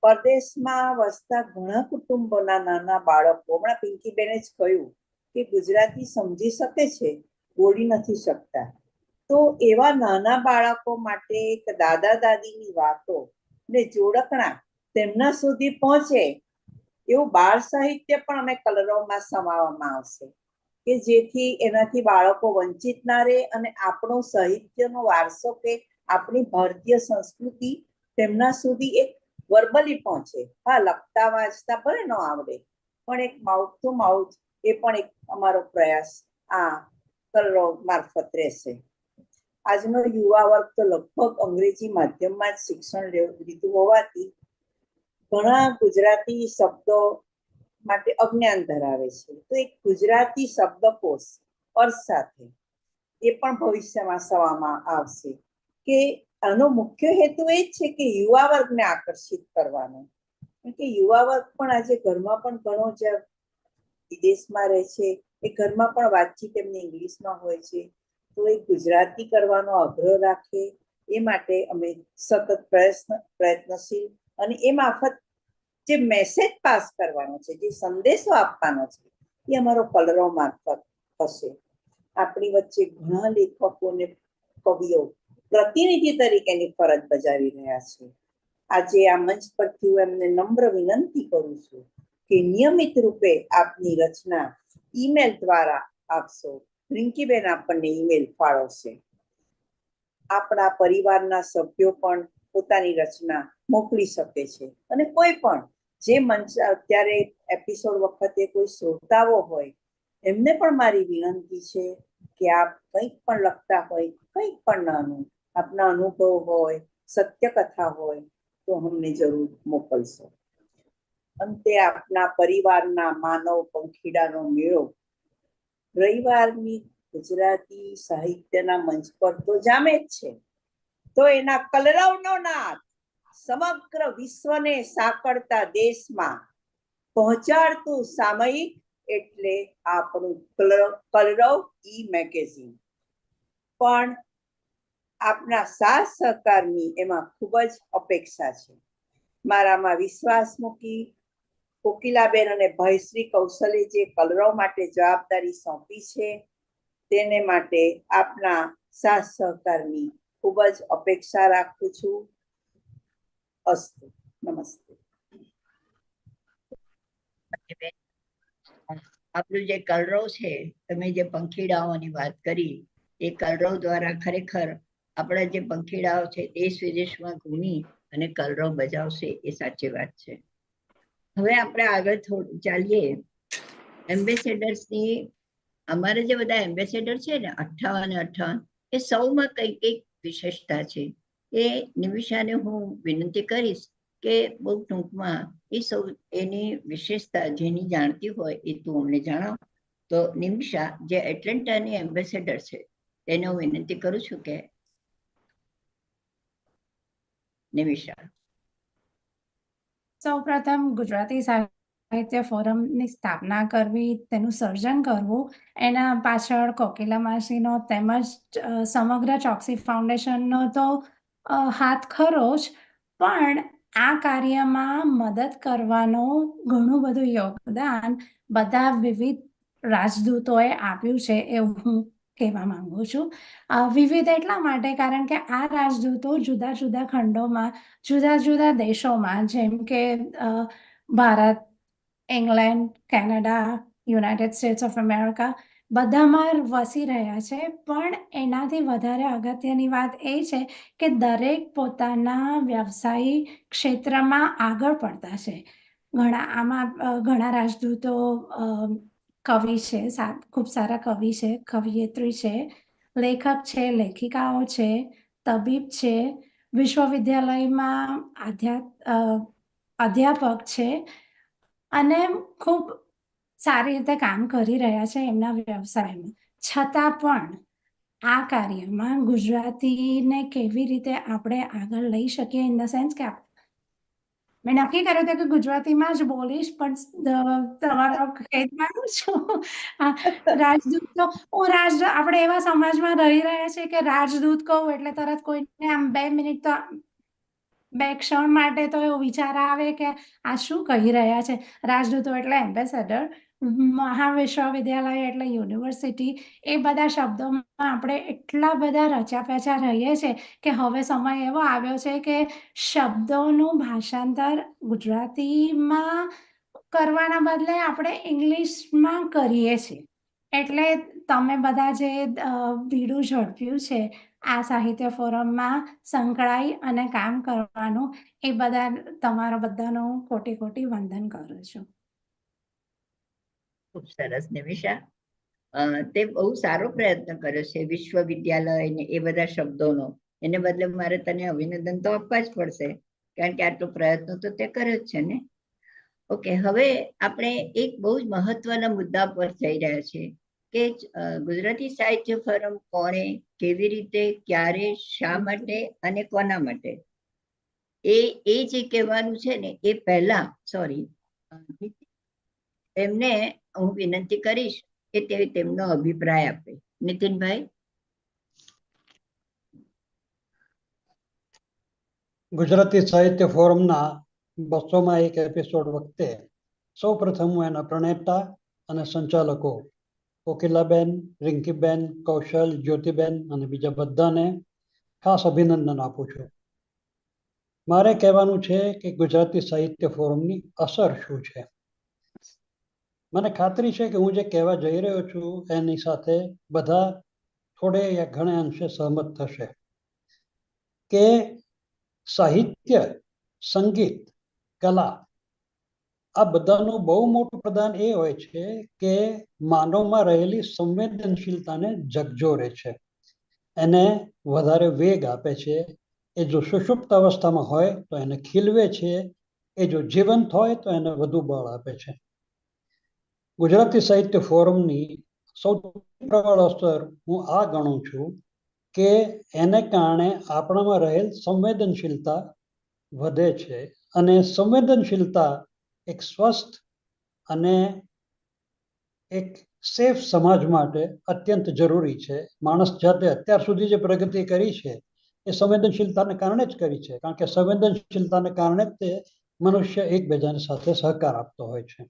પરદેશમાં વસતા ઘણા કુટુંબોના નાના બાળકો, હમણાં પિંકીબેને જ કહ્યું કે ગુજરાતી સમજી શકે છે, બોલી નથી શકતા, તો એવા નાના બાળકો માટે એક દાદા દાદીની વાતો ને જોડકણા તેમના સુધી પહોંચે એવું બાળ સાહિત્ય પણ અમે કલરવમાં સમાવવામાં આવશે, કે જેથી એનાથી બાળકો વંચિત ના રહે અને આપણો સાહિત્યનો વારસો કે આપણી ભારતીય સંસ્કૃતિ તેમના સુધી એક વર્બલી પહોંચે. હા, લખતા વાંચતા ભલે ન આવડે, પણ એક માઉથ ટુ માઉથ એ પણ એક અમારો પ્રયાસ આ કલરવ મારફત રહેશે. આજનો યુવા વર્ગ તો લગભગ અંગ્રેજી માધ્યમમાં જ શિક્ષણ લીધું હોવાથી ઘણા ગુજરાતી શબ્દો માટે અજ્ઞાન ધરાવે છે, તો એક ગુજરાતી શબ્દકોશ અર્થ સાથે એ પણ ભવિષ્યમાં સવામાં આવશે, કે આનો મુખ્ય હેતુ એ જ છે કે યુવા વર્ગને આકર્ષિત કરવાનો. કે યુવા વર્ગ પણ આજે ઘરમાં પણ ઘણો જ વિદેશમાં રહે છે, એ ઘરમાં પણ વાતચીત એમની ઇંગ્લિશમાં હોય છે, તો એ ગુજરાતી કરવાનો આગ્રહ રાખે એ માટે અમે સતત પ્રયત્નશીલ, અને એ મારફત જે મેસેજ પાસ કરવાનો છે, જે સંદેશો આપવાનો છે, એ અમારો કલરવ મારફત હશે. આપણી વચ્ચે ઘણા લેખકો ને કવિઓ પ્રતિનિધિ તરીકેની ફરજ બજાવી રહ્યા છે. આજે આ મંચ પરથી હું એમને નમ્ર વિનંતી કરું છું કે નિયમિત રૂપે આપની રચના ઈમેલ દ્વારા આપશો. રિંકીબેન આપણને ઈમેલ ફાળવશે. આપણા પરિવારના સભ્યો પણ પોતાની રચના મોકલી શકે છે, અને કોઈ પણ જે મંચ અત્યારે એપિસોડ વખતે કોઈ શ્રોતાઓ હોય એમને પણ મારી વિનંતી છે કે આપ કંઈક પણ લખતા હોય, કંઈક પણ નાનું આપના અનુભવ હોય, સત્યકથા હોય, તો અમને જરૂર મોકલશો. અંતે આપના પરિવારના માનવ પંખીડાનો મેળો રવિવારની ગુજરાતી સાહિત્યના મંચ પર તો જામે જ છે, તો એના કલરવનો નાદ સમગ્ર વિશ્વને સાંકળતા દેશમાં પહોંચાડતું સામયિક એટલે આપણું કલરવ ઈ મેગેઝિન. પણ આપના સાથ સહકારની એમાં ખૂબ જ અપેક્ષા છે. મારામાં વિશ્વાસ મૂકી કોકિલાબેન અને ભાઈ શ્રી કૌશલે જે કલરવ માટે જવાબદારી સોંપી છે, તેને માટે આપના સાથ સહકારની ખૂબ જ અપેક્ષા રાખું છું. અસ્તુ. નમસ્તે. આપણું જે કલરવ છે, તમે જે પંખીડાઓની વાત કરી, એ કલરવ દ્વારા ખરેખર આપણા જે પંખીડાઓ છે દેશ વિદેશમાં ઘૂમી અને કલરવ બજાવશે, એ સાચી વાત છે. હવે આપણે આગળ થોડું ચાલીએ. એમ્બેસેડર્સની અમારે જે બધા એમ્બેસેડર છે ને 58 એ સૌમાં કંઈક કંઈક વિશેષતા છે. એ નિમિષાને હું વિનંતી કરીશ કે બહુ ટૂંકમાં એ સૌ એની વિશેષતા જેની જાણતી હોય એ તું અમને જણાવ. તો નિમિષા જે એટલાન્ટાની એમ્બેસેડર છે, તેને હું વિનંતી કરું છું કે નિમિષા. સૌપ્રથમ ગુજરાતી સાહિત્ય ફોરમની સ્થાપના કરવી, તેનું સર્જન કરવું, એના પાછળ કોકિલા માસીનો તેમજ સમગ્ર ચોકસી ફાઉન્ડેશનનો તો હાથ ખરો જ, પણ આ કાર્યમાં મદદ કરવાનું ઘણું બધું યોગદાન બધા વિવિધ રાજદૂતોએ આપ્યું છે એવું હું કહેવા માંગુ છું. વિવિધ એટલા માટે કારણ કે આ રાજદૂતો જુદા જુદા ખંડોમાં, જુદા જુદા દેશોમાં, જેમ કે Bharat, England, Canada, United states of America, બધામાં વસી રહ્યા છે. પણ એનાથી વધારે અગત્યની વાત એ છે કે દરેક પોતાના વ્યવસાયિક ક્ષેત્રમાં આગળ પડતા છે. ઘણા રાજદૂતો કવિ છે, ખૂબ સારા કવિ છે, કવિયત્રી છે, લેખક છે, લેખિકાઓ છે, તબીબ છે, વિશ્વવિદ્યાલયમાં અધ્યાપક છે અને ખૂબ સારી રીતે કામ કરી રહ્યા છે એમના વ્યવસાયમાં. છતાં પણ આ કાર્યમાં ગુજરાતીને કેવી રીતે આપણે આગળ લઈ શકીએ, ઇન ધ સેન્સ કે મેં નક્કી કર્યું હતું કે ગુજરાતીમાં જ બોલીશ, પણ તમારા કહેવાનું છું રાજદૂત તો આપણે એવા સમાજમાં રહી રહ્યા છીએ કે રાજદૂત કહું એટલે તરત કોઈને આમ 2 મિનિટ તો 2 ક્ષણ માટે તો એવો વિચાર આવે કે આ શું કહી રહ્યા છે. રાજદૂતો એટલે એમ્બેસેડર, મહાવિશ્વવિદ્યાલય એટલે યુનિવર્સિટી, એ બધા શબ્દોમાં આપણે એટલા બધા રચ્યા પેચ્યા રહીએ છીએ કે હવે સમય એવો આવ્યો છે કે શબ્દોનું ભાષાંતર ગુજરાતીમાં કરવાના બદલે આપણે ઇંગ્લિશમાં કરીએ છીએ. એટલે તમે બધા જે બીડું ઝડપ્યું છે આ સાહિત્ય ફોરમમાં સંકળાઈ અને કામ કરવાનું, એ બધા તમારા બધાનું કોટી કોટી વંદન કરું છું. ખૂબ સરસ નિમિષા. તે બહુ સારો પ્રયત્ન કર્યો છે વિશ્વવિદ્યાલય ને એ બધા શબ્દોનો. એને બદલે મારે તને અભિનંદન તો આપવા જ પડશે, કારણ કે આટલો પ્રયત્ન તો તે કર્યો જ છે ને. ઓકે, હવે આપણે એક બહુ જ મહત્વના મુદ્દા પર જઈ રહ્યા છીએ કે ગુજરાતી સાહિત્ય ફોરમ કોણે, કેવી રીતે, ક્યારે, શા માટે અને કોના માટે, એ જે કહેવાનું છે ને એ પહેલા એમને હું વિનંતી કરીશ કે તે તેમનો અભિપ્રાય આપે. નીતિનભાઈ. ગુજરાતી સાહિત્ય ફોરમના 200માં એક એપિસોડ વખતે સૌપ્રથમ હું એના પ્રણેતા અને સંચાલકો કોકિલાબેન, રિંકીબેન, કૌશલ, જ્યોતિબેન અને બીજા બધાને ખાસ અભિનંદન આપું છું. મારે કહેવાનું છે કે ગુજરાતી સાહિત્ય ફોરમની અસર શું છે. મને ખાતરી છે કે હું જે કહેવા જઈ રહ્યો છું એની સાથે બધા થોડે યા ઘણા અંશે સહમત થશે કે સાહિત્ય, સંગીત, કલા આ બધાનું બહુ મોટું પ્રદાન એ હોય છે કે માનવમાં રહેલી સંવેદનશીલતાને ઝકઝોરે છે, એને વધારે વેગ આપે છે. એ જો સુષુપ્ત અવસ્થામાં હોય તો એને ખીલવે છે, એ જો જીવંત હોય તો એને વધુ બળ આપે છે. ગુજરાતી સાહિત્ય ફોરમની સૌથી પ્રબળ અસર હું આ ગણું છું કે એને કારણે આપણામાં રહેલ સંવેદનશીલતા વધે છે, અને સંવેદનશીલતા એક સ્વસ્થ અને એક સેફ સમાજ માટે અત્યંત જરૂરી છે. માણસ જાતે અત્યાર સુધી જે પ્રગતિ કરી છે એ સંવેદનશીલતાને કારણે જ કરી છે, કારણ કે સંવેદનશીલતાને કારણે જ તે મનુષ્ય એકબીજાની સાથે સહકાર આપતો હોય છે.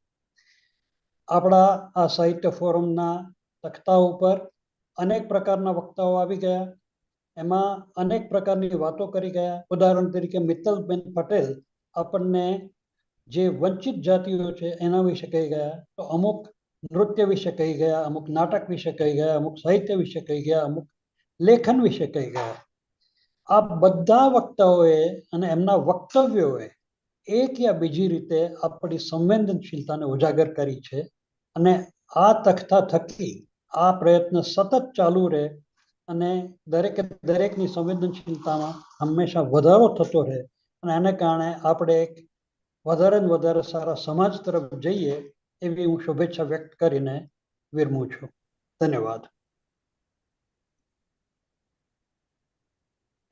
આપણા આ સાહિત્ય ફોરમના તખ્તા ઉપર અનેક પ્રકારના વક્તાઓ આવી ગયા, એમાં અનેક પ્રકારની વાતો કરી ગયા. ઉદાહરણ તરીકે મિત્તલબેન પટેલ આપણને જે વંચિત જાતિઓ છે એના વિશે કહી ગયા, તો અમુક નૃત્ય વિશે કહી ગયા, અમુક નાટક વિશે કહી ગયા, અમુક સાહિત્ય વિશે કહી ગયા, અમુક લેખન વિશે કહી ગયા. આ બધા વક્તાઓએ અને એમના વક્તવ્યોએ એક યા બીજી રીતે આપણી સંવેદનશીલતાને ઉજાગર કરી છે, અને આ તખ્તા થકી આ પ્રયત્ન સતત ચાલુ રહે અને દરેકની સંવેદનશીલતામાં હંમેશા વધારો થતો રહે, અને એને કારણે આપણે એક વધારે ને વધારે સારા સમાજ તરફ જઈએ એવી હું શુભેચ્છા વ્યક્ત કરીને વિરમું છું. ધન્યવાદ.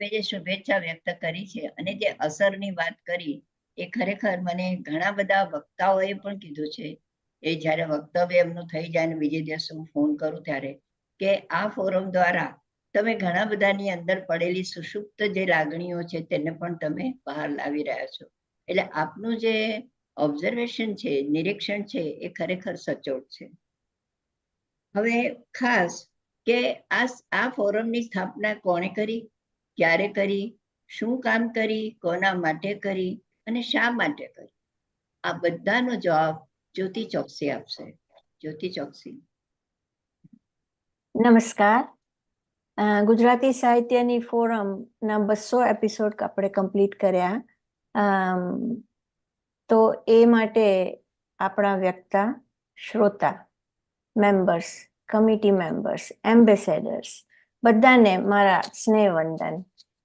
તમે જે શુભેચ્છા વ્યક્ત કરી છે અને જે અસરની વાત કરી એ ખરેખર મને ઘણા બધા વક્તાઓએ પણ કીધું છે, એ જ્યારે વક્તવ્ય એમનું થઈ જાય ને બીજે દિવસે હું ફોન કરું ત્યારે, કે આ ફોરમ દ્વારા તમે ઘણા બધાની અંદર પડેલી સુષુપ્ત જે લાગણીઓ છે તેને પણ તમે બહાર લાવી રહ્યા છો. એટલે આપનું જે ઓબ્ઝર્વેશન છે, નિરીક્ષણ છે, એ ખરેખર સચોટ છે. હવે ખાસ કે આ ફોરમની સ્થાપના કોણે કરી, ક્યારે કરી, શું કામ કરી, કોના માટે કરી અને શા માટે કરી, આ બધાનો જવાબ જ્યોતિ ચોકસી આપશે. જ્યોતિ ચોકસી. નમસ્કાર. ગુજરાતી સાહિત્યની ફોરમના 200 એપિસોડ આપણે કમ્પ્લીટ કર્યા. તો એ માટે આપણા વક્તા, શ્રોતા, મેમ્બર્સ, કમિટી મેમ્બર્સ, એમ્બેસેડર્સ બધાને મારા સ્નેહવંદન.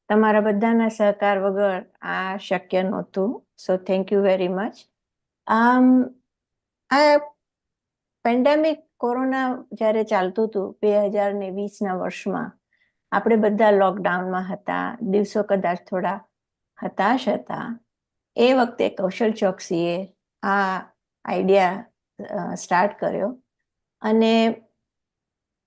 તમારા બધાના સહકાર વગર આ શક્ય નહોતું. So thank you very much. આ પેન્ડેમિક કોરોના જ્યારે ચાલતું હતું 2020ના વર્ષમાં, આપણે બધા લોકડાઉનમાં હતા, દિવસો કદાચ થોડા હતાશ હતા. એ વખતે કૌશલ ચોકસીએ આ આઈડિયા સ્ટાર્ટ કર્યો અને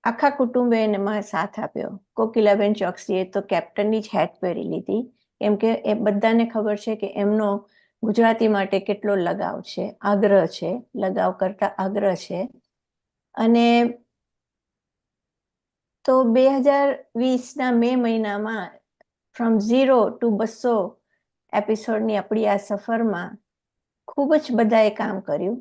આખા કુટુંબે એમાં સાથ આપ્યો. કોકિલાબેન ચોકસીએ તો કેપ્ટનની જ હેટ પહેરી લીધી, કેમ કે એ બધાને ખબર છે કે એમનો ગુજરાતી માટે કેટલો લગાવ છે, આગ્રહ છે, લગાવ કરતા આગ્રહ છે. અને તો 2020ના મે મહિનામાં ફ્રોમ 0 to 200 એપિસોડની આપણી આ સફરમાં ખૂબ જ બધાએ કામ કર્યું.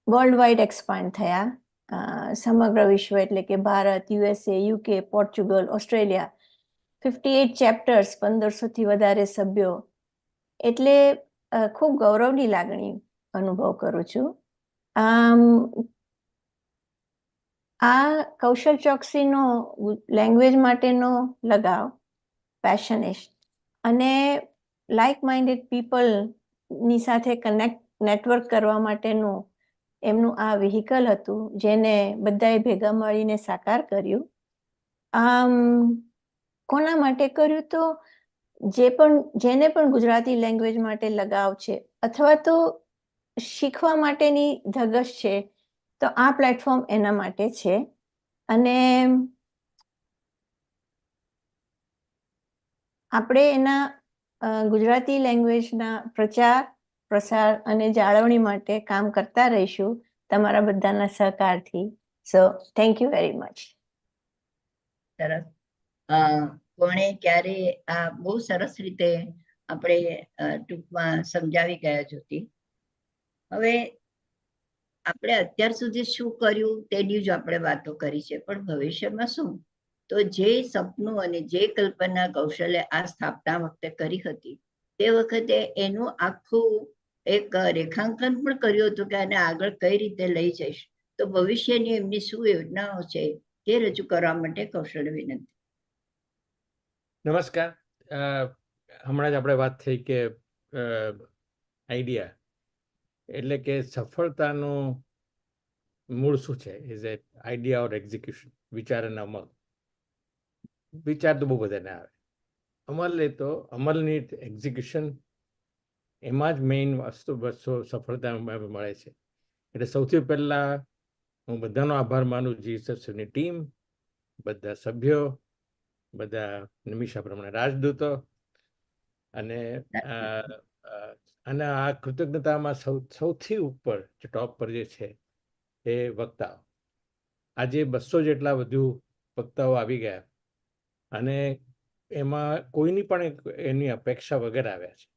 વર્લ્ડ વાઇડ એક્સપાન્ડ થયા. સમગ્ર વિશ્વ એટલે કે Bharat, USA, UK, Portugal, Australia, 58 chapters, 1500થી વધારે સભ્યો. એટલે ખૂબ ગૌરવની લાગણી અનુભવ કરું છું. આ કૌશલ ચોકસીનો લેંગ્વેજ માટેનો લગાવ, પેશનેટ અને લાઇક માઇન્ડેડ પીપલની સાથે નેટવર્ક કરવા માટેનું એમનું આ વ્હીકલ હતું, જેને બધાએ ભેગા મળીને સાકાર કર્યું. કોના માટે કર્યું? તો જેને પણ ગુજરાતી લેંગ્વેજ માટે લગાવ છે અથવા તો શીખવા માટેની ધગશ છે, તો આ પ્લેટફોર્મ એના માટે છે. અને આપણે એના ગુજરાતી લેંગ્વેજના પ્રચાર, પ્રસાર અને જાળવણી માટે કામ કરતા રહીશું તમારા બધાના સહકારથી. So thank you very much. સરસ. કોણે ક્યારે આ બહુ સરસ રીતે આપણે ટૂંકમાં સમજાવી ગયા જ્યોતિ. હવે આપણે અત્યાર સુધી શું કર્યું તેની જ આપણે વાતો કરી છે, પણ ભવિષ્યમાં શું? તો જે સપનું અને જે કલ્પના કૌશલે આ સ્થાપના વખતે કરી હતી, તે વખતે એનું આખું એક રેખાંકન પણ કર્યું હતું કે આને આગળ કઈ રીતે લઈ જઈશ. તો ભવિષ્યની એમની શું યોજનાઓ છે તે રજૂ કરવા માટે કૌશલ્ય વિનંતી. નમસ્કાર. હમણાં જ આપણે વાત થઈ કે આઈડિયા એટલે કે સફળતાનું મૂળ શું છે? Is A idea or execution? વિચાર અને અમલ. વિચાર તો બહુ બધાને આવે, અમલ એ તો અમલની એક્ઝિક્યુશન, એમાં જ મેઇન વસ્તુ સફળતા મળે છે. એટલે સૌથી પહેલા હું બધાનો આભાર માનું, જીએસએફની ટીમ, બધા સભ્યો, બધા નિમિષા પ્રમાણે રાજદૂતો અને આ કૃતજ્ઞતામાં સૌથી ઉપર જે ટોપ પર જે છે એ વક્તાઓ. આજે 200 જેટલા વધુ વક્તાઓ આવી ગયા અને એમાં કોઈની પણ એની અપેક્ષા વગર આવ્યા છે.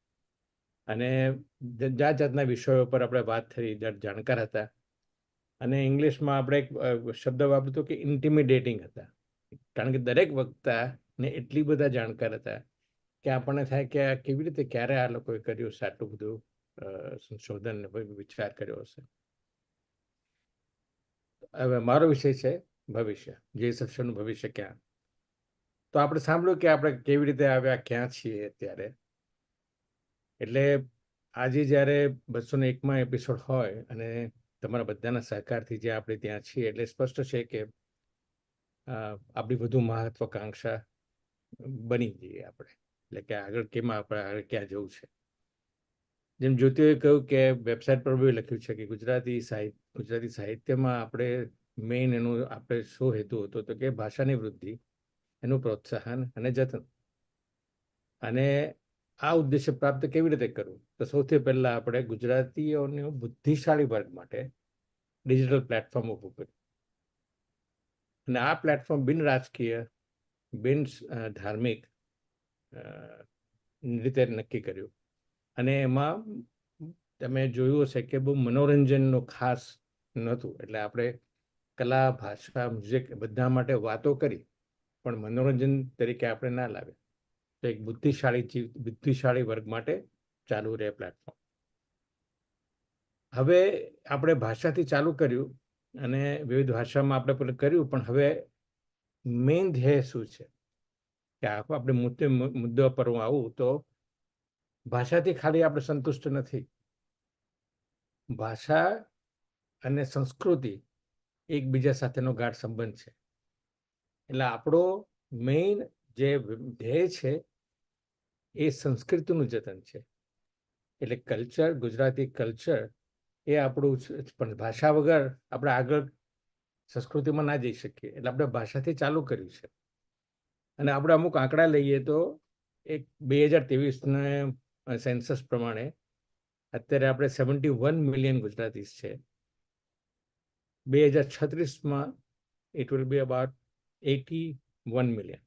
અને જાત જાતના વિષયો પર આપણે વાત કરી, જાણકાર હતા. અને ઇંગ્લિશમાં આપણે એક શબ્દ વાપરતો કે ઇન્ટિમિડેટિંગ હતા, કારણ કે દરેક વક્તાને એટલી બધા જાણકાર હતા કે આપણને થાય કે આ કેવી રીતે, ક્યારે આ લોકોએ કર્યું હશે, આટલું બધું સંશોધન વિચાર કર્યો હશે. હવે મારો વિષય છે ભવિષ્ય, જીએસએફનું ભવિષ્ય ક્યાં. તો આપણે સાંભળ્યું કે આપણે કેવી રીતે આવ્યા, ક્યાં છીએ અત્યારે. એટલે આજે જ્યારે 201માં એપિસોડ હોય અને તમારા બધાના સહકારથી જે આપણે ત્યાં છીએ, એટલે સ્પષ્ટ છે કે આપણી વધુ મહત્વકાંક્ષા બની જઈએ આપણે, એટલે કે આગળ કેમ આપણે આગળ ક્યાં જવું છે. જેમ જ્યોતિએ કહ્યું કે વેબસાઇટ પર બી લખ્યું છે કે ગુજરાતી સાહિત્યમાં આપણે મેઇન એનું આપણે શું હેતુ હતો તો કે ભાષાની વૃદ્ધિ, એનું પ્રોત્સાહન અને જતન. અને આ ઉદ્દેશ્ય પ્રાપ્ત કેવી રીતે કરવું? તો સૌથી પહેલા આપણે ગુજરાતીઓને બુદ્ધિશાળી વર્ગ માટે ડિજિટલ પ્લેટફોર્મ ઊભું કર્યું. અને આ પ્લેટફોર્મ બિન રાજકીય, બિન ધાર્મિક રીતે નક્કી કર્યું. અને એમાં તમે જોયું હશે કે બહુ મનોરંજનનું ખાસ નહોતું. એટલે આપણે કલા, ભાષા, મ્યુઝિક બધા માટે વાતો કરી, પણ મનોરંજન તરીકે આપણે ના લાવે. તો એક બુદ્ધિશાળી વર્ગ માટે ચાલુ રહે પ્લેટફોર્મ. હવે આપણે ભાષાથી ચાલુ કર્યું અને વિવિધ ભાષામાં આપણે પેલું કર્યું, પણ હવે મેઇન ધ્યેય શું છે કે આપણે મુદ્દા પર હું આવું તો ભાષાથી ખાલી આપણે સંતુષ્ટ નથી. ભાષા અને સંસ્કૃતિ એકબીજા સાથેનો ગાઢ સંબંધ છે. એટલે આપણો મેઇન જે ધ્યેય છે એ સંસ્કૃતિનું જતન છે. એટલે કલ્ચર, ગુજરાતી કલ્ચર એ આપણું, પણ ભાષા વગર આપણે આગળ સંસ્કૃતિમાં ના જઈ શકીએ. એટલે આપણે ભાષાથી ચાલુ કર્યું છે. અને આપણે અમુક આંકડા લઈએ તો એક 2023ના સેન્સસ પ્રમાણે અત્યારે આપણે 71 મિલિયન ગુજરાતીસ છે. 2036માં it will be about 81 million.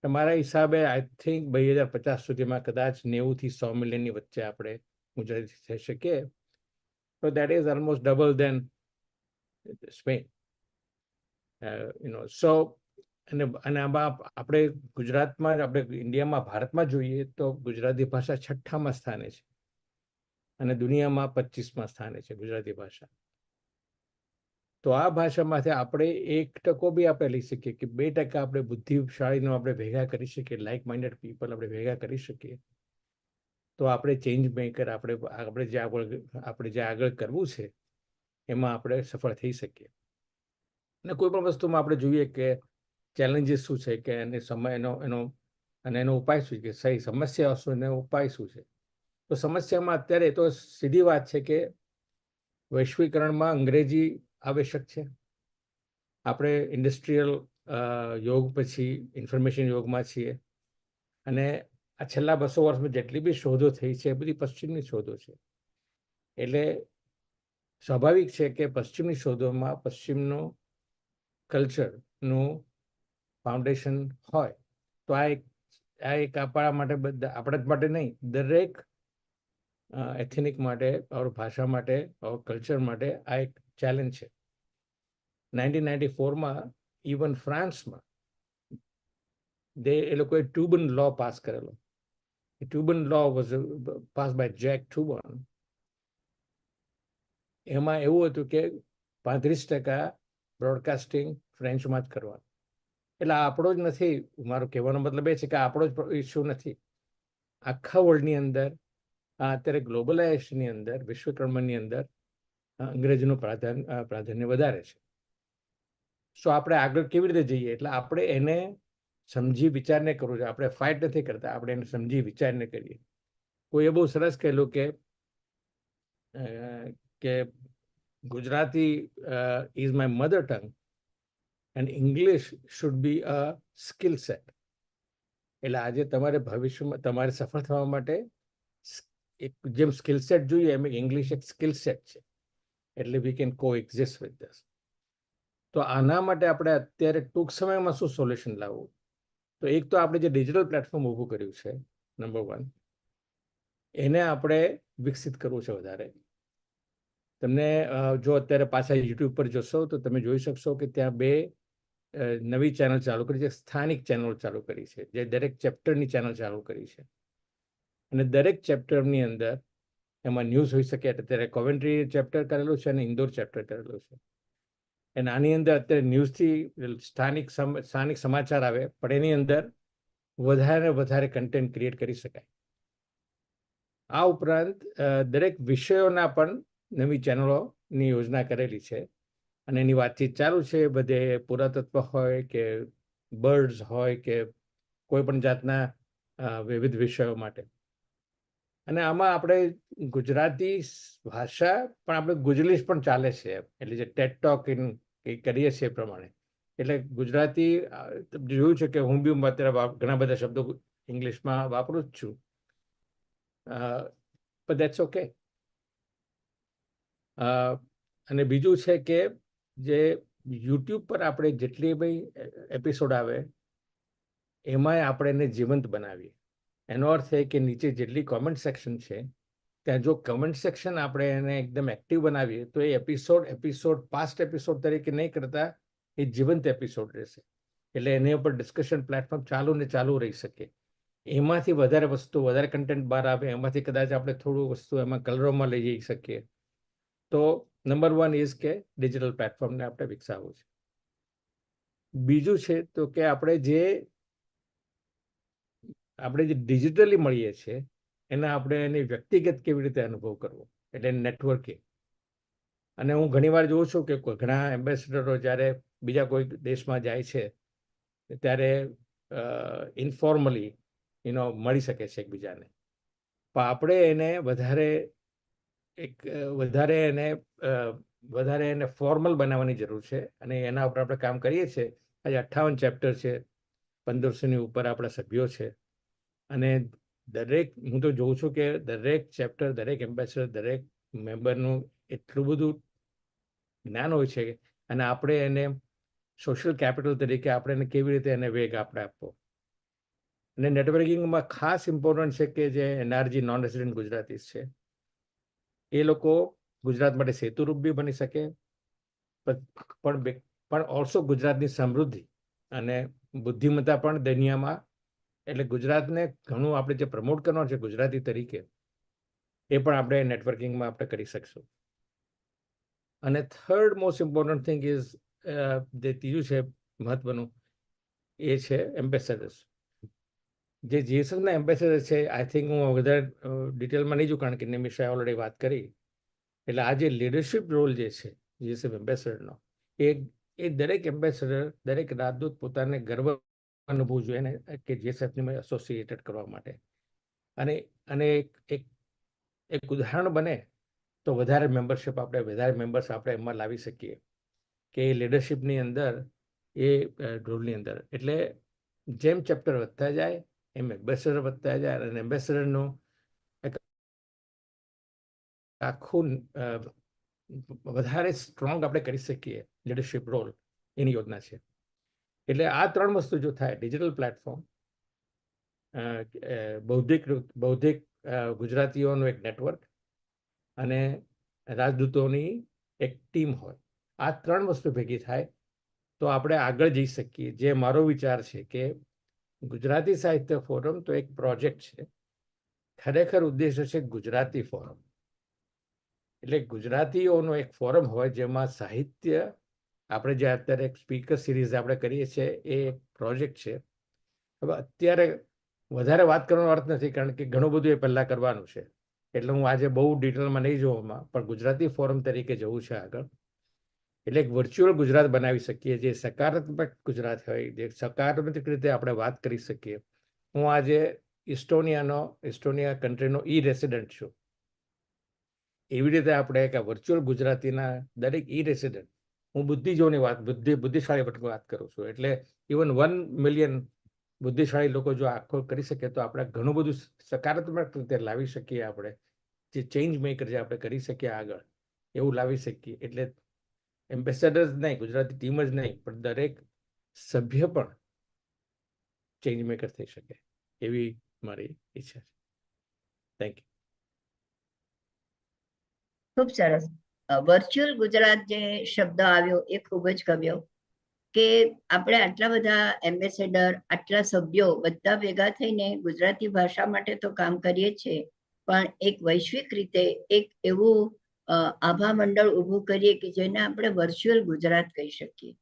તમારા હિસાબે આઈ થિંક 2050 સુધીમાં કદાચ 90 થી 100 મિલિયનની વચ્ચે આપણે ગુજરાતી થઈ શકીએ. તો that is almost double than Spain. So અને આમાં આપણે ગુજરાતમાં, આપણે ઇન્ડિયામાં, ભારતમાં જોઈએ તો ગુજરાતી ભાષા 6મા સ્થાને છે અને દુનિયામાં 25મા સ્થાને છે ગુજરાતી ભાષા. તો આ ભાષામાંથી આપણે 1% બી આપણે લઈ શકીએ કે 2% આપણે બુદ્ધિશાળીનો આપણે ભેગા કરી શકીએ, લાઇક માઇન્ડેડ પીપલ આપણે ભેગા કરી શકીએ, તો આપણે ચેન્જ મેકર, આપણે જે આગળ કરવું છે એમાં આપણે સફળ થઈ શકીએ. અને કોઈ પણ વસ્તુમાં આપણે જોઈએ કે ચેલેન્જીસ શું છે, કે એને એનો ઉપાય શું છે, કે સહી સમસ્યા શું, એનો ઉપાય શું છે. તો સમસ્યામાં અત્યારે તો સીધી વાત છે કે વૈશ્વિકરણમાં અંગ્રેજી આવશ્યક છે. આપણે ઇન્ડસ્ટ્રીયલ યોગ પછી ઇન્ફોર્મેશન યોગમાં છીએ. અને આ છેલ્લા 200 વર્ષમાં જેટલી બી શોધો થઈ છે એ બધી પશ્ચિમની શોધો છે. એટલે સ્વાભાવિક છે કે પશ્ચિમની શોધોમાં પશ્ચિમનું કલ્ચરનું ફાઉન્ડેશન હોય. તો આ એક આપણા માટે, આપણા જ માટે નહીં, દરેક એથેનિક માટે, ભાષા માટે, કલ્ચર માટે આ એક ચેલેન્જ છે. 1994માં ઇવન ફ્રાન્સમાં એ લોકોએ ટ્યુબન લો પાસ કરેલો. ટ્યુબન લો વોઝ પાસ બાય જેક ટ્યુબન. એમાં એવું હતું કે 35% બ્રોડકાસ્ટિંગ ફ્રેન્ચમાં જ કરવાનું. એટલે આપણો જ નથી, મારો કહેવાનો મતલબ એ છે કે આપણો જ ઇસ્યુ નથી. આખા વર્લ્ડની અંદર અત્યારે ગ્લોબલાઇઝેશનની અંદર, વિશ્વકર્મની અંદર અંગ્રેજીનું પ્રાધાન્ય વધારે છે. સો આપણે આગળ કેવી રીતે જઈએ? એટલે આપણે એને સમજી વિચારને કરવું છે. આપણે ફાઇટ નથી કરતા, આપણે એને સમજી વિચારને કરીએ. કોઈએ બહુ સરસ કહેલું કે Gujarati is my mother tongue and English should be a skill set. એટલે આજે તમારે ભવિષ્યમાં તમારે સફળ થવા માટે જેમ સ્કિલ સેટ જોઈએ એમ ઇંગ્લિશ એક સ્કિલ સેટ છે. એટલે વી કેન કો એક્ઝિસ્ટ વિથ ધીસ. તો આના માટે આપણે અત્યારે ટૂંક સમયમાં શું સોલ્યુશન લાવવું? તો એક તો આપણે જે ડિજિટલ પ્લેટફોર્મ ઊભું કર્યું છે, નંબર 1, એને આપણે વિકસિત કરવું છે વધારે. તમને જો અત્યારે પાછા યુટ્યુબ પર જોશો તો તમે જોઈ શકશો કે ત્યાં 2 નવી ચેનલ ચાલુ કરી છે, સ્થાનિક ચેનલ ચાલુ કરી છે, જે દરેક ચેપ્ટરની ચેનલ ચાલુ કરી છે. અને દરેક ચેપ્ટરની અંદર એમાં ન્યૂઝ હોઈ શકે. અત્યારે કોવેન્ટ્રી ચેપ્ટર કરેલું છે અને ઇન્દોર ચેપ્ટર કરેલું છે. અને આની અંદર અત્યારે ન્યૂઝથી સ્થાનિક સમાચાર આવે, પણ એની અંદર વધારે કન્ટેન્ટ ક્રિએટ કરી શકાય. આ ઉપરાંત દરેક વિષયોના પણ નવી ચેનલોની યોજના કરેલી છે. અને એની વાતચીત ચાલુ છે. બધે પુરાતત્વ હોય કે બર્ડ્સ હોય કે કોઈ પણ જાતના વિવિધ વિષયો માટે. અને આમાં આપણે ગુજરાતી ભાષા પણ આપણે ગુજલીશ પણ ચાલે છે, એટલે જે ટેટ ટોક કરીએ છીએ એ પ્રમાણે. એટલે ગુજરાતી જોયું છે કે હું બી અત્યારે ઘણા બધા શબ્દો ઇંગ્લિશમાં વાપરું જ છું, but that's okay. અને બીજું છે કે જે યુટ્યુબ પર આપણે જેટલી બી એપિસોડ આવે એમાંય આપણે એને જીવંત બનાવીએ. એનો અર્થ એ કે નીચે જેટલી કોમેન્ટ સેક્શન છે ત્યાં જો કમેન્ટ સેક્શન આપણે એને એકદમ એક્ટિવ બનાવીએ તો એ એપિસોડ પાસ્ટ એપિસોડ તરીકે નહીં કરતા એ જીવંત એપિસોડ રહેશે. એટલે એની ઉપર ડિસ્કશન પ્લેટફોર્મ ચાલુ ને ચાલુ રહી શકે. એમાંથી વધારે વસ્તુ, વધારે કન્ટેન્ટ બહાર આવે, એમાંથી કદાચ આપણે થોડું વસ્તુ એમાં કલરોમાં લઈ જઈ શકીએ. તો નંબર 1 ઇઝ કે ડિજિટલ પ્લેટફોર્મને આપણે વિકસાવવું છે. બીજું છે તો કે આપણે જે ડિજિટલી મળીએ છીએ એના આપણે એની વ્યક્તિગત કેવી રીતે અનુભવ કરવો, એટલે નેટવર્કિંગ. અને હું ઘણીવાર જોઉં છું કે ઘણા એમ્બેસેડરો જ્યારે બીજા કોઈ દેશમાં જાય છે ત્યારે ઇન્ફોર્મલી મળી શકે છે એકબીજાને, પણ આપણે એને વધારે એને ફોર્મલ બનાવવાની જરૂર છે. અને એના ઉપર આપણે કામ કરીએ છીએ. આજે 58 ચેપ્ટર છે, 1500ની ઉપર આપણા સભ્યો છે. અને હું તો જોઉં છું કે દરેક ચેપ્ટર, દરેક એમ્બેસેડર, દરેક મેમ્બરનું એટલું બધું જ્ઞાન હોય છે. અને આપણે એને સોશિયલ કેપિટલ તરીકે આપણે એને કેવી રીતે એને વેગ આપણે આપવો. અને નેટવર્કિંગમાં ખાસ ઇમ્પોર્ટન્ટ છે કે જે NRG નોન રેસિડેન્ટ ગુજરાતીસ છે એ લોકો ગુજરાત માટે સેતુરૂપ બી બની શકે, પણ ઓલ્સો ગુજરાતની સમૃદ્ધિ અને બુદ્ધિમત્તા પણ દુનિયામાં, એટલે ગુજરાતને ઘણું આપણે જે પ્રમોટ કરવાનું છે ગુજરાતી તરીકે એ પણ આપણે નેટવર્કિંગમાં આપણે કરી શકશું. અને third most important thing is જે ત્રીજું છે મહત્વનું એ છે એમ્બેસેડર્સ. જે GSFના એમ્બેસેડર છે, આઈ થિંક હું વધારે ડિટેલમાં નહીં જોઉં કારણ કે નિમિષાએ ઓલરેડી વાત કરી. એટલે આ જે લીડરશિપ રોલ જે છે GSF એમ્બેસેડરનો, એ દરેક એમ્બેસેડર, દરેક રાજદૂત પોતાને ગર્વ અનુભવવું જોઈએ ને કે GSFની એસોસિએટેડ કરવા માટે. અને એક ઉદાહરણ બને તો વધારે મેમ્બર્સ આપણે એમાં લાવી શકીએ કે એ લીડરશિપની અંદર, એ રોલની અંદર. એટલે જેમ ચેપ્ટર વધતા જાય એમ એમ્બેસેડર વધતા જાય અને એમ્બેસેડરનું આખું વધારે સ્ટ્રોંગ આપણે કરી શકીએ લીડરશિપ રોલ, એની યોજના છે. એટલે આ 3 વસ્તુ જો થાય, ડિજિટલ પ્લેટફોર્મ, બૌદ્ધિક ગુજરાતીઓનું એક નેટવર્ક અને રાજદૂતોની એક ટીમ હોય, આ 3 વસ્તુ ભેગી થાય તો આપણે આગળ જઈ શકીએ. જે મારો વિચાર છે કે ગુજરાતી સાહિત્ય ફોરમ તો એક પ્રોજેક્ટ છે, ખરેખર ઉદ્દેશ્ય છે ગુજરાતી ફોરમ. એટલે ગુજરાતીઓનો એક ફોરમ હોય જેમાં સાહિત્ય, આપણે જે અત્યારે એક સ્પીકર સિરીઝ આપણે કરીએ છીએ એ એક પ્રોજેક્ટ છે. હવે અત્યારે વધારે વાત કરવાનો અર્થ નથી કારણ કે ઘણું બધું એ પહેલાં કરવાનું છે. એટલે હું આજે બહુ ડિટેલમાં નહીં જોવામાં, પણ ગુજરાતી ફોરમ તરીકે જવું છે આગળ. એટલે એક વર્ચ્યુઅલ ગુજરાત બનાવી શકીએ, જે સકારાત્મક ગુજરાત હોય, જે સકારાત્મક રીતે આપણે વાત કરી શકીએ. હું આજે ઇસ્ટોનિયા કન્ટ્રીનો રેસિડન્ટ છું. એવી રીતે આપણે એક વર્ચ્યુઅલ ગુજરાતીના દરેક રેસિડન્ટ, હું બુદ્ધિશાળી વાત કરું છું. એટલે ઇવન 1 મિલિયન બુદ્ધિશાળી લોકો જો આખો કરી શકે તો આપણે ઘણું બધું સકારાત્મક રીતે લાવી શકીએ. આપણે જે ચેન્જ મેકર જે આપણે કરી શકીએ આગળ, એવું લાવી શકીએ. એટલે એમ્બેસેડર્સ નહીં, ગુજરાતી ટીમ જ નહીં, પણ દરેક સભ્ય પણ ચેન્જ મેકર થઈ શકે એવી મારી ઈચ્છા છે. Thank you. ખૂબ સરસ. વર્ચ્યુઅલ ગુજરાત જે શબ્દ આવ્યો એ ખૂબ જ ગમ્યો કે આપણે આટલા બધા એમ્બેસેડર, આટલા સભ્યો બધા ભેગા થઈને ગુજરાતી ભાષા માટે તો કામ કરીએ છીએ, પણ એક વૈશ્વિક રીતે એક એવું આભા મંડળ ઊભું કરીએ કે જેને આપણે વર્ચ્યુઅલ ગુજરાત કહી શકીએ.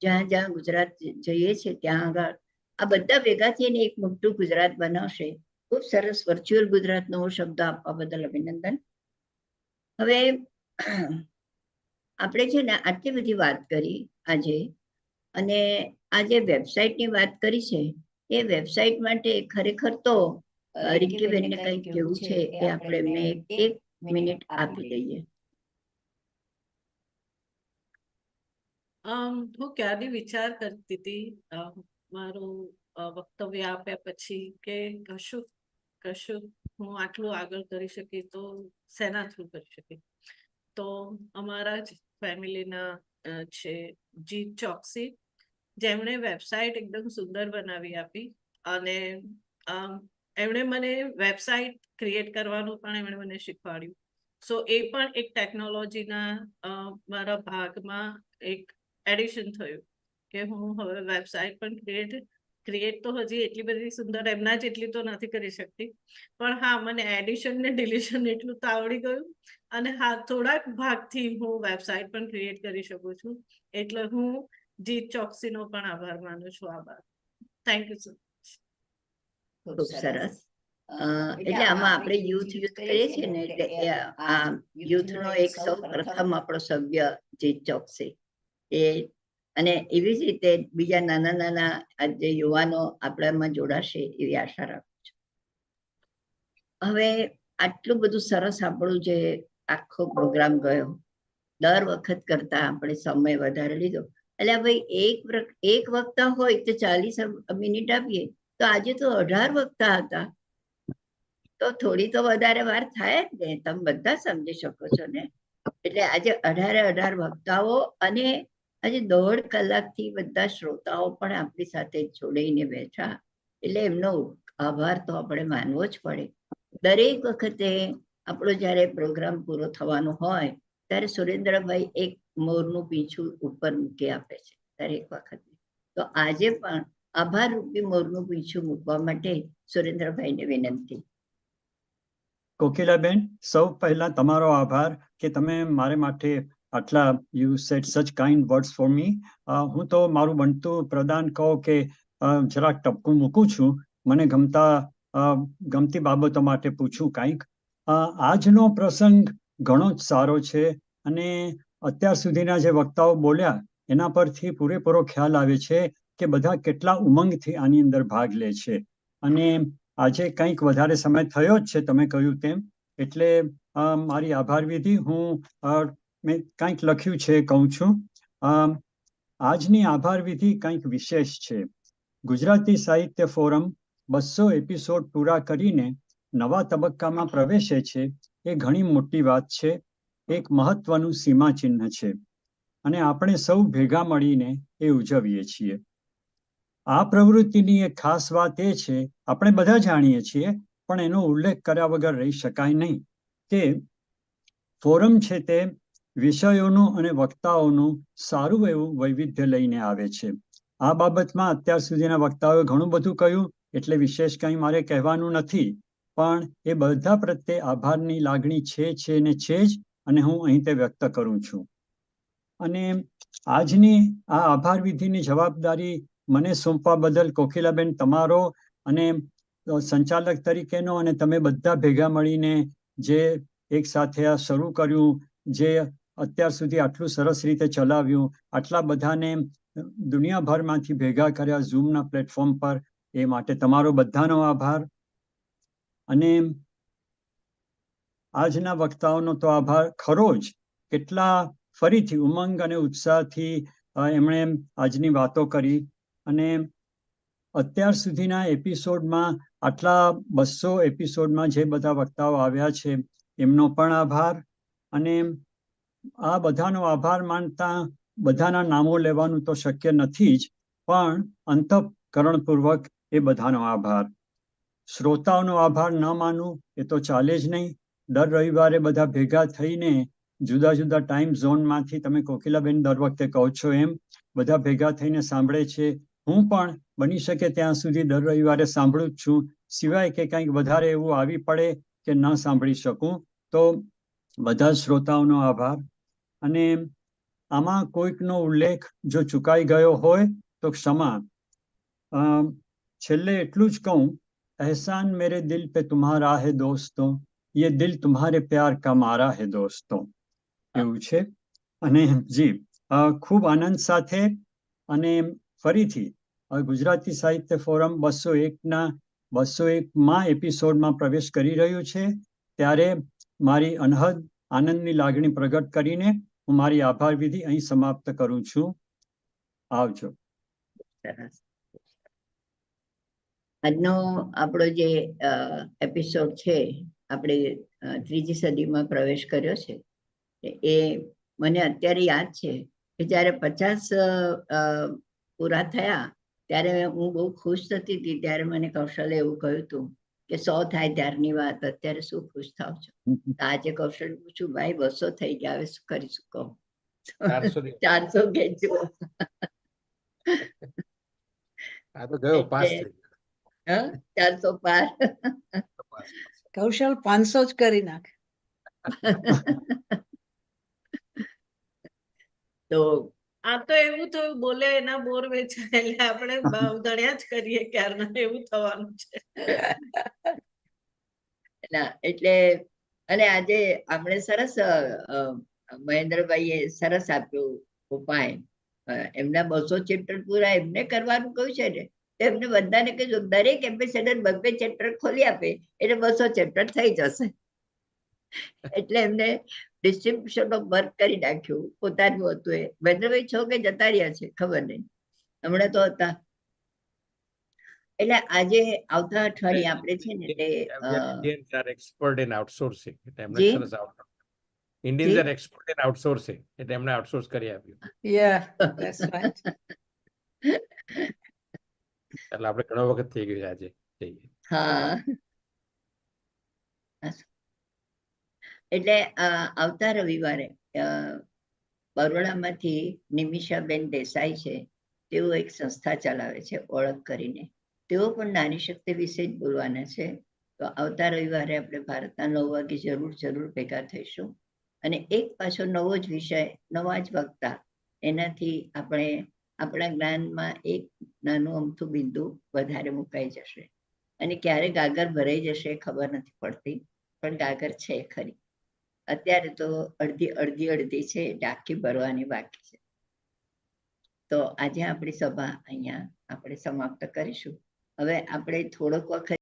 જ્યાં જ્યાં ગુજરાત જઈએ છીએ ત્યાં આગળ આ બધા ભેગા થઈને એક મોટું ગુજરાત બનાવશે. ખૂબ સરસ. વર્ચ્યુઅલ ગુજરાતનો શબ્દ આપવા બદલ અભિનંદન. હવે આપણે છે ને આટલી બધી વાત કરી આજે, અને આ જે વેબસાઇટની વાત કરી છે એ વેબસાઇટ માટે ખરેખર તો રિંકીબેનને કંઈક કેવું છે એ આપણે એમને એક મિનિટ આપી દઈએ. હું ક્યારની વિચાર કરતી હતી મારું વક્તવ્ય આપ્યા પછી કે કશું હું આટલું આગળ કરી શકી તો શેના થ્રુ કરી શકી. તો અમારા જ ફેમિલીના છે જીત ચોકસી, જેમણે વેબસાઇટ એકદમ સુંદર બનાવી આપી, અને એમણે મને વેબસાઇટ ક્રિએટ કરવાનું પણ એમણે મને શીખવાડ્યું. સો એ પણ એક ટેકનોલોજીના મારા ભાગમાં એક એડિશન થયું કે હું હવે વેબસાઇટ પણ ક્રિએટ તો હજી એટલી બધી સુંદર એમના જેટલી તો નથી કરી શકતી, પણ હા મને એડિશન ને ડિલિશન એટલું તો આવડી ગયું, અને હા થોડાક ભાગથી હું વેબસાઇટ પણ ક્રિએટ કરી શકું છું. એટલે હું જીત ચોકસીનો પણ આભાર માનું છું. આભાર. Thank you so much. ખૂબ સરસ. એટલે આમાં આપણે યુથ કરીએ છીએ ને, એટલે આ યુથનો એક સૌ પ્રથમ આપણો સભ્ય જીત ચોકસી, એ અને એવી જ રીતે બીજા નાના નાના જે યુવાનો આપણામાં જોડાશે એવી આશા રાખું છું. હવે આટલું બધું સરસ આપણું જે આખો પ્રોગ્રામ ગયો, દર વખત કરતા આપણે સમય વધારે લીધો. એટલે ભાઈ એક વક્તા હોય તો 40 મિનિટ આપીએ, તો આજે તો 18 વક્તા હતા, તો થોડી તો વધારે વાર થાય જ ને, તમે બધા સમજી શકો છો ને. એટલે આજે 18 વક્તાઓ, અને આજે 1.5 કલાકથી બધા શ્રોતાઓ પણ આપણી સાથે જોડાઈને બેઠા, એટલે એમનો આભાર તો આપણે માનવો જ પડે. દરેક વખતે આપણો જ્યારે પ્રોગ્રામ પૂરો થવાનો હોય ત્યારે સુરેન્દ્રભાઈ એક મોરનું પીંછું ઉપર મૂકી આપે છે દરેક વખતે. તો આજે પણ આભાર રૂપી મોરનું પીંછું મૂકવા માટે સુરેન્દ્રભાઈને વિનંતી. કોકિલાબેન, સૌ પહેલા તમારો આભાર કે તમે મારે માટે આટલા યુ સેડ સચ કાઇન્ડ વર્ડ્સ ફોર મી. હું તો મારું બનતું પ્રદાન કહું કે જરાક ટપકું મૂકું છું, મને ગમતી બાબતો માટે પૂછું કંઈક. આજનો પ્રસંગ ઘણો જ સારો છે, અને અત્યાર સુધીના જે વક્તાઓ બોલ્યા એના પરથી પૂરેપૂરો ખ્યાલ આવે છે કે બધા કેટલા ઉમંગથી આની અંદર ભાગ લે છે. અને આજે કંઈક વધારે સમય થયો જ છે તમે કહ્યું તેમ, એટલે મારી આભાર વિધિ મેં કંઈક લખ્યું છે કહું છું. આજની આભાર વિધિ કંઈક વિશેષ છે. ગુજરાતી સાહિત્ય ફોરમ 200 એપિસોડ પૂરા કરીને નવા તબક્કામાં પ્રવેશે છે, એ ઘણી મોટી વાત છે, એક મહત્વનું સીમાચિહ્ન છે, અને આપણે સૌ ભેગા મળીને એ ઉજવીએ છીએ. આ પ્રવૃત્તિની એક ખાસ વાત એ છે, આપણે બધા જાણીએ છીએ, પણ એનો ઉલ્લેખ કર્યા વગર રહી શકાય નહીં, કે ફોરમ છે તે વિષયોનું અને વક્તાઓનું સારું એવું વૈવિધ્ય લઈને આવે છે. આ બાબતમાં અત્યાર સુધીના વક્તાઓએ ઘણું બધું કહ્યું, એટલે વિશેષ કંઈ મારે કહેવાનું નથી, પણ એ બધા પ્રત્યે આભારની લાગણી છે ને છે જ, અને હું અહીં તે વ્યક્ત કરું છું. અને આજની આ આભાર વિધિની જવાબદારી મને સોંપવા બદલ કોકિલાબેન તમારો, અને સંચાલક તરીકેનો, અને તમે બધા ભેગા મળીને જે એક સાથે આ શરૂ કર્યું, જે અત્યાર સુધી આટલું સરસ રીતે ચલાવ્યું, આટલા બધાને દુનિયાભરમાંથી ભેગા કર્યા ઝૂમના પ્લેટફોર્મ પર, એ માટે તમારો બધાનો આભાર. અને આજના વક્તાઓનો તો આભાર ખરો જ. કેટલા ફરીથી ઉમંગ અને ઉત્સાહથી એમણે આજની વાતો કરી, અને અત્યાર સુધીના એપિસોડમાં આટલા 200 એપિસોડમાં જે બધા વક્તાઓ આવ્યા છે એમનો પણ આભાર. અને આ બધાનો આભાર માનતા બધાના નામો લેવાનું તો શક્ય નથી જ, પણ અંતઃકરણપૂર્વક એ બધાનો આભાર. શ્રોતાઓનો આભાર ન માનું એ તો ચાલે જ નહીં. દર રવિવારે બધા ભેગા થઈને જુદા જુદા ટાઈમ ઝોનમાંથી, તમે કોકિલાબેન દર વખતે કહો છો એમ, બધા ભેગા થઈને સાંભળે છે. હું પણ બની શકે ત્યાં સુધી દર રવિવારે સાંભળું જ છું, સિવાય કે કંઈક વધારે એવું આવી પડે કે ન સાંભળી શકું, તો બધા શ્રોતાઓનો આભાર. અને આમાં કોઈકનો ઉલ્લેખ જો ચૂકાઈ ગયો હોય તો ક્ષમા. છેલ્લે એટલું જ કહું, એહસાન મેરે દિલ પે તુમ્હારા હે દોસ્તો, ये दिल तुम्हारे प्यार का मारा है दोस्तों, એવું છે. અને જી ખૂબ આનંદ સાથે અને ફરીથી ગુજરાતી સાહિત્ય ફોરમ 201માં એપિસોડમાં પ્રવેશ કરી રહ્યું છે, ત્યારે મારી અનહદ આનંદની લાગણી પ્રગટ કરીને હું મારી આભાર વિધિ અહીં સમાપ્ત કરું છું. આવજો. આજનો આપણો જે એપિસોડ છે, આપણે ત્રીજી સદીમાં પ્રવેશ કર્યો છે, એ મને અત્યારે યાદ છે કે જ્યારે 50 પૂરા થયા ત્યારે હું બહુ ખુશ થતી હતી. ત્યારે મને કૌશલે એવું કહ્યું હતું કે 100 થાય ત્યારની વાત, અત્યારે શું ખુશ થાવ છો? આજે કૌશલ પૂછું, ભાઈ 200 થઈ ગયા, હવે શું કરીશું કહો? 400 ખેંચો. આ તો ગયો પાસ થઈ ગયો. 400 પાર. કૌશલ 500 જ કરી નાખ. તો આ તો એવું થયું, બોલે એના બોર વેચાય, એટલે આપણે દળ્યા જ કરીએ ક્યારના, એવું થવાનું છે. એટલે અને આજે આપણે સરસ મહેન્દ્રભાઈએ સરસ આપ્યું ઉપાય. એમના 200 ચેપ્ટર પૂરા એમને કરવાનું કહ્યું છે ને, એમને બધાને કીધું દરેક એમ્બેસેડર 2 ચેપ્ટર ખોલી આપે એટલે 200 ચેપ્ટર થઈ જશે. એટલે એમને ડિસ્ટ્રીબ્યુશન ઓફ વર્ક કરી નાખ્યું, પોતાનું હતું એ. મહેન્દ્રભાઈ છો કે જતા રહ્યા છે ખબર નહીં, હમણાં તો હતા. એટલે આજે આવતા અઠવાડિયે આપણે છે ને Indians are expert in outsourcing. એટલે એમણે સરસ Indians are expert in outsourcing. એટલે એમણે આઉટસોર્સ કરી આપ્યું. Yeah, that's right. એટલે આપણે ઘણો વખત થઈ ગયું આજે. હા, એટલે આવતા રવિવારે બરોડામાંથી નિમિષાબેન દેસાઈ છે, તેઓ એક સંસ્થા ચલાવે છે ઓળખ કરીને. તેઓ પણ નારી શક્તિ વિશે જ બોલવાના છે. તો આવતા રવિવારે આપણે ભારતના 9 વાગે જરૂર ભેગા થઈશું. અને એક પાછો નવો જ વિષય, નવા જ વક્તા, એનાથી આપણે આપણા જ્ઞાનમાં એક નાનું અમથું બિંદુ વધારે મુકાઈ જશે. અને ક્યારે ગાગર ભરાઈ જશે ખબર નથી પડતી, પણ ગાગર છે ખરી. અત્યારે તો અડધી છે, આખી ભરવાની બાકી છે. તો આજે આપણી સભા અહીંયા આપણે સમાપ્ત કરીશું. હવે આપણે થોડોક વખત